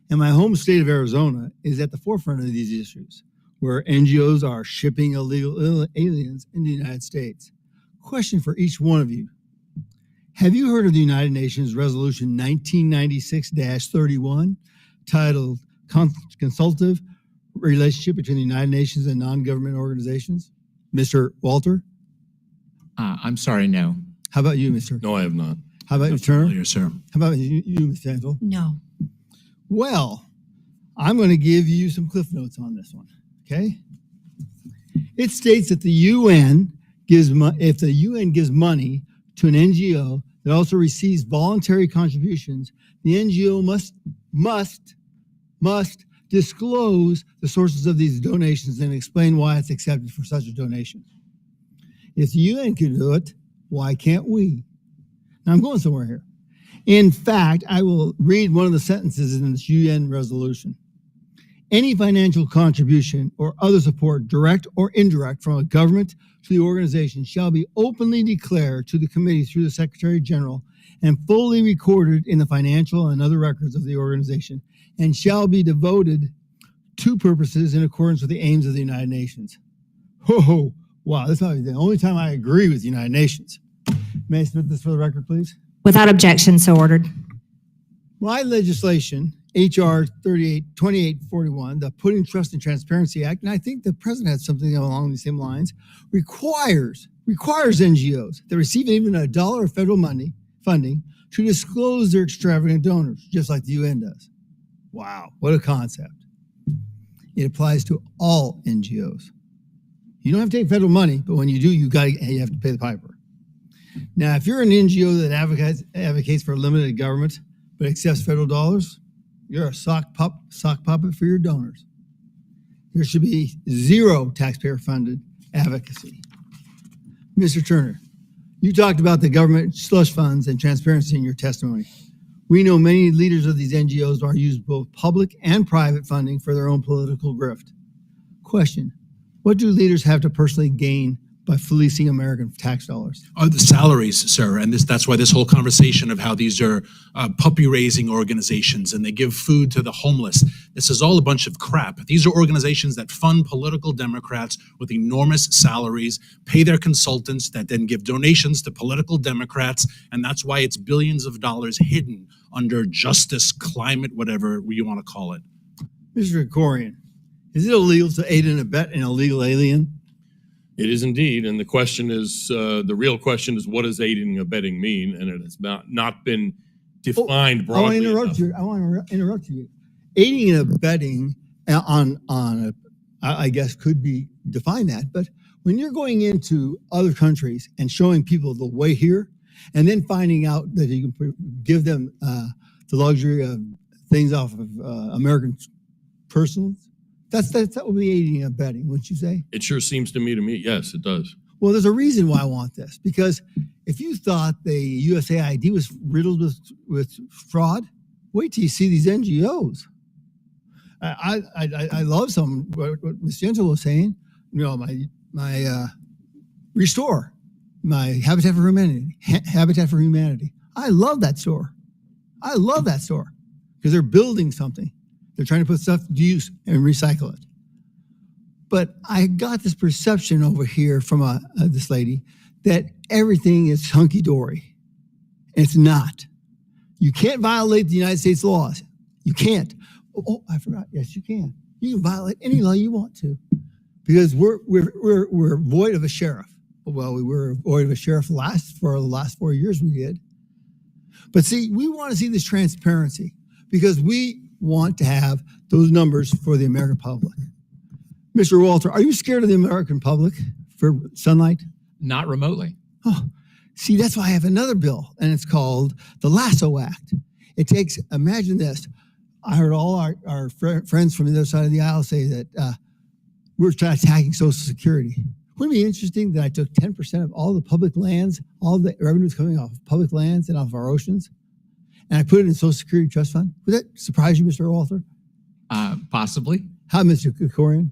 And my home state of Arizona is at the forefront of these issues, where NGOs are shipping illegal aliens in the United States. Question for each one of you. Have you heard of the United Nations Resolution 1996-31, titled Consultative Relationship Between the United Nations and Non-Government Organizations? Mr. Walter? I'm sorry, no. How about you, Mr.? No, I have not. How about you, Turner? Yes, sir. How about you, Ms. Yentel? No. Well, I'm going to give you some cliff notes on this one. Okay. It states that the UN gives if the UN gives money to an NGO that also receives voluntary contributions, the NGO must disclose the sources of these donations and explain why it's accepted for such a donation. If the UN can do it, why can't we? Now I'm going somewhere here. In fact, I will read one of the sentences in this UN resolution. Any financial contribution or other support, direct or indirect, from a government to the organization shall be openly declared to the committee through the Secretary General and fully recorded in the financial and other records of the organization, and shall be devoted to purposes in accordance with the aims of the United Nations. Whoa, wow, this is the only time I agree with the United Nations. May I submit this for the record, please? Without objection, so ordered. My legislation, H.R. 2841, the Putting Trust and Transparency Act, and I think the president had something along these same lines, requires NGOs that receive even $1 of federal funding to disclose their extravagant donors, just like the UN does. Wow, what a concept. It applies to all NGOs. You don't have to take federal money, but when you do, you have to pay the piper. Now, if you're an NGO that advocates for limited government but accepts federal dollars, you're a sock puppet for your donors. There should be zero taxpayer-funded advocacy. Mr. Turner, you talked about the government slush funds and transparency in your testimony. We know many leaders of these NGOs are used both public and private funding for their own political grift. Question, what do leaders have to personally gain by fleecing American tax dollars? The salaries, sir, and that's why this whole conversation of how these are puppy-raising organizations and they give food to the homeless, this is all a bunch of crap. These are organizations that fund political Democrats with enormous salaries, pay their consultants that then give donations to political Democrats, and that's why it's billions of dollars hidden under justice, climate, whatever you want to call it. Mr. Krikorian, is it illegal to aid and abet an illegal alien? It is indeed, and the question is, the real question is, what does aiding and abetting mean? And it has not been defined broadly enough. I want to interrupt you. Aiding and abetting I guess could be defined that, but when you're going into other countries and showing people the way here, and then finding out that you can give them the luxury of things off of American persons, that would be aiding and abetting, wouldn't you say? It sure seems to me, yes, it does. Well, there's a reason why I want this, because if you thought the USAID was riddled with fraud, wait till you see these NGOs. I love what Ms. Yentel was saying. You know, my Restore, my Habitat for Humanity. I love that store. Because they're building something. They're trying to put stuff to use and recycle it. But I got this perception over here from this lady that everything is hunky-dory. It's not. You can't violate the United States laws. You can't. Oh, I forgot. Yes, you can. You can violate any law you want to, because we're void of a sheriff. Well, we were void of a sheriff for the last 4 years. We did. But see, we want to see this transparency because we want to have those numbers for the American public. Mr. Walter, are you scared of the American public for sunlight? Not remotely. Oh, see, that's why I have another bill, and it's called the Lasso Act. Imagine this. I heard all our friends from the other side of the aisle say that we're attacking Social Security. Wouldn't it be interesting that I took 10% of all the public lands, all the revenues coming off of public lands and off of our oceans, and I put it in Social Security Trust Fund? Would that surprise you, Mr. Walter? Possibly. How, Mr. Krikorian?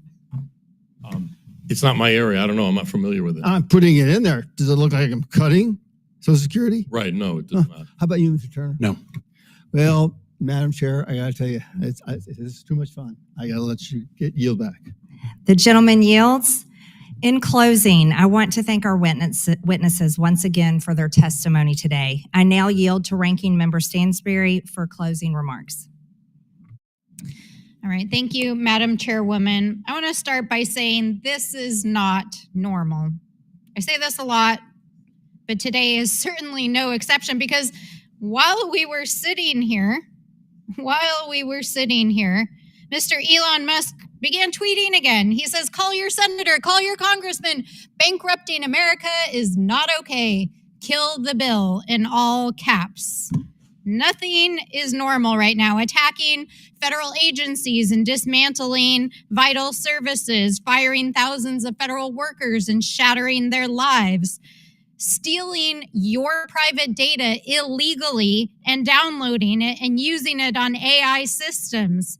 It's not my area. I don't know. I'm not familiar with it. I'm putting it in there. Does it look like I'm cutting Social Security? Right. No, it doesn't matter. How about you, Mr. Turner? No. Well, Madam Chair, I got to tell you, it's too much fun. I got to let you yield back. The gentleman yields. In closing, I want to thank our witnesses once again for their testimony today. I now yield to Ranking Member Stansberry for closing remarks. All right, thank you, Madam Chairwoman. I want to start by saying this is not normal. I say this a lot, but today is certainly no exception, because while we were sitting here, Mr. Elon Musk began tweeting again. He says, call your senator, call your congressman. Bankrupting America is not okay. Kill the bill, in all caps. Nothing is normal right now. Attacking federal agencies and dismantling vital services, firing thousands of federal workers and shattering their lives, stealing your private data illegally and downloading it and using it on AI systems,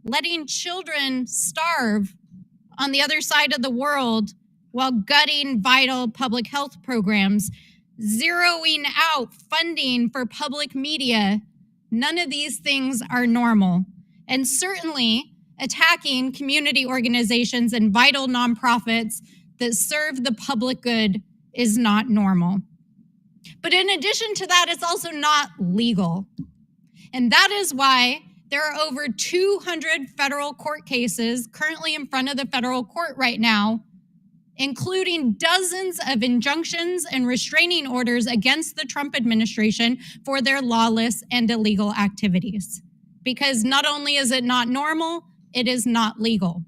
letting children starve on the other side of the world while gutting vital public health programs. zeroing out funding for public media. None of these things are normal. And certainly attacking community organizations and vital nonprofits that serve the public good is not normal. But in addition to that, it's also not legal. And that is why there are over 200 federal court cases currently in front of the federal court right now, including dozens of injunctions and restraining orders against the Trump administration for their lawless and illegal activities. Because not only is it not normal, it is not legal.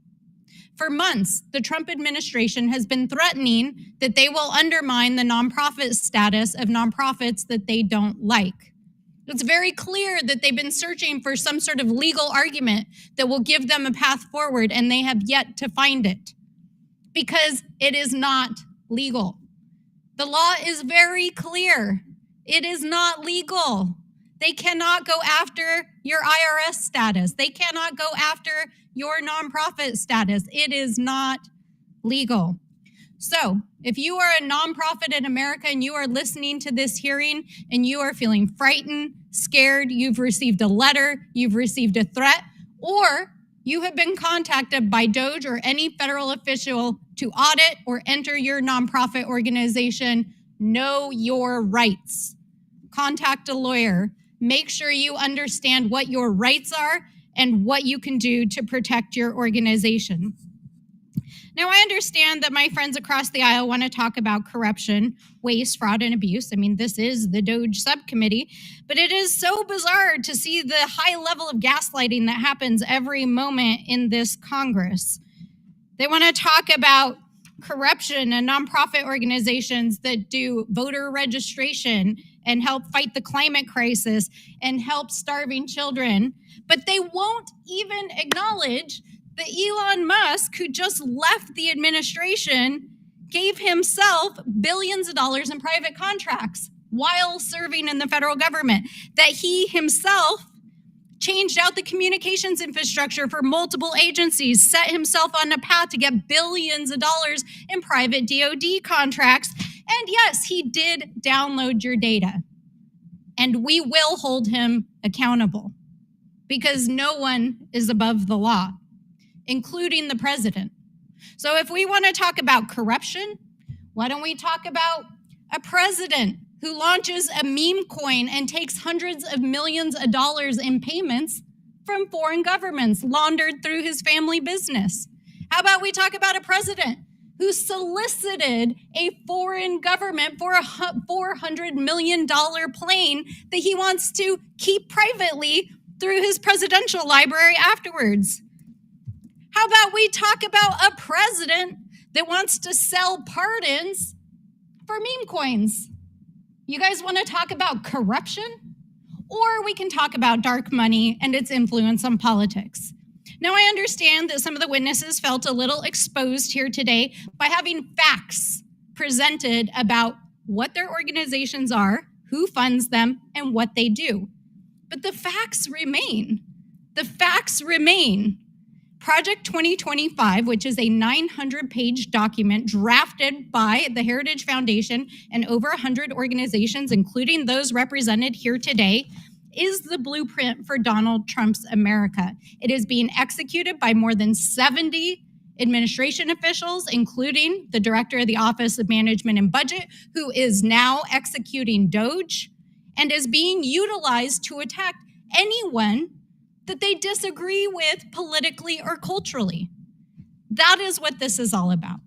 For months, the Trump administration has been threatening that they will undermine the nonprofit status of nonprofits that they don't like. It's very clear that they've been searching for some sort of legal argument that will give them a path forward, and they have yet to find it because it is not legal. The law is very clear. It is not legal. They cannot go after your IRS status. They cannot go after your nonprofit status. It is not legal. So if you are a nonprofit in America and you are listening to this hearing and you are feeling frightened, scared, you've received a letter, you've received a threat, or you have been contacted by DOJ or any federal official to audit or enter your nonprofit organization, know your rights. Contact a lawyer. Make sure you understand what your rights are and what you can do to protect your organization. Now, I understand that my friends across the aisle want to talk about corruption, waste, fraud, and abuse. I mean, this is the DOJ subcommittee, but it is so bizarre to see the high level of gaslighting that happens every moment in this Congress. They want to talk about corruption and nonprofit organizations that do voter registration and help fight the climate crisis and help starving children. But they won't even acknowledge that Elon Musk, who just left the administration, gave himself billions of dollars in private contracts while serving in the federal government, that he himself changed out the communications infrastructure for multiple agencies, set himself on a path to get billions of dollars in private DoD contracts. And yes, he did download your data. And we will hold him accountable because no one is above the law, including the president. So if we want to talk about corruption, why don't we talk about a president who launches a meme coin and takes hundreds of millions of dollars in payments from foreign governments laundered through his family business? How about we talk about a president who solicited a foreign government for a $400 million plane that he wants to keep privately through his presidential library afterwards? How about we talk about a president that wants to sell pardons for meme coins? You guys want to talk about corruption? Or we can talk about dark money and its influence on politics. Now, I understand that some of the witnesses felt a little exposed here today by having facts presented about what their organizations are, who funds them, and what they do. But the facts remain. The facts remain. Project 2025, which is a 900-page document drafted by the Heritage Foundation and over 100 organizations, including those represented here today, is the blueprint for Donald Trump's America. It is being executed by more than 70 administration officials, including the director of the Office of Management and Budget, who is now executing DOJ, and is being utilized to attack anyone that they disagree with politically or culturally. That is what this is all about.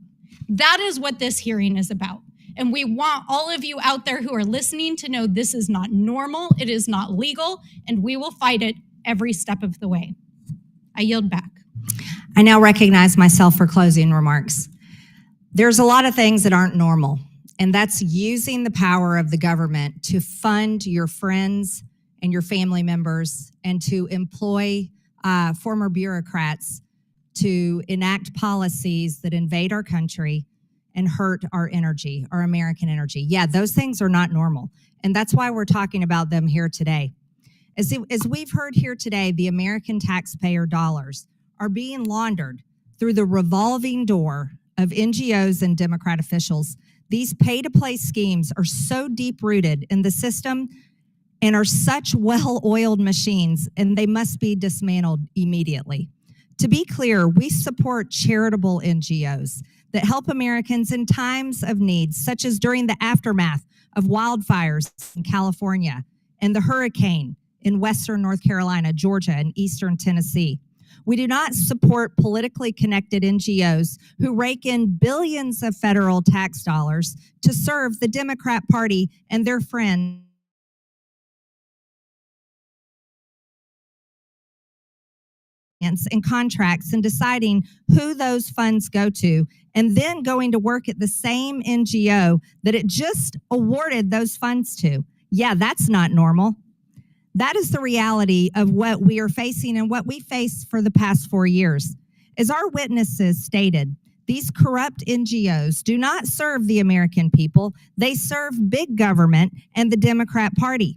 That is what this hearing is about. And we want all of you out there who are listening to know this is not normal, it is not legal, and we will fight it every step of the way. I yield back. I now recognize myself for closing remarks. There's a lot of things that aren't normal, and that's using the power of the government to fund your friends and your family members and to employ former bureaucrats to enact policies that invade our country and hurt our energy, our American energy. Yeah, those things are not normal. And that's why we're talking about them here today. As we've heard here today, the American taxpayer dollars are being laundered through the revolving door of NGOs and Democrat officials. These pay-to-play schemes are so deep-rooted in the system and are such well-oiled machines, and they must be dismantled immediately. To be clear, we support charitable NGOs that help Americans in times of need, such as during the aftermath of wildfires in California and the hurricane in Western North Carolina, Georgia, and Eastern Tennessee. We do not support politically connected NGOs who rake in billions of federal tax dollars to serve the Democrat Party and their friends and contracts and deciding who those funds go to, and then going to work at the same NGO that it just awarded those funds to. Yeah, that's not normal. That is the reality of what we are facing and what we faced for the past 4 years. As our witnesses stated, these corrupt NGOs do not serve the American people. They serve big government and the Democrat Party.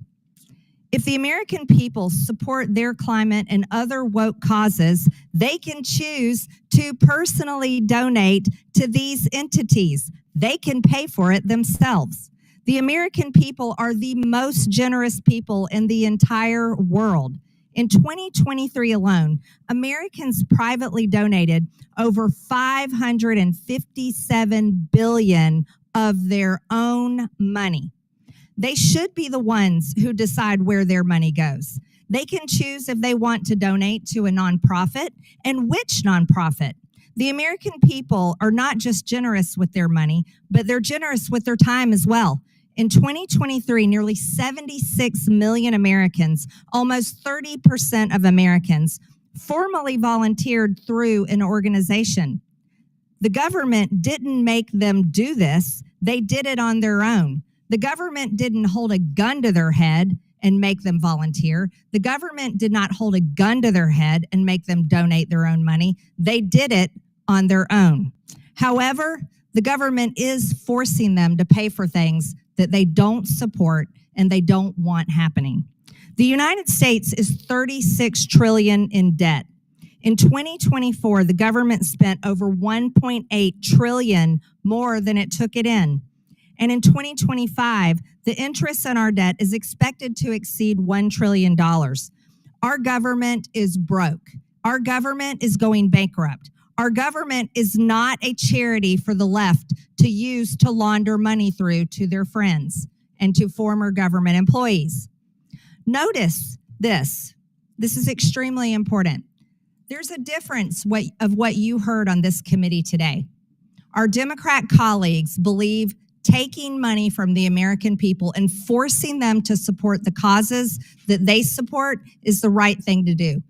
If the American people support their climate and other woke causes, they can choose to personally donate to these entities. They can pay for it themselves. The American people are the most generous people in the entire world. In 2023 alone, Americans privately donated over $557 billion of their own money. They should be the ones who decide where their money goes. They can choose if they want to donate to a nonprofit and which nonprofit. The American people are not just generous with their money, but they're generous with their time as well. In 2023, nearly 76 million Americans, almost 30% of Americans, formally volunteered through an organization. The government didn't make them do this. They did it on their own. The government didn't hold a gun to their head and make them volunteer. The government did not hold a gun to their head and make them donate their own money. They did it on their own. However, the government is forcing them to pay for things that they don't support and they don't want happening. The United States is $36 trillion in debt. In 2024, the government spent over $1.8 trillion more than it took it in. And in 2025, the interest on our debt is expected to exceed $1 trillion. Our government is broke. Our government is going bankrupt. Our government is not a charity for the left to use to launder money through to their friends and to former government employees. Notice this. This is extremely important. There's a difference of what you heard on this committee today. Our Democrat colleagues believe taking money from the American people and forcing them to support the causes that they support is the right thing to do.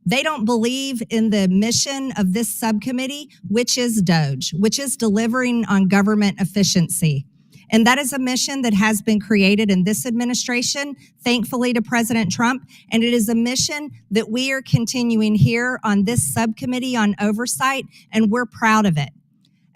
They don't believe in the mission of this subcommittee, which is DOGE, which is delivering on government efficiency. And that is a mission that has been created in this administration, thankfully to President Trump. And it is a mission that we are continuing here on this subcommittee on oversight, and we're proud of it.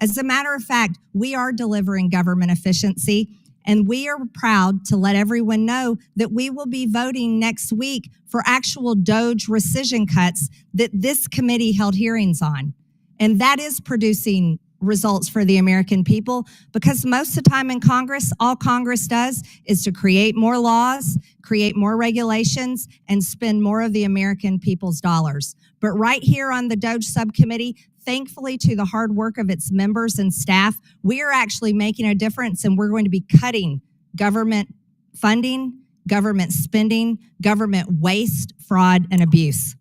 As a matter of fact, we are delivering government efficiency, and we are proud to let everyone know that we will be voting next week for actual DOGE rescission cuts that this committee held hearings on. And that is producing results for the American people, because most of the time in Congress, all Congress does is to create more laws, create more regulations, and spend more of the American people's dollars. But right here on the DOGE subcommittee, thankfully to the hard work of its members and staff, we are actually making a difference, and we're going to be cutting government funding, government spending, government waste, fraud, and abuse.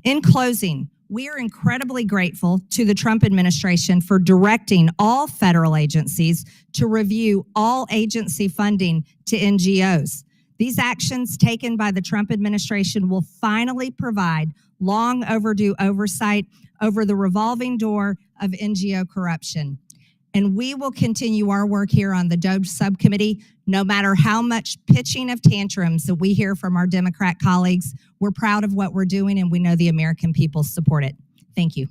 In closing, we are incredibly grateful to the Trump administration for directing all federal agencies to review all agency funding to NGOs. These actions taken by the Trump administration will finally provide long overdue oversight over the revolving door of NGO corruption. And we will continue our work here on the DOGE subcommittee, no matter how much pitching of tantrums that we hear from our Democrat colleagues. We're proud of what we're doing, and we know the American people support it. Thank you.